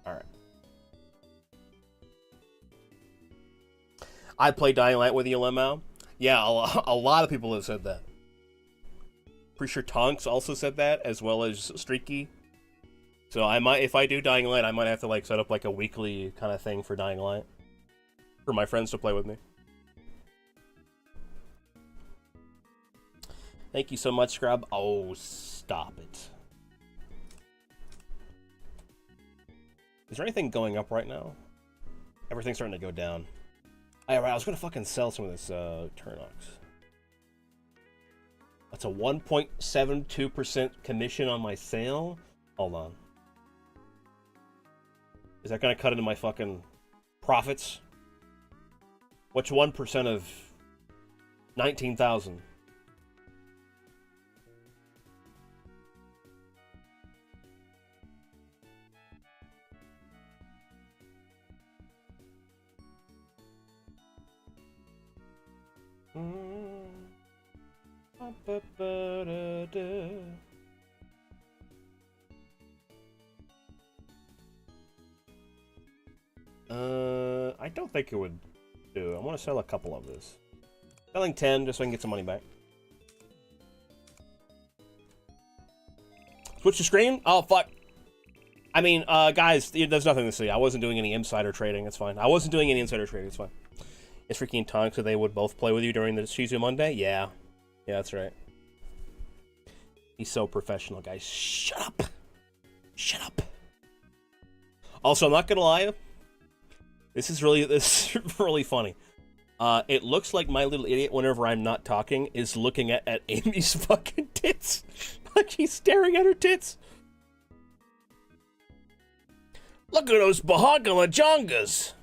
All right. I play Dying Light with you, Lemao. Yeah, a lot of people have said that. Pretty sure Tonks also said that, as well as Streaky. So I might, if I do Dying Light, I might have to like set up like a weekly kind of thing for Dying Light for my friends to play with me. Thank you so much, Scrub. Oh, stop it. Is there anything going up right now? Everything's starting to go down. Alright, I was gonna fucking sell some of this Turnox. That's a 1.72% commission on my sale. Hold on. Is that gonna cut into my fucking profits? What's 1% of 19,000? I don't think it would do. I want to sell a couple of this. Selling 10 just so I can get some money back. Switch the screen? Oh, fuck. I mean, guys, there's nothing to see. I wasn't doing any insider trading. It's fine. I wasn't doing any insider trading. It's fine. It's freaking Tonk, so they would both play with you during the Shizu Monday? Yeah. Yeah, that's right. He's so professional, guys. Shut up. Shut up. Also, I'm not gonna lie. This is really funny. It looks like my little idiot, whenever I'm not talking, is looking at Amy's fucking tits. Like he's staring at her tits. Look at those bahagalajongas.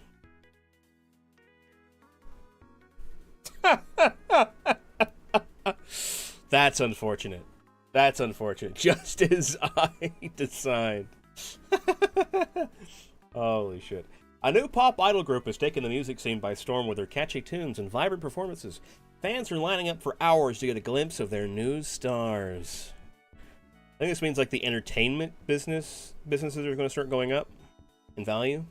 That's unfortunate. That's unfortunate. Just as I designed. Holy shit. A new pop idol group has taken the music scene by storm with their catchy tunes and vibrant performances. Fans are lining up for hours to get a glimpse of their new stars. I think this means like the entertainment businesses are going to start going up in value.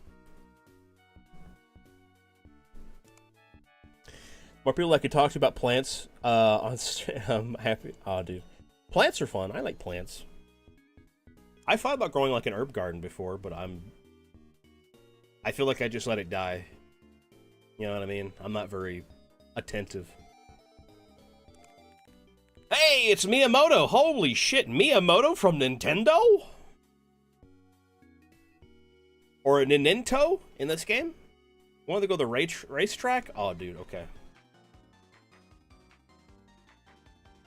More people like to talk to about plants on stream. I'm happy. Oh, dude. Plants are fun. I like plants. I thought about growing like an herb garden before, but I feel like I just let it die. You know what I mean? I'm not very attentive. Hey, it's Miyamoto! Holy shit, Miyamoto from Nintendo? Or a Nintendo in this game? Want to go the racetrack? Oh, dude, okay.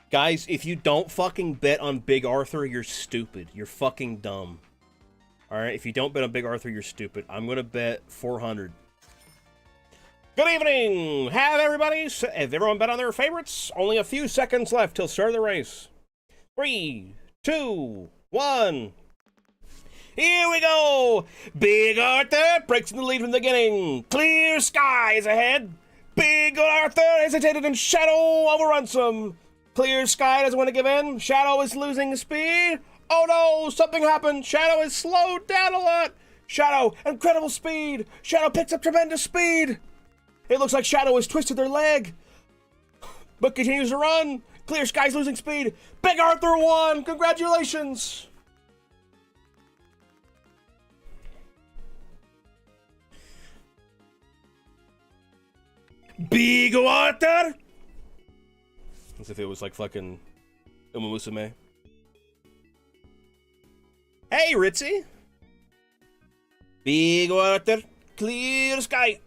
Guys, if you don't fucking bet on Big Arthur, you're stupid. You're fucking dumb. Alright, if you don't bet on Big Arthur, you're stupid. I'm gonna bet 400. Good evening! Have everyone bet on their favorites? Only a few seconds left till start of the race. 3, 2, 1. Here we go! Big Arthur breaks in the lead from the beginning. Clear skies ahead. Big Arthur hesitated and Shadow overruns him. Clear Sky doesn't want to give in. Shadow is losing speed. Oh no, something happened. Shadow is slowed down a lot. Shadow, incredible speed. Shadow picks up tremendous speed. It looks like Shadow has twisted their leg, but continues to run. Clear Sky's losing speed. Big Arthur won. Congratulations. Big Arthur. As if it was like fucking Uma Musume. Hey, Ritzy. Big Arthur, clear sky.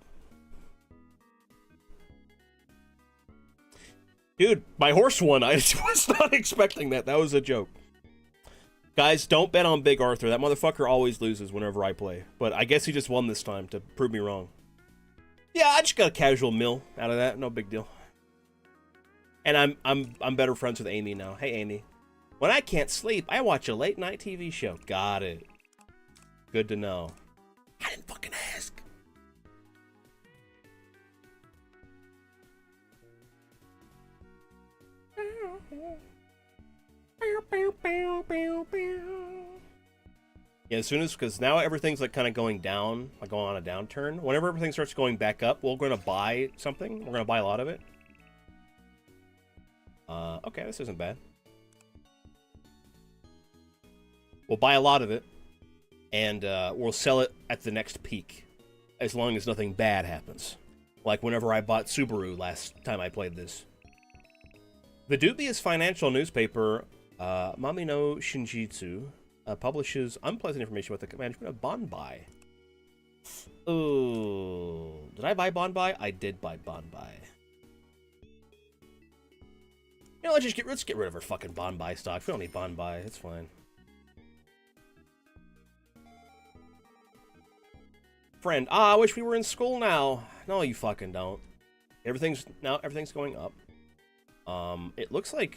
Dude, my horse won. I was not expecting that. That was a joke. Guys, don't bet on Big Arthur. That motherfucker always loses whenever I play. But I guess he just won this time to prove me wrong. Yeah, I just got a casual mill out of that. No big deal. And I'm better friends with Amy now. Hey, Amy. When I can't sleep, I watch a late night TV show. Got it. Good to know. I didn't fucking ask. Yeah, as soon as, because now everything's like kind of going down, like going on a downturn. Whenever everything starts going back up, we're going to buy something. We're going to buy a lot of it. Okay, this isn't bad. We'll buy a lot of it, and we'll sell it at the next peak, as long as nothing bad happens. Like whenever I bought Subaru last time I played this. The dubious financial newspaper, Mami no Shinjitsu, publishes unpleasant information about the management of Bonbai. Ooh, did I buy Bonbai? I did buy Bonbai. You know, let's get rid of our fucking Bonbai stock. We don't need Bonbai. It's fine. Friend, I wish we were in school now. No, you fucking don't. Everything's going up. It looks like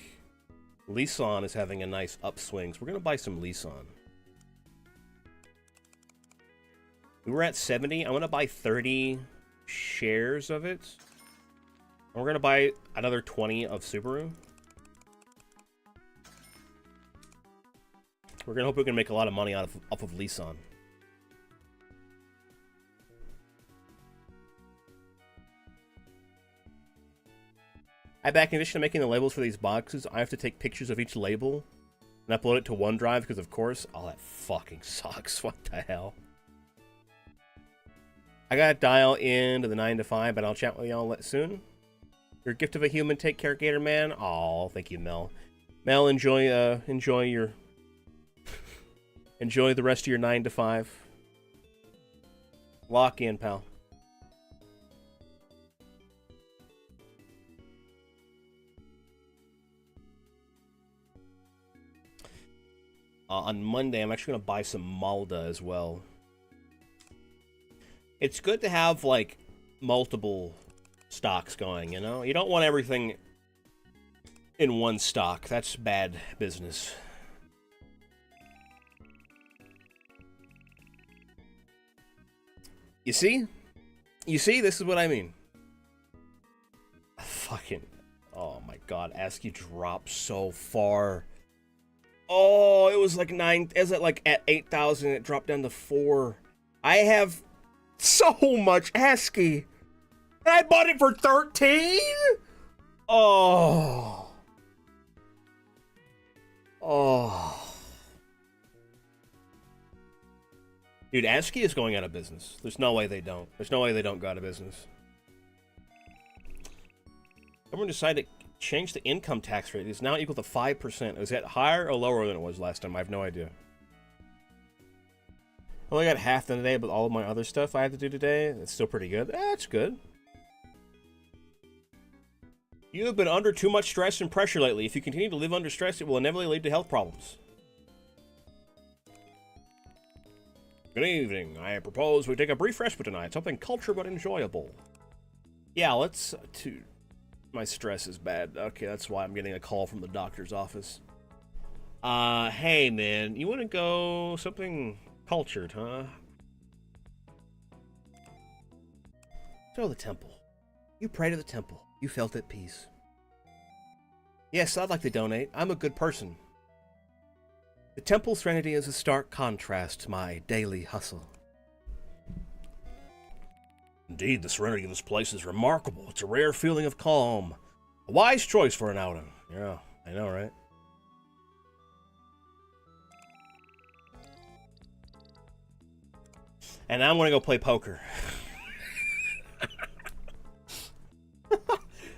Lisan is having a nice upswing, so we're gonna buy some Lisan. We were at 70. I'm gonna buy 30 shares of it. And we're gonna buy another 20 of Subaru. We're gonna hope we can make a lot of money off of Lisan. In addition to making the labels for these boxes, I have to take pictures of each label and upload it to OneDrive because, of course, oh, that fucking sucks. What the hell? I gotta dial into the 9 to 5, but I'll chat with y'all soon. Your gift of a human. Take care, Gator Man. Oh, thank you, Mel. Mel, enjoy your enjoy the rest of your 9 to 5. Lock in, pal. On Monday, I'm actually going to buy some Malda as well. It's good to have, like, multiple stocks going, you know? You don't want everything in one stock. That's bad business. You see? You see? This is what I mean. Fucking... Oh my god, ASCII dropped so far. Oh, it was like 9... Is it like at 8,000? It dropped down to 4. I have so much ASCII. And I bought it for 13? Oh. Oh. Dude, ASCII is going out of business. There's no way they don't. There's no way they don't go out of business. Everyone decided to change the income tax rate. It's now equal to 5%. Is that higher or lower than it was last time? I have no idea. I only got half done today, but all of my other stuff I have to do today, it's still pretty good. That's good. You have been under too much stress and pressure lately. If you continue to live under stress, it will inevitably lead to health problems. Good evening. I propose we take a brief respite tonight. Something culture but enjoyable. Yeah, let's... My stress is bad. Okay, that's why I'm getting a call from the doctor's office. Hey, man, you want to go something cultured, huh? So the temple. You pray to the temple. You felt at peace. Yes, I'd like to donate. I'm a good person. The temple serenity is a stark contrast to my daily hustle. Indeed, the serenity of this place is remarkable. It's a rare feeling of calm. A wise choice for an outing. Yeah, I know, right? And now I'm going to go play poker.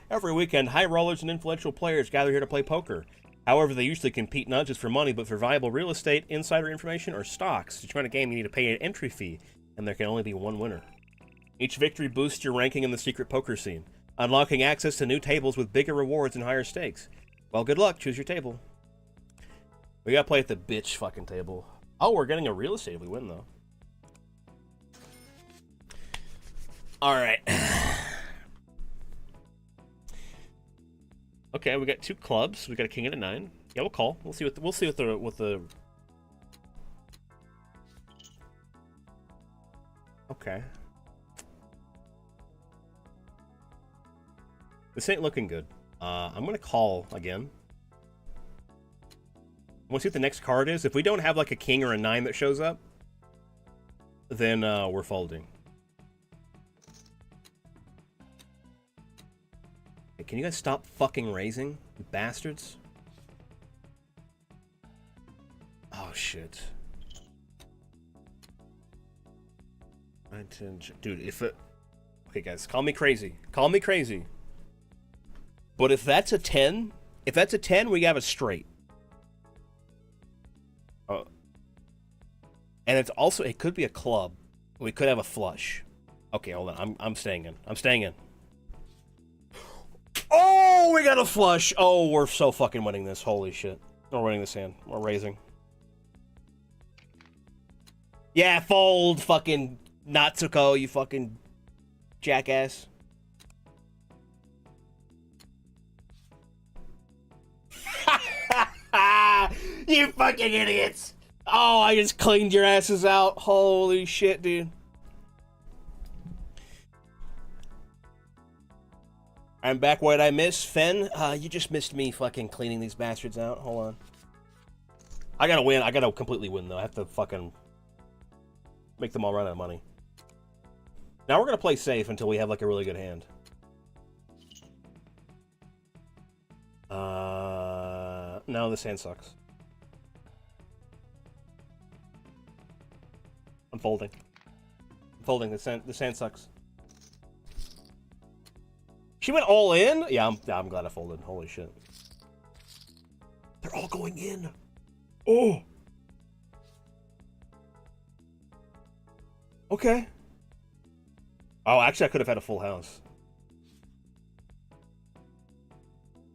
Every weekend, high rollers and influential players gather here to play poker. However, they usually compete not just for money, but for valuable real estate, insider information, or stocks. To join a game, you need to pay an entry fee, and there can only be one winner. Each victory boosts your ranking in the secret poker scene, unlocking access to new tables with bigger rewards and higher stakes. Well, good luck. Choose your table. We gotta play at the bitch fucking table. Oh, we're getting a real estate if we win, though. Alright. Okay, we got 2 clubs. We got a king and a 9. Yeah, we'll call. We'll see what the Okay. This ain't looking good. I'm gonna call again. We'll see what the next card is. If we don't have like a king or a 9 that shows up, then we're folding. Hey, can you guys stop fucking raising, you bastards? Oh shit. Dude, if it... Okay, guys, call me crazy. Call me crazy. But if that's a 10, we have a straight. And it's also, it could be a club. We could have a flush. Okay, hold on. I'm staying in. I'm staying in. Oh, we got a flush. Oh, we're so fucking winning this. Holy shit. We're winning this hand. We're raising. Yeah, fold, fucking Natsuko, you fucking jackass. You fucking idiots. Oh, I just cleaned your asses out. Holy shit, dude. I'm back. What did I miss? Fen, you just missed me fucking cleaning these bastards out. Hold on. I gotta win. I gotta completely win, though. I have to fucking make them all run out of money. Now we're gonna play safe until we have, like, a really good hand. No, this hand sucks. I'm folding. I'm folding. This hand sucks. She went all in? Yeah, I'm glad I folded. Holy shit. They're all going in. Oh. Okay. Oh, actually, I could have had a full house.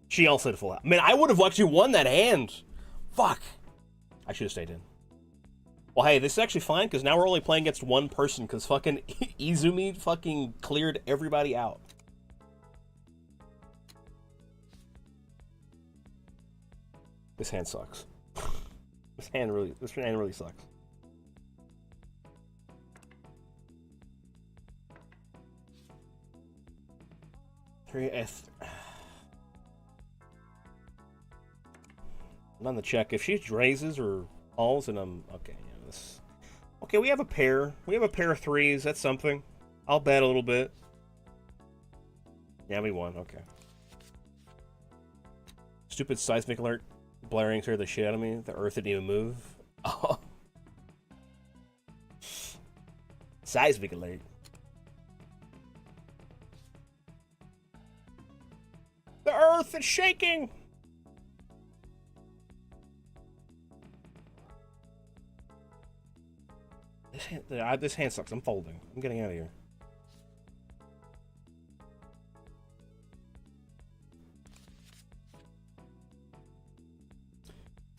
She also had a full house. Man, I would have actually won that hand. Fuck. I should have stayed in. Well, hey, this is actually fine, because now we're only playing against one person, because fucking Izumi fucking cleared everybody out. This hand sucks. This hand really sucks. I'm on the check. If she raises or calls, and I'm okay. Yeah, this. Okay, we have a pair. We have a pair of 3s. That's something. I'll bet a little bit. Yeah, we won. Okay. Stupid seismic alert blaring through the shit out of me. The earth didn't even move. Oh. Seismic alert. The earth is shaking. This hand sucks. I'm folding. I'm getting out of here.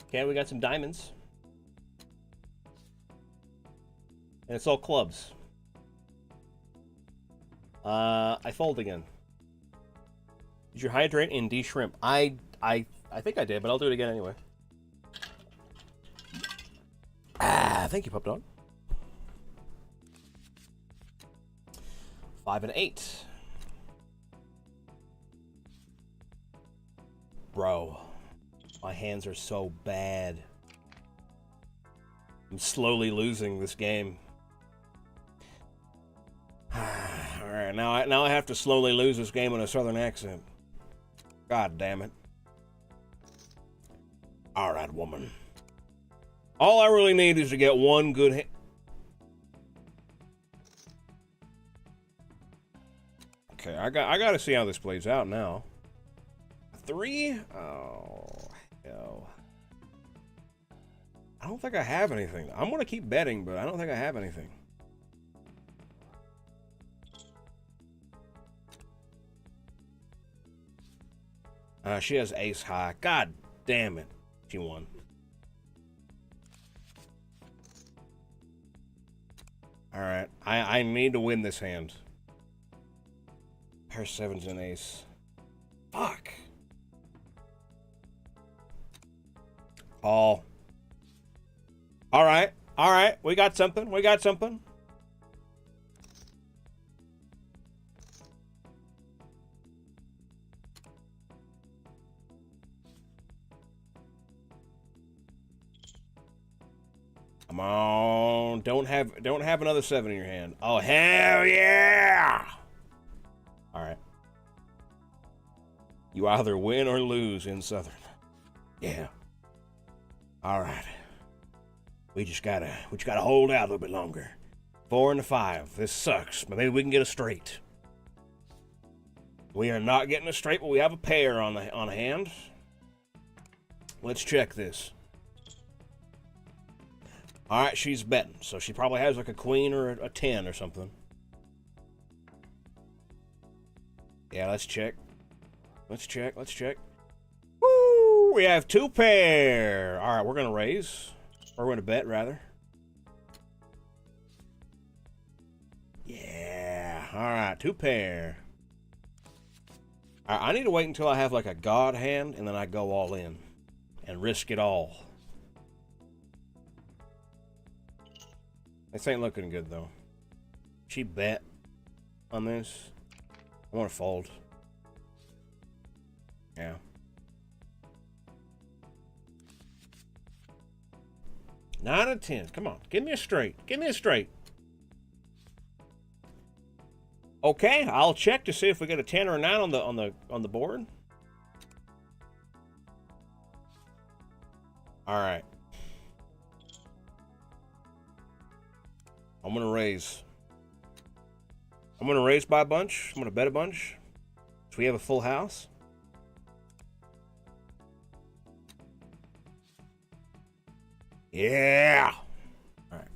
Okay, we got some diamonds. And it's all clubs. I fold again. Did you hydrate and de-shrimp? I think I did, but I'll do it again anyway. Thank you, Pup Dog. 5 and 8. Bro, my hands are so bad. I'm slowly losing this game. Alright, now I have to slowly lose this game in a southern accent. God damn it. Alright, woman. All I really need is to get one good hand. Okay, I got to see how this plays out now. 3? Oh, hell. I don't think I have anything. I'm going to keep betting, but I don't think I have anything. She has ace high. God damn it. She won. Alright. I need to win this hand. Pair 7's an ace. Fuck. All. Alright. Alright. We got something. We got something. Come on. Don't have another 7 in your hand. Oh, hell yeah. Alright. You either win or lose in Southern. Yeah. Alright. We just gotta hold out a little bit longer. 4 and a 5. This sucks, but maybe we can get a straight. We are not getting a straight, but we have a pair on hand. Let's check this. Alright, she's betting, so she probably has like a queen or a 10 or something. Yeah, let's check. Let's check. Woo! We have 2 pair. Alright, we're gonna raise. Or we're gonna bet, rather. Yeah. Alright, 2 pair. I need to wait until I have like a god hand, and then I go all in. And risk it all. This ain't looking good, though. She bet on this. I want to fold. Yeah. Nine and 10. Come on. Give me a straight. Give me a straight. Okay, I'll check to see if we get a 10 or a 9 on the board. All right. I'm going to raise. I'm going to raise by a bunch. I'm going to bet a bunch. So we have a full house. Yeah. All right.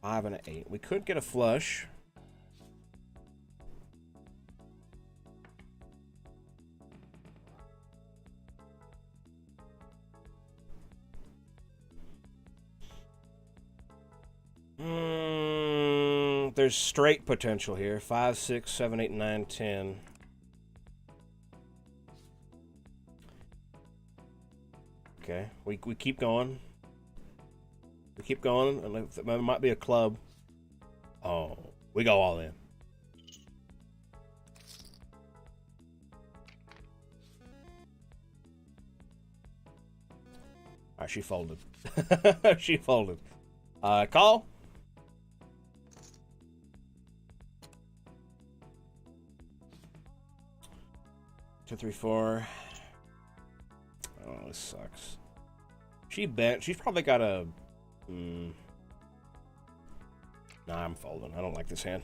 5 and an 8. We could get a flush. There's straight potential here. 5, 6, 7, 8, 9, 10. Okay, we keep going. We keep going, and there might be a club. Oh, we go all in. All right, she folded. She folded. Call. 2, 3, 4. Oh, this sucks. She bet. She's probably got a. Nah, I'm folding. I don't like this hand.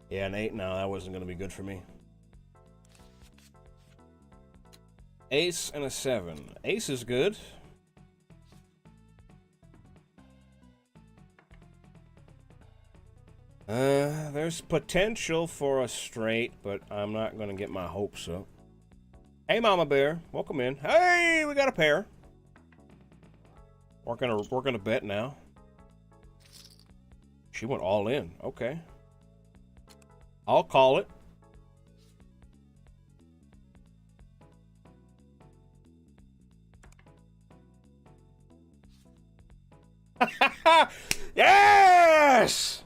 Yeah, an 8. No, that wasn't going to be good for me. Ace and a 7. Ace is good. There's potential for a straight, but I'm not going to get my hopes up. Hey, Mama Bear, welcome in. Hey, we got a pair. We're gonna bet now. She went all in. Okay. I'll call it. Yes!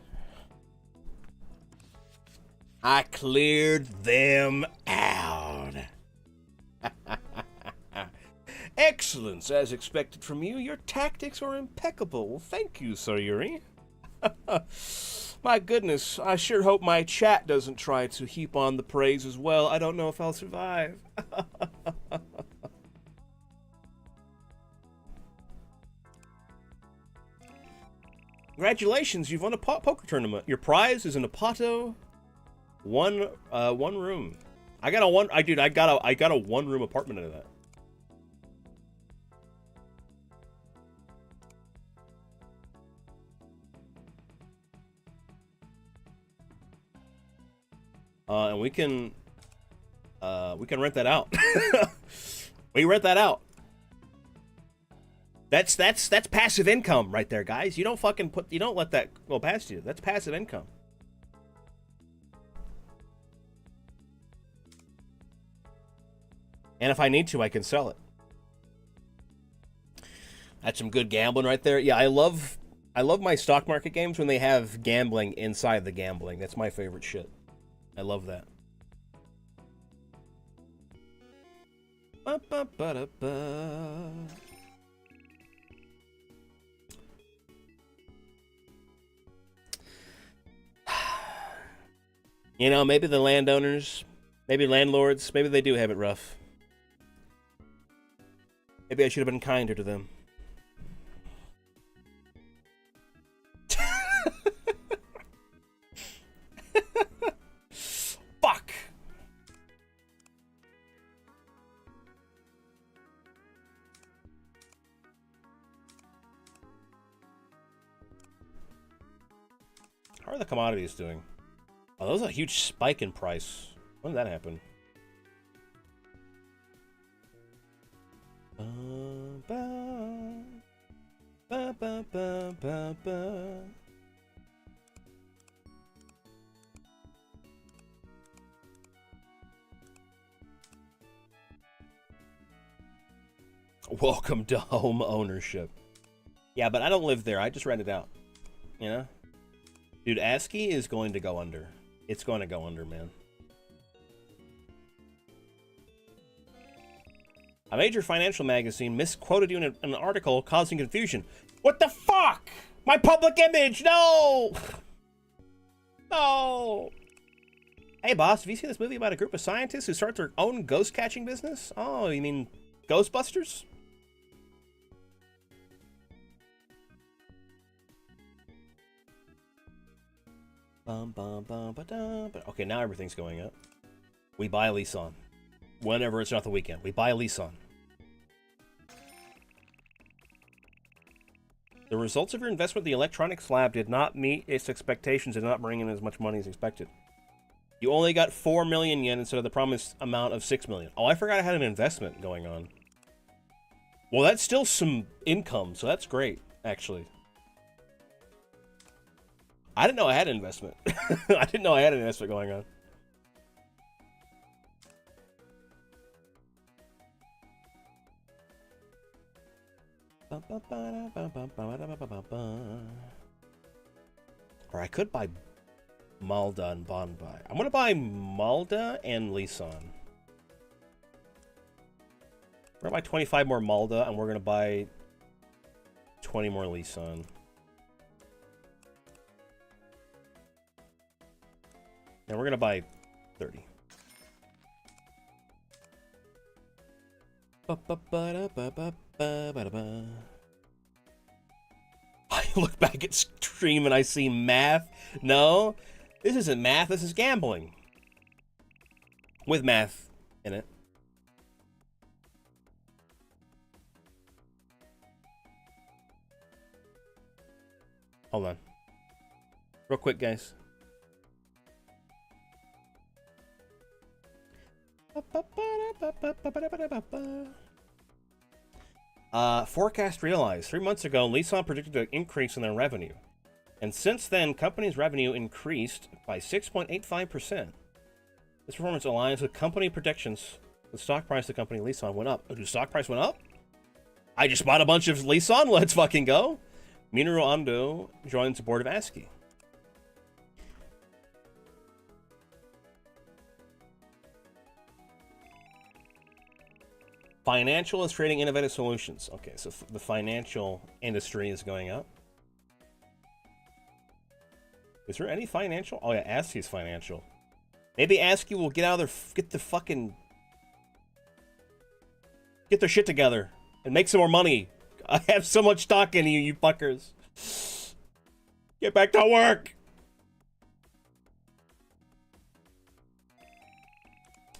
I cleared them out. Excellence, as expected from you. Your tactics are impeccable. Well, thank you, Sir Yuri. My goodness, I sure hope my chat doesn't try to heap on the praise as well. I don't know if I'll survive. Congratulations, you've won a poker tournament. Your prize is an Apato one room. I got a one room apartment out of that. And we can rent that out. We rent that out. That's passive income right there, guys. You don't let that go past you. That's passive income. And if I need to, I can sell it. That's some good gambling right there. Yeah, I love my stock market games when they have gambling inside the gambling. That's my favorite shit. I love that. Ba-ba-ba-da-ba. You know, maybe the landowners, maybe landlords, maybe they do have it rough. Maybe I should have been kinder to them. Fuck! How are the commodities doing? Oh, that was a huge spike in price. When did that happen? Welcome to home ownership. Yeah, but I don't live there. I just rent it out. You know? Dude, ASCII is going to go under. It's going to go under, man. A major financial magazine misquoted you in an article causing confusion. What the fuck? My public image! No! No! Hey, boss, have you seen this movie about a group of scientists who start their own ghost-catching business? Oh, you mean Ghostbusters? Okay, now everything's going up. We buy a lease on. Whenever it's not the weekend, we buy a lease on. The results of your investment in the electronics lab did not meet its expectations and did not bring in as much money as expected. You only got 4 million yen instead of the promised amount of 6 million. Oh, I forgot I had an investment going on. Well, that's still some income, so that's great, actually. I didn't know I had an investment. I didn't know I had an investment going on. Or I could buy Malda and Bonbai. I'm gonna buy Malda and Lisan. We're gonna buy 25 more Malda, and we're gonna buy 20 more Lisan. And we're gonna buy 30. I look back at stream and I see math. No, this isn't math, this is gambling. With math in it. Hold on. Real quick, guys. Forecast realized. 3 months ago, Lisan predicted an increase in their revenue. And since then, company's revenue increased by 6.85%. This performance aligns with company predictions. The stock price of the company Lisong went up. Oh, the stock price went up? I just bought a bunch of Lisong. Let's fucking go. Minoru Ando joins the board of ASCII. Financial is creating innovative solutions. Okay, so the financial industry is going up. Is there any financial? Oh yeah, ASCII's financial. Maybe ASCII will get out of their, get their shit together and make some more money. I have so much stock in you, you fuckers. Get back to work.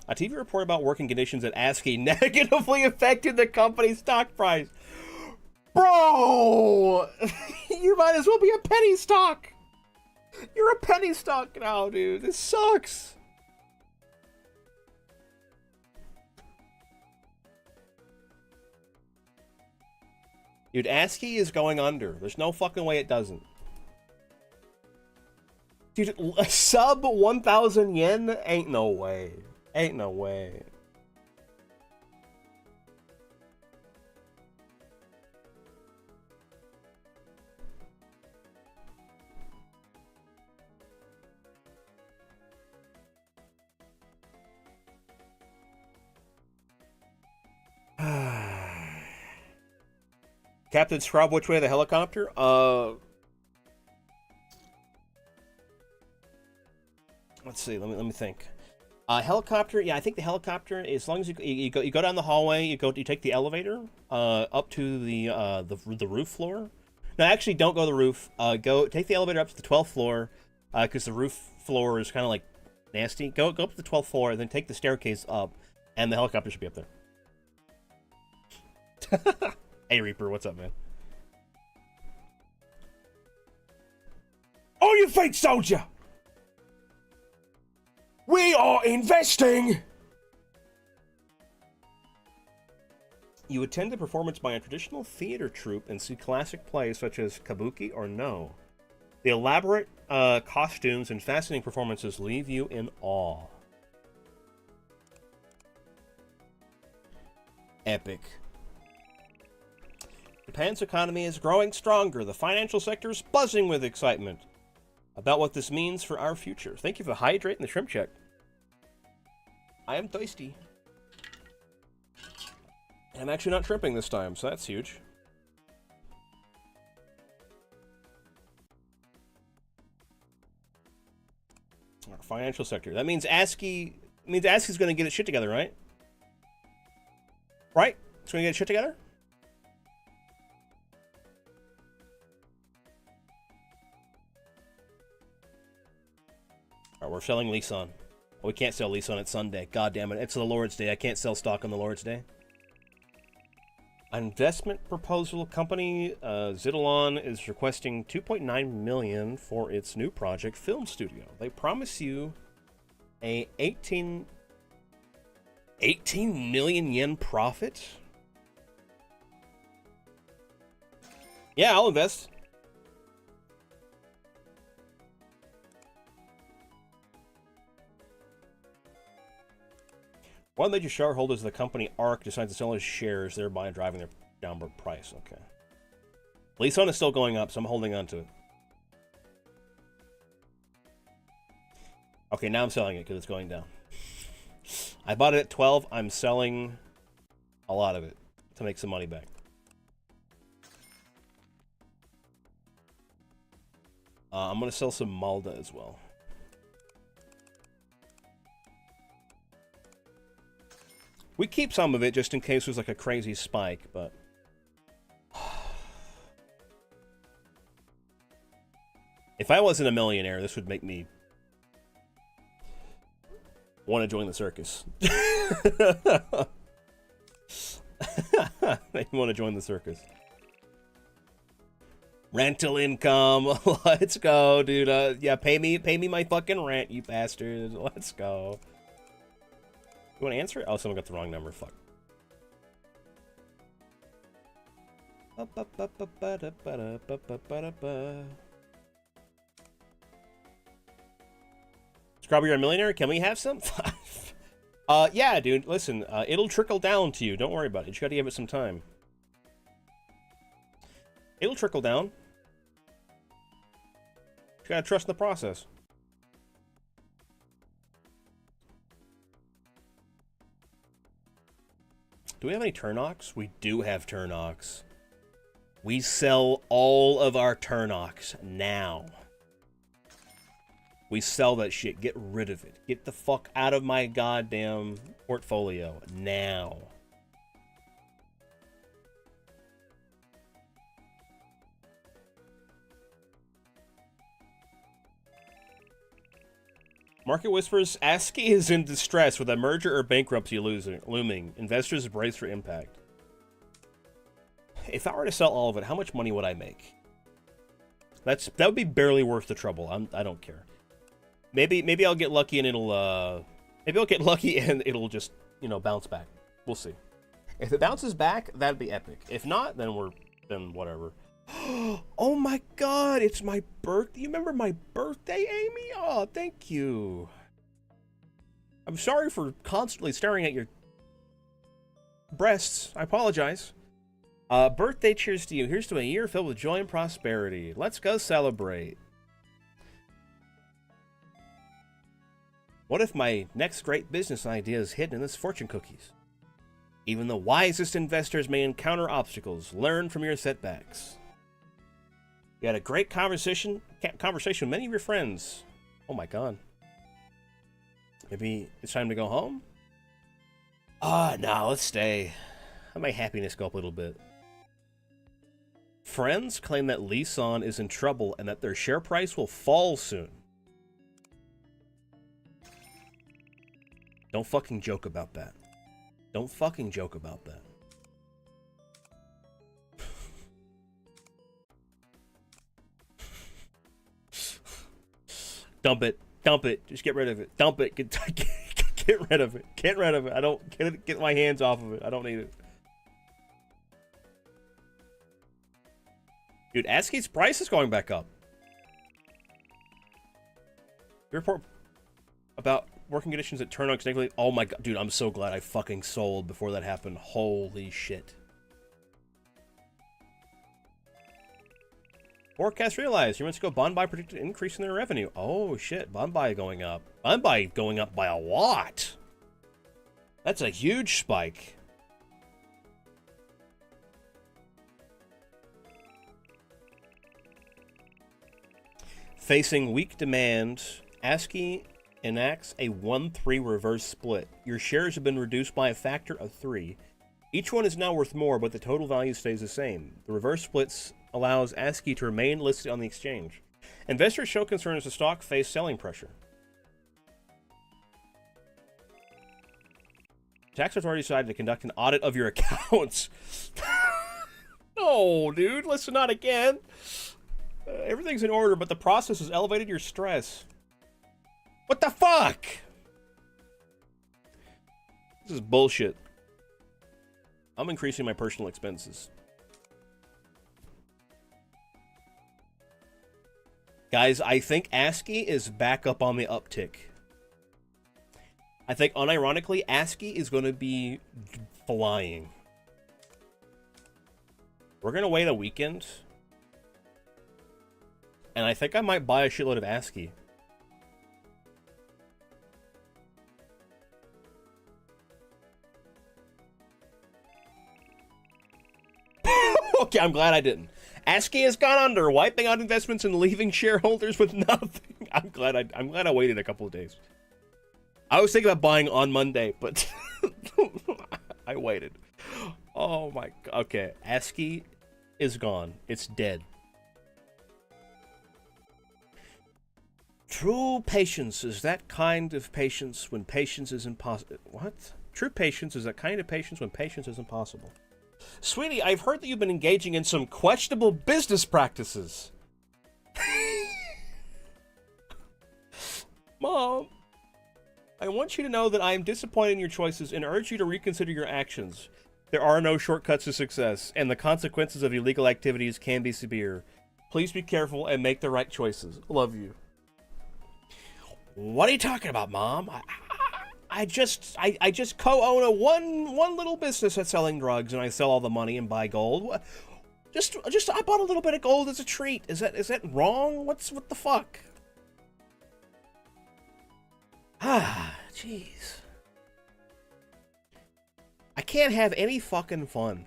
A TV report about working conditions at ASCII negatively affected the company's stock price. Bro! You might as well be a penny stock. You're a penny stock now, dude. This sucks. Dude, ASCII is going under. There's no fucking way it doesn't. Dude, sub 1,000 yen? Ain't no way. Ain't no way. Captain Scrub, which way the helicopter? Let's see. Let me think. Helicopter. Yeah, I think the helicopter. As long as you go down the hallway, you take the elevator up to the roof floor. No, actually, don't go to the roof. Take the elevator up to the 12th floor, because the roof floor is kind of like nasty. Go up to the 12th floor, and then take the staircase up, and the helicopter should be up there. Hey Reaper, what's up, man? Oh, you fake soldier! We are investing! You attend a performance by a traditional theater troupe and see classic plays such as Kabuki or No. The elaborate costumes and fascinating performances leave you in awe. Epic. Japan's economy is growing stronger. The financial sector is buzzing with excitement about what this means for our future. Thank you for hydrating the shrimp check. I am thirsty. And I'm actually not shrimping this time, so that's huge. Our financial sector. That means ASCII. ASCII's going to get its shit together, right? Right? It's going to get its shit together? Alright, we're selling Lisong. Oh, we can't sell Lisong. It's Sunday. God damn it. It's the Lord's Day. I can't sell stock on the Lord's Day. An investment proposal company, Zidalon, is requesting $2.9 million for its new project, Film Studio. They promise you a 18 million yen profit? Yeah, I'll invest. One of the major shareholders of the company, ARC, decides to sell his shares, thereby driving their downward price. Okay. Lisong is still going up, so I'm holding on to it. Okay, now I'm selling it because it's going down. I bought it at 12. I'm selling a lot of it to make some money back. I'm going to sell some Malda as well. We keep some of it just in case there's like a crazy spike, but... If I wasn't a millionaire, this would make me want to join the circus. Make me want to join the circus. Rental income. Let's go, dude. Yeah, pay me my fucking rent, you bastards. Let's go. You want to answer it? Oh, someone got the wrong number. Fuck. Scrubber, you're a millionaire. Can we have some? Yeah, dude. Listen, it'll trickle down to you. Don't worry about it. You just gotta give it some time. It'll trickle down. You gotta trust in the process. Do we have any Turnox? We do have Turnox. We sell all of our Turnox now. We sell that shit. Get rid of it. Get the fuck out of my goddamn portfolio now. Market whispers, ASCII is in distress with a merger or bankruptcy looming. Investors brace for impact. If I were to sell all of it, how much money would I make? That would be barely worth the trouble. I don't care. Maybe I'll get lucky and it'll maybe I'll get lucky and it'll just, you know, bounce back. We'll see. If it bounces back, that'd be epic. If not, then whatever. Oh my god, it's my birthday. You remember my birthday, Amy? Oh, thank you. I'm sorry for constantly staring at your breasts. I apologize. Birthday cheers to you. Here's to a year filled with joy and prosperity. Let's go celebrate. What if my next great business idea is hidden in this fortune cookies? Even the wisest investors may encounter obstacles. Learn from your setbacks. You had a great conversation with many of your friends. Oh my god. Maybe it's time to go home? No, let's stay. Let my happiness go up a little bit. Friends claim that Silksong is in trouble and that their share price will fall soon. Don't fucking joke about that. Don't fucking joke about that. Dump it. Dump it. Just get rid of it. Dump it. Get rid of it. Get rid of it. I don't get my hands off of it. I don't need it. Dude, ASCII's price is going back up. Report about working conditions at Turnox negatively. Oh my god, dude, I'm so glad I fucking sold before that happened. Holy shit. Forecast realized. Humans go bond buy predicted increase in their revenue. Oh shit, bond buy going up. Bond buy going up by a lot. That's a huge spike. Facing weak demand, ASCII enacts a 1-3 reverse split. Your shares have been reduced by a factor of 3. Each one is now worth more, but the total value stays the same. The reverse splits allows ASCII to remain listed on the exchange. Investors show concern as the stock face selling pressure. Tax authority decided to conduct an audit of your accounts. No, dude, listen, not again. Everything's in order, but the process has elevated your stress. What the fuck? This is bullshit. I'm increasing my personal expenses. Guys, I think ASCII is back up on the uptick. I think, unironically, ASCII is going to be flying. We're going to wait a weekend. And I think I might buy a shitload of ASCII. Okay, I'm glad I didn't. ASCII has gone under, wiping out investments and leaving shareholders with nothing. I'm glad I waited a couple of days. I was thinking about buying on Monday, but I waited. Oh my god. Okay, ASCII is gone. It's dead. True patience is that kind of patience when patience is impossible. What? True patience is that kind of patience when patience is impossible. Sweetie, I've heard that you've been engaging in some questionable business practices. Mom, I want you to know that I am disappointed in your choices and urge you to reconsider your actions. There are no shortcuts to success, and the consequences of illegal activities can be severe. Please be careful and make the right choices. Love you. What are you talking about, Mom? I just co-own a one little business that's selling drugs, and I sell all the money and buy gold. Just I bought a little bit of gold as a treat. Is that wrong? What the fuck? Ah, jeez. I can't have any fucking fun.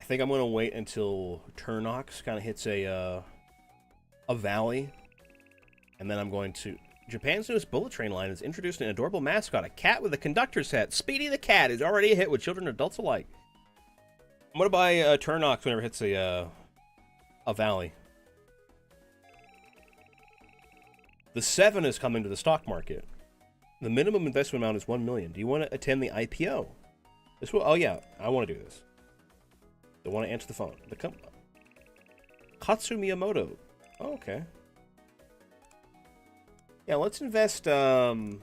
I think I'm gonna wait until Turnox kind of hits a valley, and then I'm going to. Japan's newest bullet train line has introduced an adorable mascot, a cat with a conductor's hat. Speedy the cat is already a hit with children and adults alike. I'm gonna buy Turnox whenever it hits a valley. The 7 is coming to the stock market. The minimum investment amount is $1 million. Do you want to attend the IPO? This will. Oh yeah, I want to do this. They want to answer the phone. Katsu Miyamoto. Oh, okay. Yeah, let's invest $2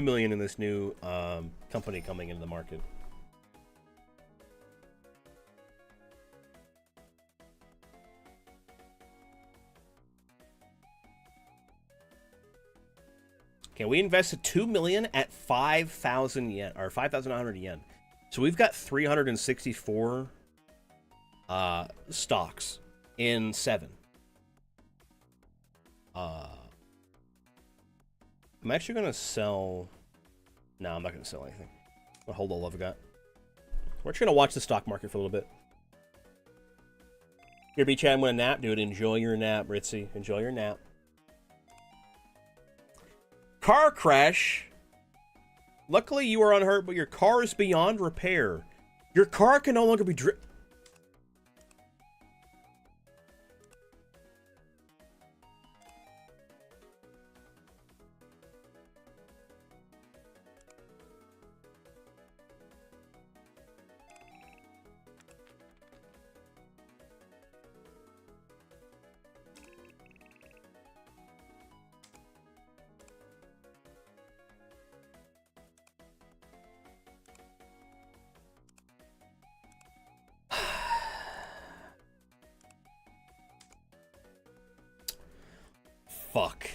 million in this new company coming into the market. Okay, we invested $2 million at 5,000 yen or 5,900 yen. So we've got 364 stocks in 7. I'm actually gonna sell. No, I'm not gonna sell anything. I'll hold all I've got. We're just gonna watch the stock market for a little bit. Here, B Chad, I'm gonna nap, dude. Enjoy your nap, Ritzy. Enjoy your nap. Car crash. Luckily, you are unhurt, but your car is beyond repair. Your car can no longer be driven. Fuck.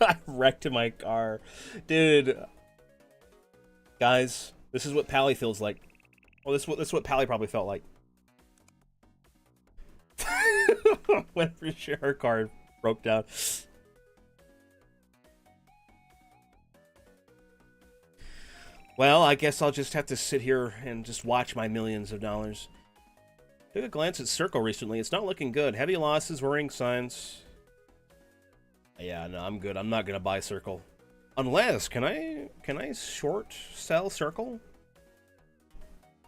I wrecked my car. Dude. Guys, this is what Pally feels like. Well, this is what Pally probably felt like. Whenever her car broke down. Well, I guess I'll just have to sit here and just watch my millions of dollars. Took a glance at Circle recently. It's not looking good. Heavy losses, worrying signs. Yeah, no, I'm good. I'm not gonna buy Circle. Unless, can I short sell Circle?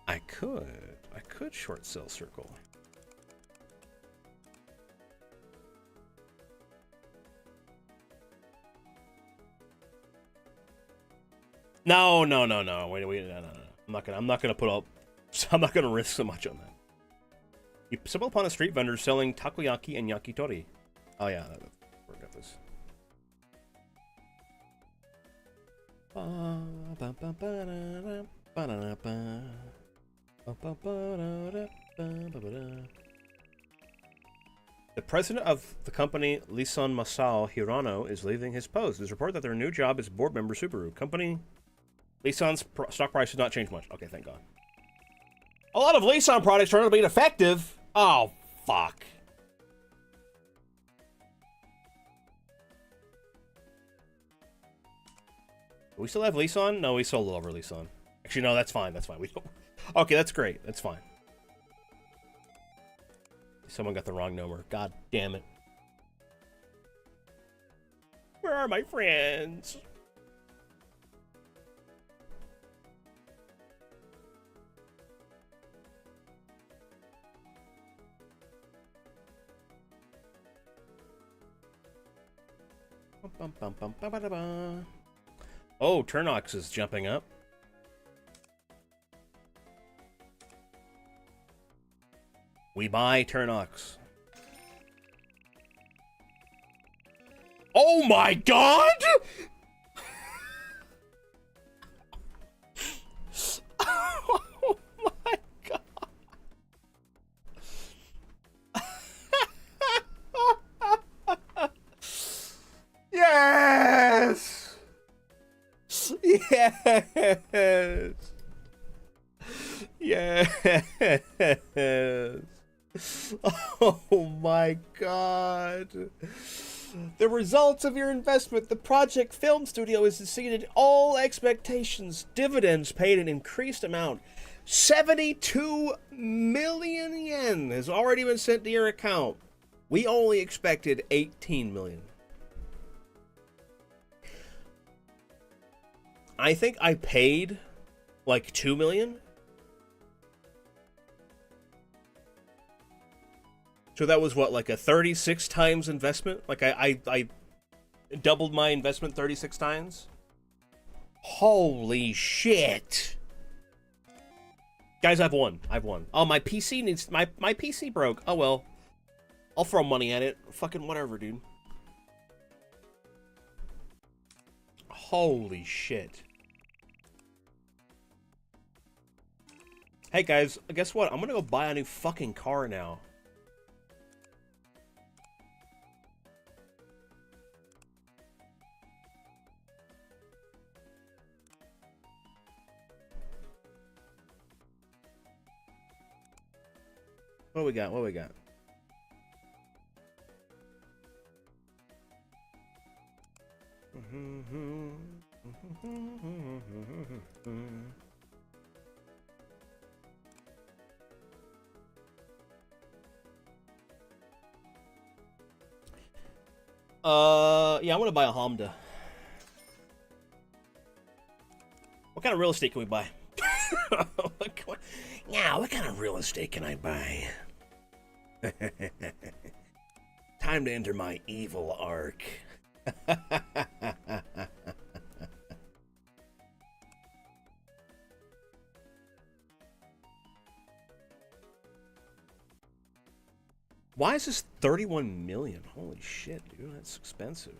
I could short sell Circle. No. Wait, no. I'm not gonna put up. I'm not gonna risk so much on that. You stumble upon a street vendor selling takoyaki and yakitori. Oh yeah, we got this. The president of the company, Lisan Masao Hirano, is leaving his post. There's a report that their new job is board member Subaru. Company Lisan's stock price has not changed much. Okay, thank God. A lot of Lisan products turn out to be defective. Oh, fuck. Do we still have Lisan? No, we sold over Lisan. Actually, no, that's fine. That's fine. We don't. Okay, that's great. That's fine. Someone got the wrong number. God damn it. Where are my friends? Oh, Turnox is jumping up. We buy Turnox. Oh my god! Oh my god! Yes! Yes! Yes! Oh my god! The results of your investment, the project film studio has exceeded all expectations. Dividends paid an increased amount. 72 million yen has already been sent to your account. We only expected 18 million. I think I paid like 2 million. So that was what, like a 36 times investment? Like I doubled my investment 36 times? Holy shit. Guys, I've won. Oh, my PC needs... My PC broke. Oh, well. I'll throw money at it. Fucking whatever, dude. Holy shit. Hey, guys. Guess what? I'm gonna go buy a new fucking car now. What do we got? What do we got? Yeah, I want to buy a Honda. What kind of real estate can we buy? Yeah, what kind of real estate can I buy? Time to enter my evil arc. Why is this 31 million? Holy shit, dude, that's expensive.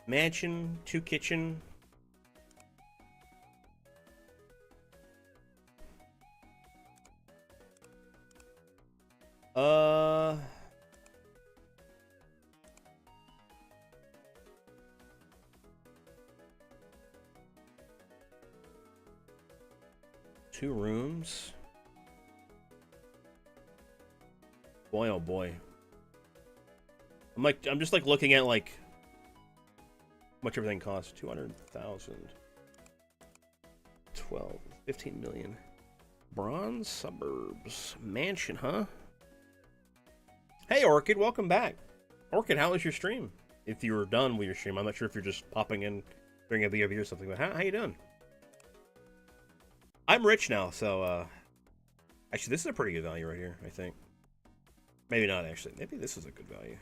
Mansion, 2 kitchen. Two rooms. Boy, oh boy. I'm just like looking at like how much everything costs. 200,000. 12, 15 million. Bronze suburbs. Mansion, huh? Hey, Orchid, welcome back. Orchid, how was your stream? If you were done with your stream, I'm not sure if you're just popping in during a BRB or something, but how you doing? I'm rich now, so, actually, this is a pretty good value right here, I think. Maybe not, actually. Maybe this is a good value.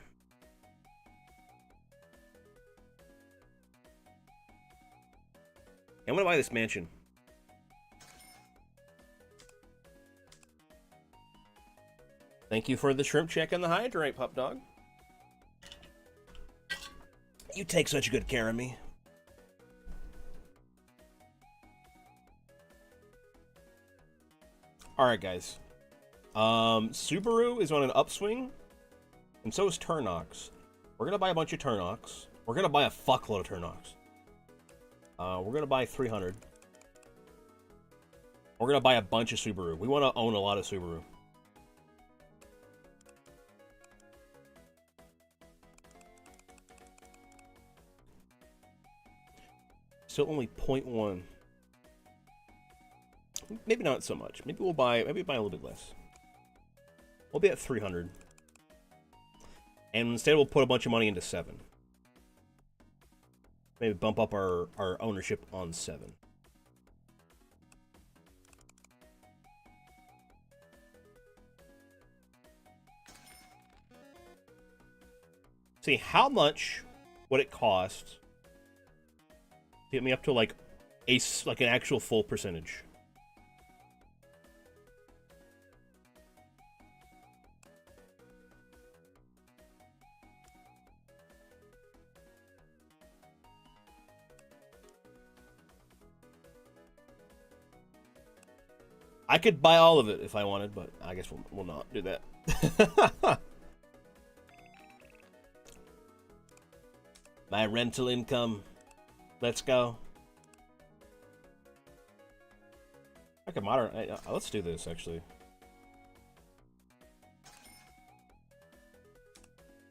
I'm gonna buy this mansion. Thank you for the shrimp check and the hydrate, Pup Dog. You take such good care of me. Alright, guys. Subaru is on an upswing, and so is Turnox. We're gonna buy a bunch of Turnox. We're gonna buy a fuckload of Turnox. We're gonna buy 300. We're gonna buy a bunch of Subaru. We want to own a lot of Subaru. Still only 0.1. Maybe not so much. Maybe we'll buy. Maybe buy a little bit less. We'll be at 300, and instead we'll put a bunch of money into 7. Maybe bump up our ownership on 7. See, how much would it cost Get me up to like like an actual full percentage. I could buy all of it if I wanted, but I guess we'll not do that. My rental income. Let's go. I can let's do this, actually.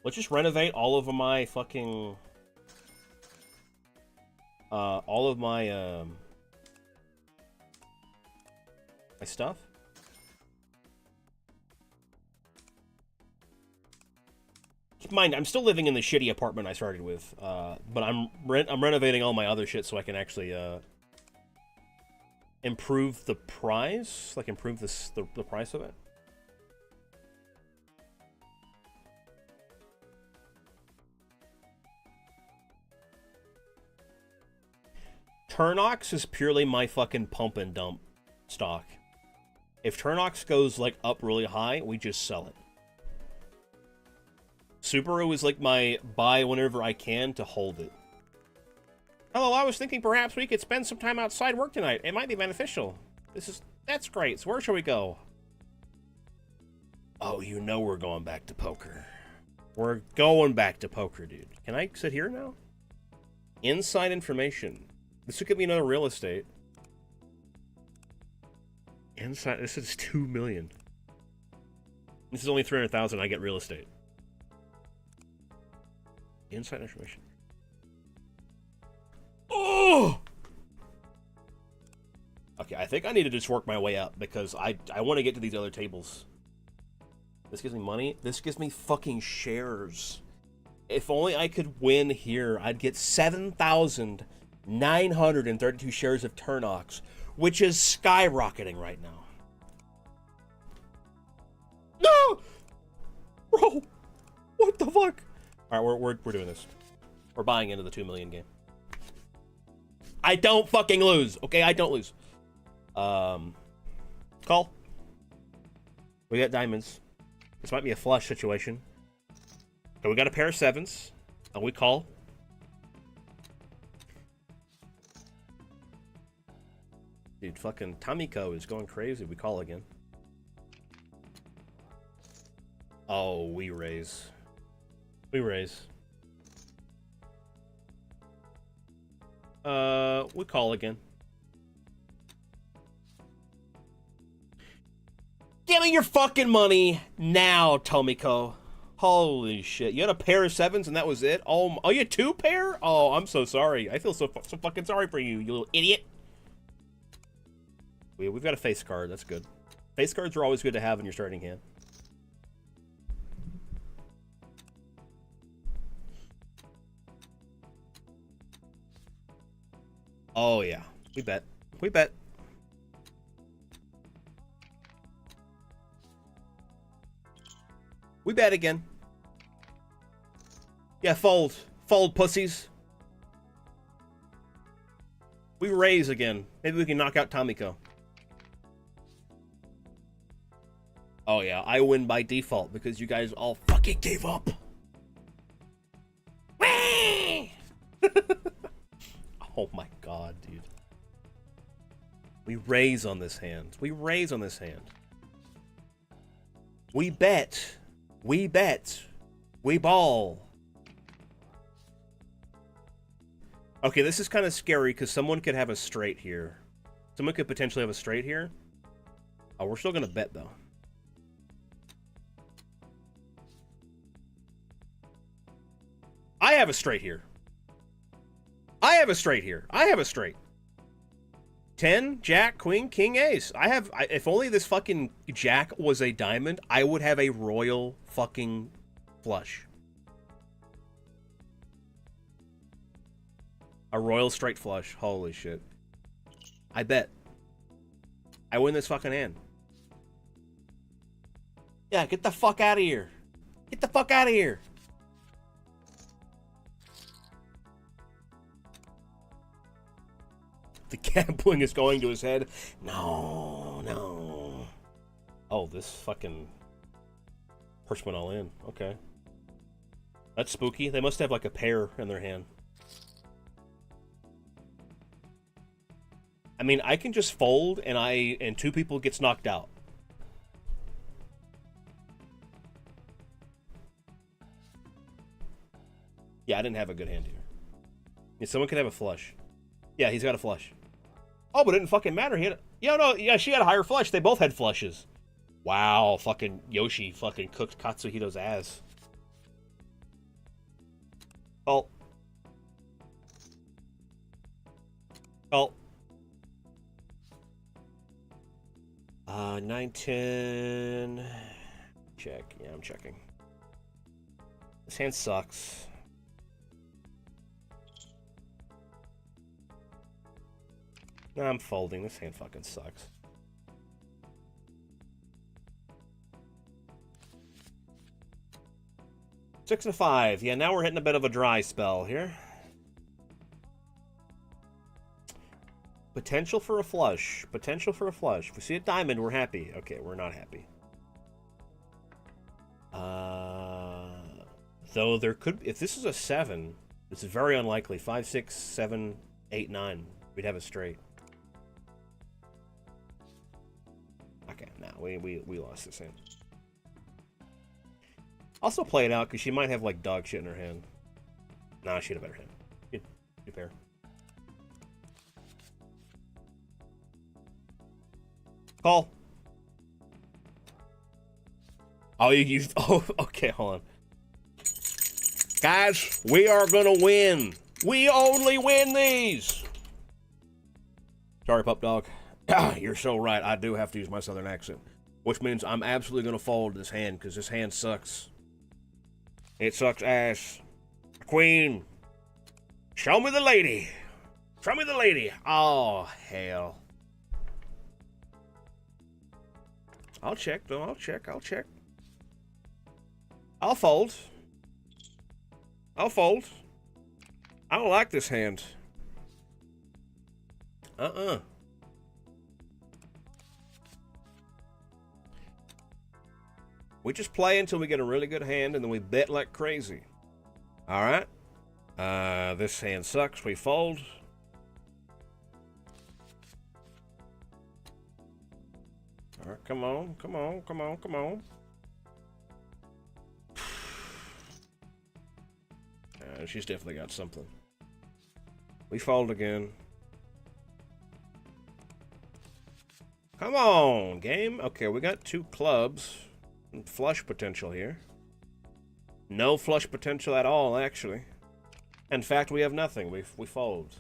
Let's just renovate all of my fucking... all of my, my stuff. Keep in mind, I'm still living in the shitty apartment I started with, but I'm renovating all my other shit so I can actually, improve the price, like improve the price of it. Turnox is purely my fucking pump and dump stock. If Turnox goes like up really high, we just sell it. Subaru is like my buy whenever I can to hold it. Hello, I was thinking perhaps we could spend some time outside work tonight. It might be beneficial. That's great. So where shall we go? Oh, you know we're going back to poker. We're going back to poker, dude. Can I sit here now? Inside information. This could be another real estate. Inside, this is 2 million. This is only 300,000. I get real estate. Inside information. Oh! Okay, I think I need to just work my way up because I want to get to these other tables. This gives me money. This gives me fucking shares. If only I could win here, I'd get 7,932 shares of Turnox, which is skyrocketing right now. No! Bro! What the fuck? Alright, we're doing this. We're buying into the 2 million game. I don't fucking lose, okay? I don't lose. Call. We got diamonds. This might be a flush situation. So we got a pair of sevens. And we call. Dude, fucking Tamiko is going crazy. We call again. Oh, we raise. We raise. We call again. Give me your fucking money now, Tomiko. Holy shit. You had a pair of sevens and that was it? Oh, you had 2 pair? Oh, I'm so sorry. I feel so fucking sorry for you, you little idiot. We've got a face card. That's good. Face cards are always good to have in your starting hand. Oh, yeah. We bet. We bet. We bet again. Yeah, fold. Fold, pussies. We raise again. Maybe we can knock out Tomiko. Oh, yeah. I win by default because you guys all fucking gave up. Oh, my God, dude. We raise on this hand. We raise on this hand. We bet. We bet. We ball. Okay, this is kind of scary because someone could have a straight here. Someone could potentially have a straight here. Oh, we're still going to bet, though. I have a straight here. I have a straight here. I have a straight. 10, Jack, Queen, King, Ace. If only this fucking Jack was a diamond, I would have a royal fucking flush. A royal straight flush. Holy shit. I bet. I win this fucking hand. Yeah, get the fuck out of here. Get the fuck out of here. The gambling is going to his head. No, no. Oh, this fucking person went all in. Okay. That's spooky. They must have like a pair in their hand. I mean, I can just fold and two people gets knocked out. Yeah, I didn't have a good hand here. Yeah, someone could have a flush. Yeah, he's got a flush. Oh, but it didn't fucking matter. He had yeah, she had a higher flush. They both had flushes. Wow, fucking Yoshi fucking cooked Katsuhito's ass. Oh. Oh. 9-10. Check. Yeah, I'm checking. This hand sucks. No, I'm folding. This hand fucking sucks. Six and 5. Yeah, now we're hitting a bit of a dry spell here. Potential for a flush. Potential for a flush. If we see a diamond, we're happy. Okay, we're not happy. Though there could... If this is a 7, it's very unlikely. 5, 6, 7, 8, 9. We'd have it straight. Okay, no, we lost this hand. Also play it out, because she might have, like, dog shit in her hand. Nah, she had a better hand. Good pair. Call. Oh, you used... Oh, okay, hold on. Guys, we are gonna win. We only win these. Sorry, pup dog. You're so right. I do have to use my southern accent. Which means I'm absolutely gonna fold this hand, because this hand sucks. It sucks ass. Queen. Show me the lady. Show me the lady. Oh, hell. I'll check, though. I'll check. I'll fold. I'll fold. I don't like this hand. We just play until we get a really good hand, and then we bet like crazy. Alright. This hand sucks. We fold. Alright, come on. She's definitely got something. We fold again. Come on, game. Okay, we got 2 clubs. Flush potential here. No flush potential at all, actually. In fact, we have nothing. We fold.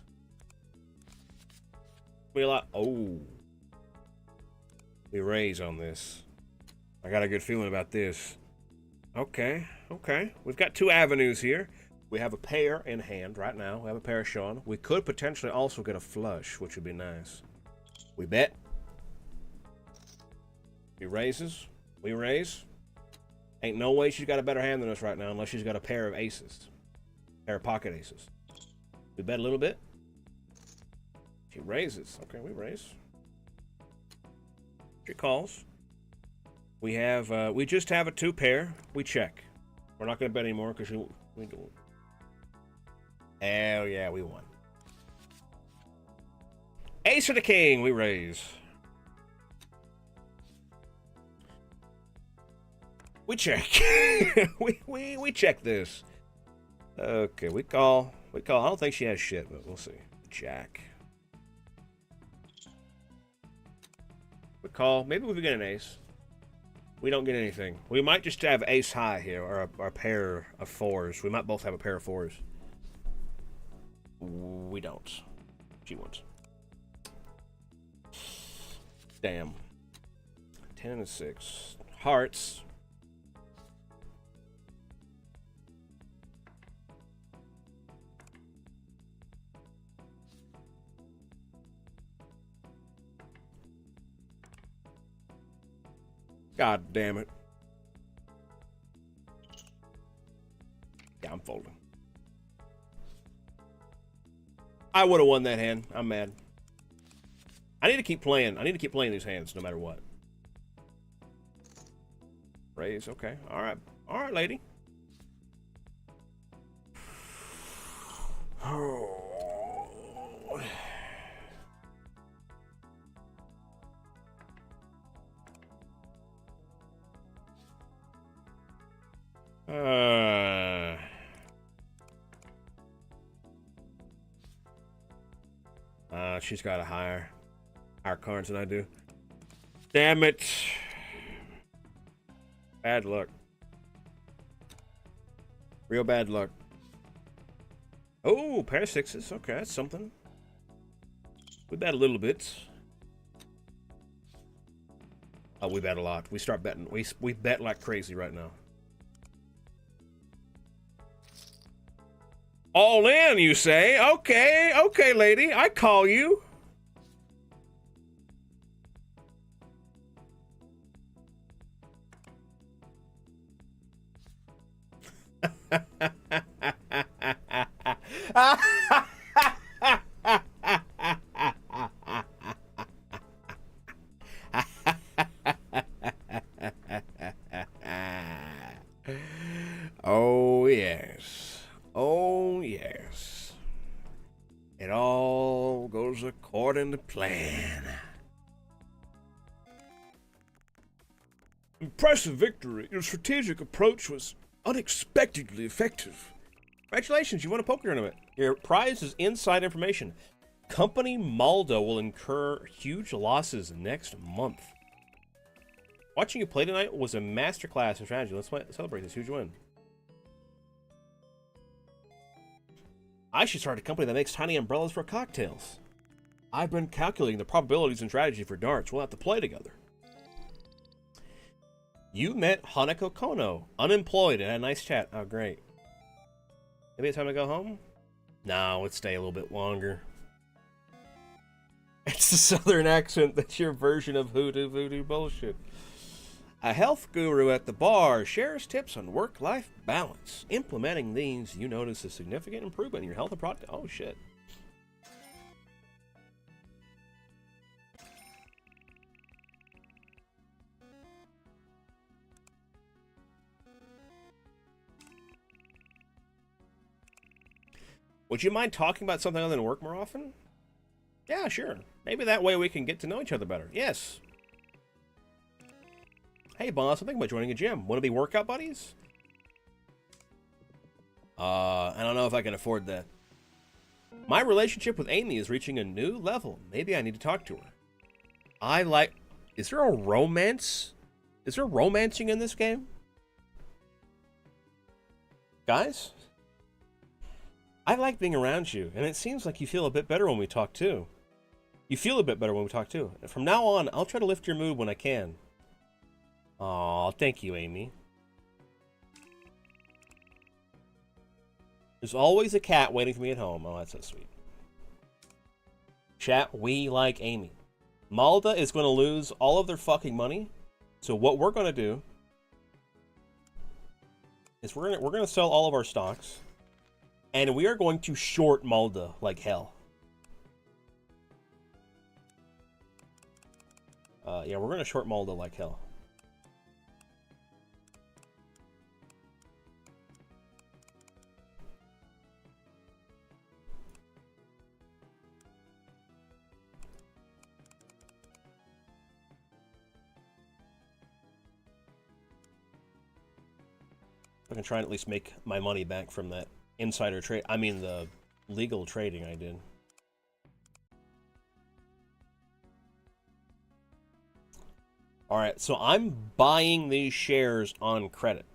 Oh. We raise on this. I got a good feeling about this. Okay. We've got 2 avenues here. We have a pair in hand right now. We have a pair showing. We could potentially also get a flush, which would be nice. We bet. He raises. We raise. Ain't no way she's got a better hand than us right now unless she's got a pair of aces. Pair of pocket aces. We bet a little bit. She raises. Okay, we raise. She calls. We have, we just have a 2 pair. We check. We're not going to bet anymore because we do. Hell yeah, we won. Ace of the king, we raise. We check. we check this. Okay, we call. I don't think she has shit, but we'll see. Jack. We call. Maybe we get an ace. We don't get anything. We might just have ace high here, or a pair of 4s. We might both have a pair of 4s. We don't. She wants. Damn. 10 and a 6. Hearts. God damn it. Yeah, I'm folding. I would have won that hand. I'm mad. I need to keep playing. I need to keep playing these hands no matter what. Raise, okay. All right. All right, lady. She's got a higher cards than I do. Damn it. Bad luck. Real bad luck. Oh, pair of sixes. Okay, that's something. We bet a little bit. Oh, we bet a lot. We start betting. We bet like crazy right now. All in, you say? Okay, okay, lady. I call you. Oh, yes. Oh, yes. It all goes according to plan. Impressive victory. Your strategic approach was unexpectedly effective. Congratulations, you won a poker tournament. Your prize is inside information. Company Maldo will incur huge losses next month. Watching you play tonight was a masterclass in strategy. Let's celebrate this huge win. I should start a company that makes tiny umbrellas for cocktails. I've been calculating the probabilities and strategy for darts. We'll have to play together. You met Hanako Kono, unemployed, and had a nice chat. Oh, great. Maybe it's time to go home? No, let's stay a little bit longer. It's the southern accent. That's your version of hoodoo voodoo bullshit. A health guru at the bar shares tips on work-life balance. Implementing these, you notice a significant improvement in your health and product. Oh, shit. Would you mind talking about something other than work more often? Yeah, sure. Maybe that way we can get to know each other better. Yes. Hey, boss, I'm thinking about joining a gym. Want to be workout buddies? I don't know if I can afford that. My relationship with Amy is reaching a new level. Maybe I need to talk to her. Is there a romance? Is there romancing in this game? Guys? I like being around you, and it seems like you feel a bit better when we talk too. You feel a bit better when we talk too. From now on, I'll try to lift your mood when I can. Aw, thank you, Amy. There's always a cat waiting for me at home. Oh, that's so sweet. Chat, we like Amy. Malda is going to lose all of their fucking money. So what we're going to do is we're going to sell all of our stocks, and we are going to short Malda like hell. Yeah, we're going to short Malda like hell. I can try and at least make my money back from that insider trade. I mean, the legal trading I did. All right, so I'm buying these shares on credit.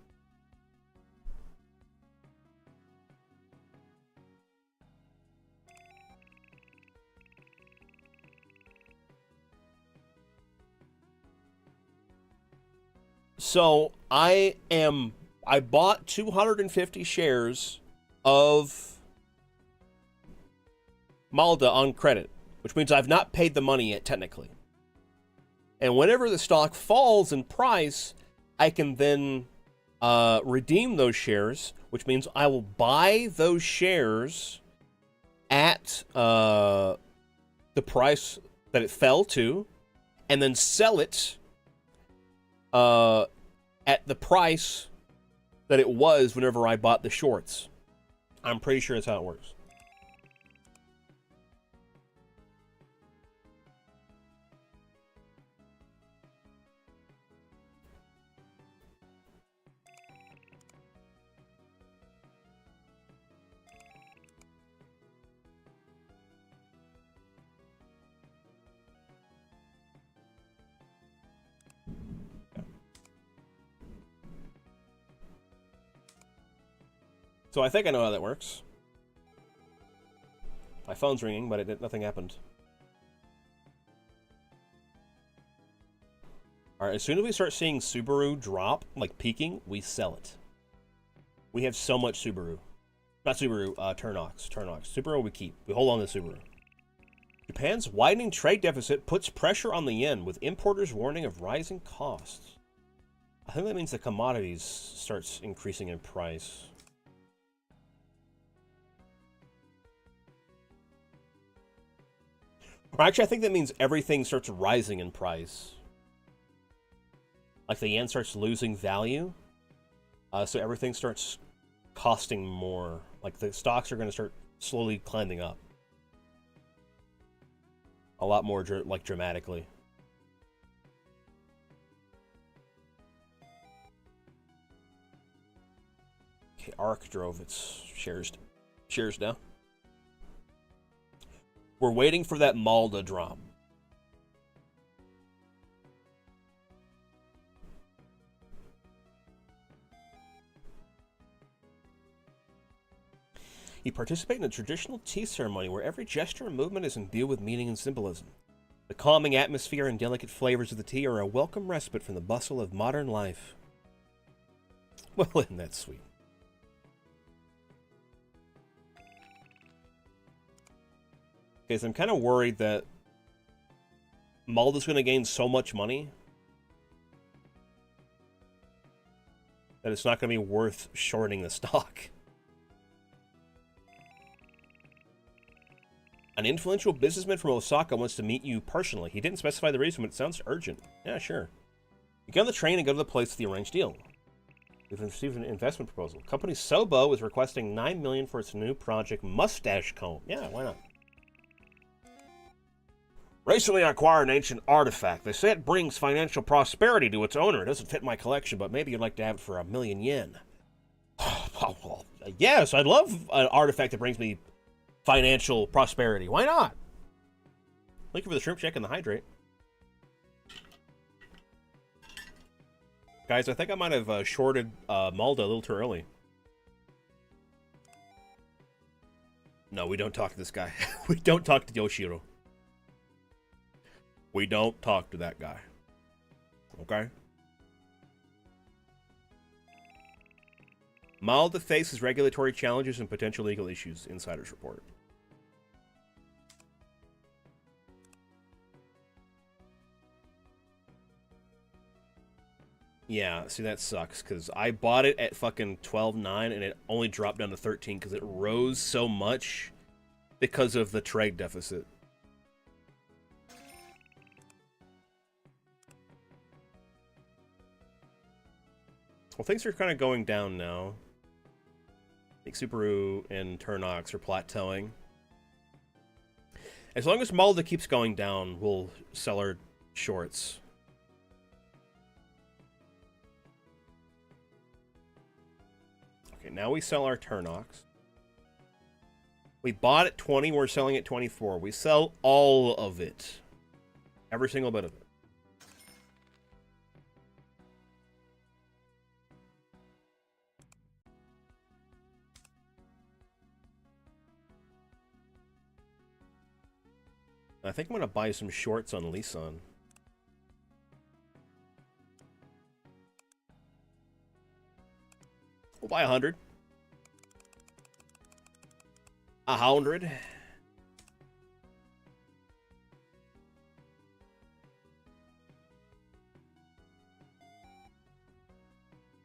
So I bought 250 shares of Malda on credit, which means I've not paid the money yet, technically. And whenever the stock falls in price, I can then redeem those shares, which means I will buy those shares at the price that it fell to, and then sell it at the price that it was whenever I bought the shorts. I'm pretty sure that's how it works. So I think I know how that works. My phone's ringing, but nothing happened. Alright, as soon as we start seeing Subaru drop, like peaking, we sell it. We have so much Subaru. Not Subaru, Turnox. Subaru we keep. We hold on to Subaru. Japan's widening trade deficit puts pressure on the yen, with importers warning of rising costs. I think that means the commodities starts increasing in price. Or actually, I think that means everything starts rising in price. Like the yen starts losing value. So everything starts costing more. Like the stocks are going to start slowly climbing up. A lot more, like, dramatically. Okay, ARK drove its shares down. We're waiting for that Malda drop. You participate in a traditional tea ceremony where every gesture and movement is imbued with meaning and symbolism. The calming atmosphere and delicate flavors of the tea are a welcome respite from the bustle of modern life. Well, isn't that sweet? Okay, so I'm kind of worried that Malda's going to gain so much money that it's not going to be worth shorting the stock. An influential businessman from Osaka wants to meet you personally. He didn't specify the reason, but it sounds urgent. Yeah, sure. You get on the train and go to the place with the arranged deal. We've received an investment proposal. Company Sobo is requesting $9 million for its new project, Mustache Comb. Yeah, why not? Recently, I acquired an ancient artifact. They say it brings financial prosperity to its owner. It doesn't fit my collection, but maybe you'd like to have it for $1 million yen. Yes, I'd love an artifact that brings me financial prosperity. Why not? Thank you for the shrimp check and the hydrate. Guys, I think I might have shorted Malda a little too early. No, we don't talk to this guy. We don't talk to Yoshiro. We don't talk to that guy. Okay? Malda faces regulatory challenges and potential legal issues, insiders report. Yeah, see, that sucks, because I bought it at fucking 12.9, and it only dropped down to 13, because it rose so much because of the trade deficit. Well, things are kind of going down now. I think Subaru and Turnox are plateauing. As long as Malda keeps going down, we'll sell our shorts. Okay, now we sell our Turnox. We bought at 20, we're selling at 24. We sell all of it. Every single bit of it. I think I'm going to buy some shorts on Lisan. We'll buy 100. 100.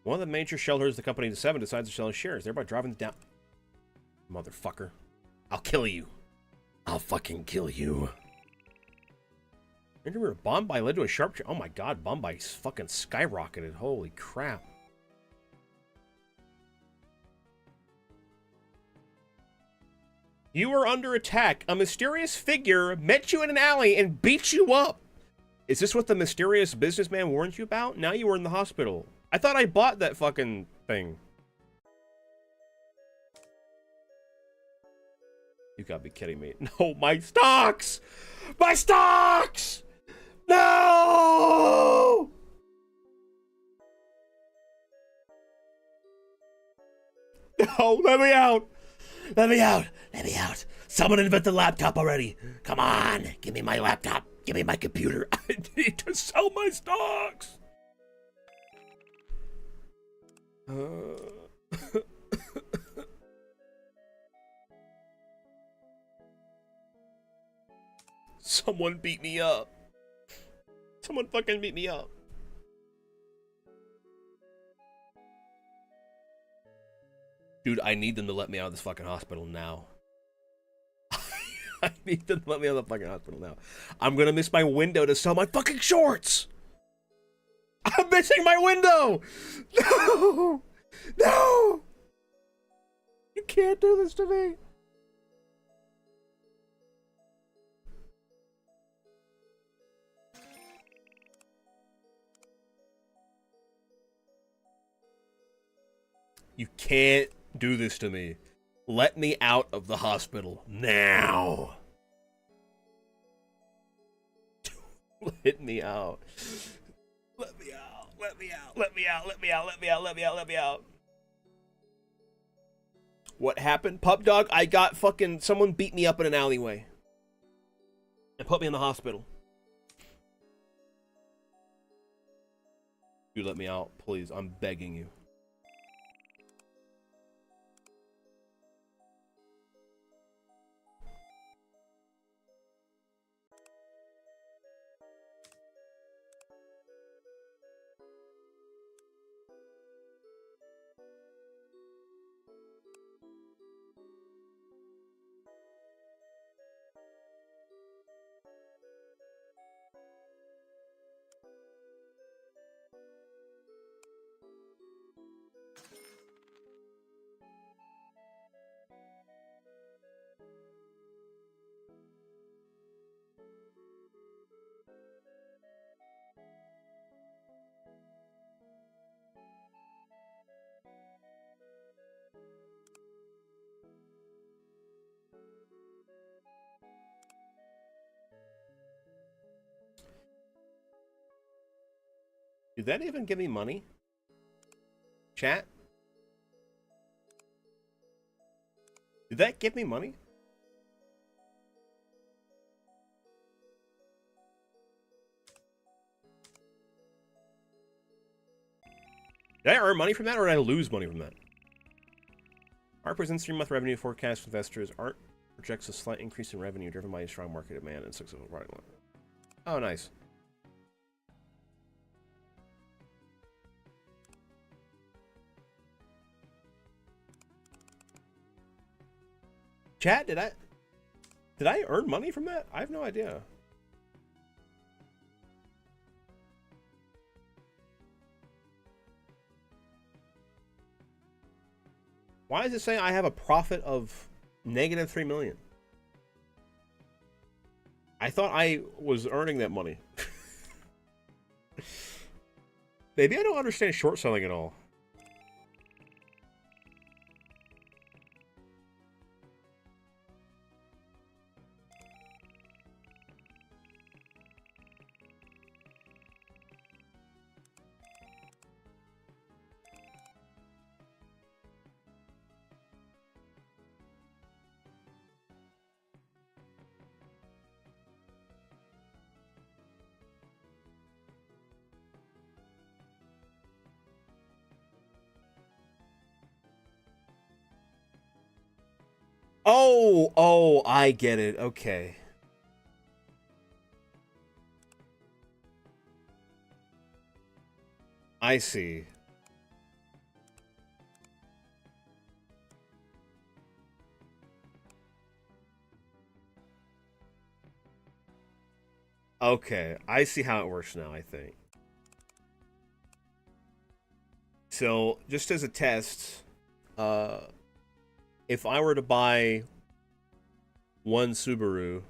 One of the major shareholders of the company, the 7, decides to sell his shares, thereby driving down. Motherfucker. I'll kill you. I'll fucking kill you. Interviewer Bombay led to a sharp... Oh my god, Bombay fucking skyrocketed. Holy crap. You were under attack. A mysterious figure met you in an alley and beat you up. Is this what the mysterious businessman warned you about? Now you were in the hospital. I thought I bought that fucking thing. You gotta be kidding me. No, my stocks! My stocks! No! No, let me out! Let me out! Let me out! Someone invent the laptop already! Come on! Give me my laptop! Give me my computer! I need to sell my stocks! Someone beat me up. Someone fucking beat me up. Dude, I need them to let me out of this fucking hospital now. I need them to let me out of the fucking hospital now. I'm gonna miss my window to sell my fucking shorts! I'm missing my window! No! No! You can't do this to me! You can't do this to me. Let me out of the hospital now. Let me out. Let me out. Let me out. Let me out. Let me out. Let me out. Let me out. Let me out. What happened? Pup dog, I got fucking... Someone beat me up in an alleyway. And put me in the hospital. You let me out, please. I'm begging you. Did that even give me money? Chat? Did that give me money? Did I earn money from that, or did I lose money from that? ARK presents 3-month revenue forecast for investors. ARK projects a slight increase in revenue driven by a strong market demand and successful product line. Oh, nice. Chat, did I earn money from that? I have no idea. Why is it saying I have a profit of negative 3 million? I thought I was earning that money. Maybe I don't understand short selling at all. Oh, I get it. Okay. I see. Okay, I see how it works now, I think. So, just as a test, if I were to buy one Subaru,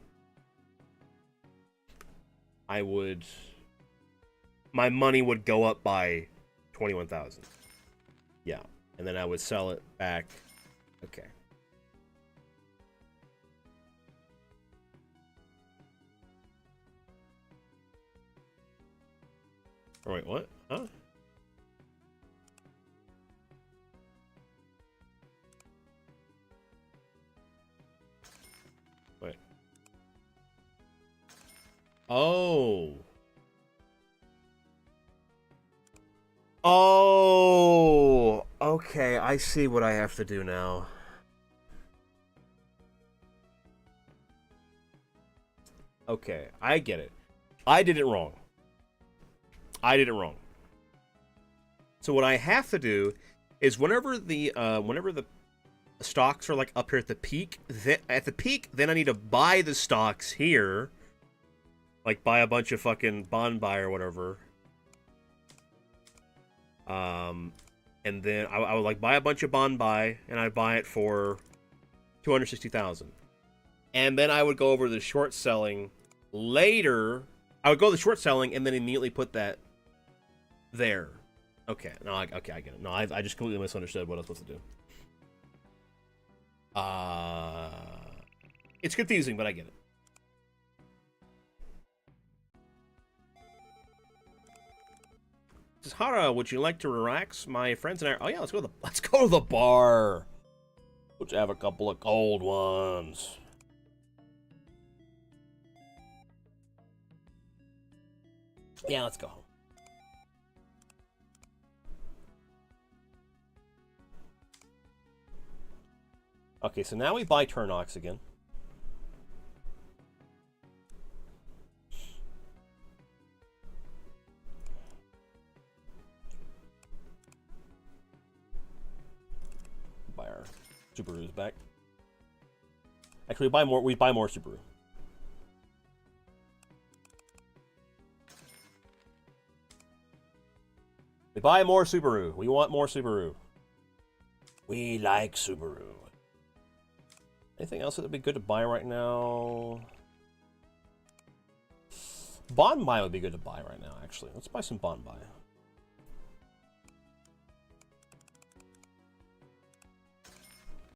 my money would go up by 21,000. Yeah, and then I would sell it back. Okay. Oh, wait, what? Huh? Wait. Oh. Oh. Okay, I see what I have to do now. Okay, I get it. I did it wrong. I did it wrong. So what I have to do is whenever the stocks are like up here at the peak, then I need to buy the stocks here, like buy a bunch of fucking bond buy or whatever. And then I would like buy a bunch of bond buy, and I'd buy it for 260,000, and then I would go over to the short selling later. I would go to the short selling and then immediately put that there. Okay, no, okay, I get it. No, I just completely misunderstood what I was supposed to do. It's confusing, but I get it. This is Hara. Would you like to relax? My friends and I. Oh yeah, let's go to the bar. Let's have a couple of cold ones. Yeah, let's go home. Okay, so now we buy Turnox again. Buy our Subarus back. Actually, we buy more Subaru. We buy more Subaru. We want more Subaru. We like Subaru. Anything else that would be good to buy right now? Bond buy would be good to buy right now, actually. Let's buy some bond buy.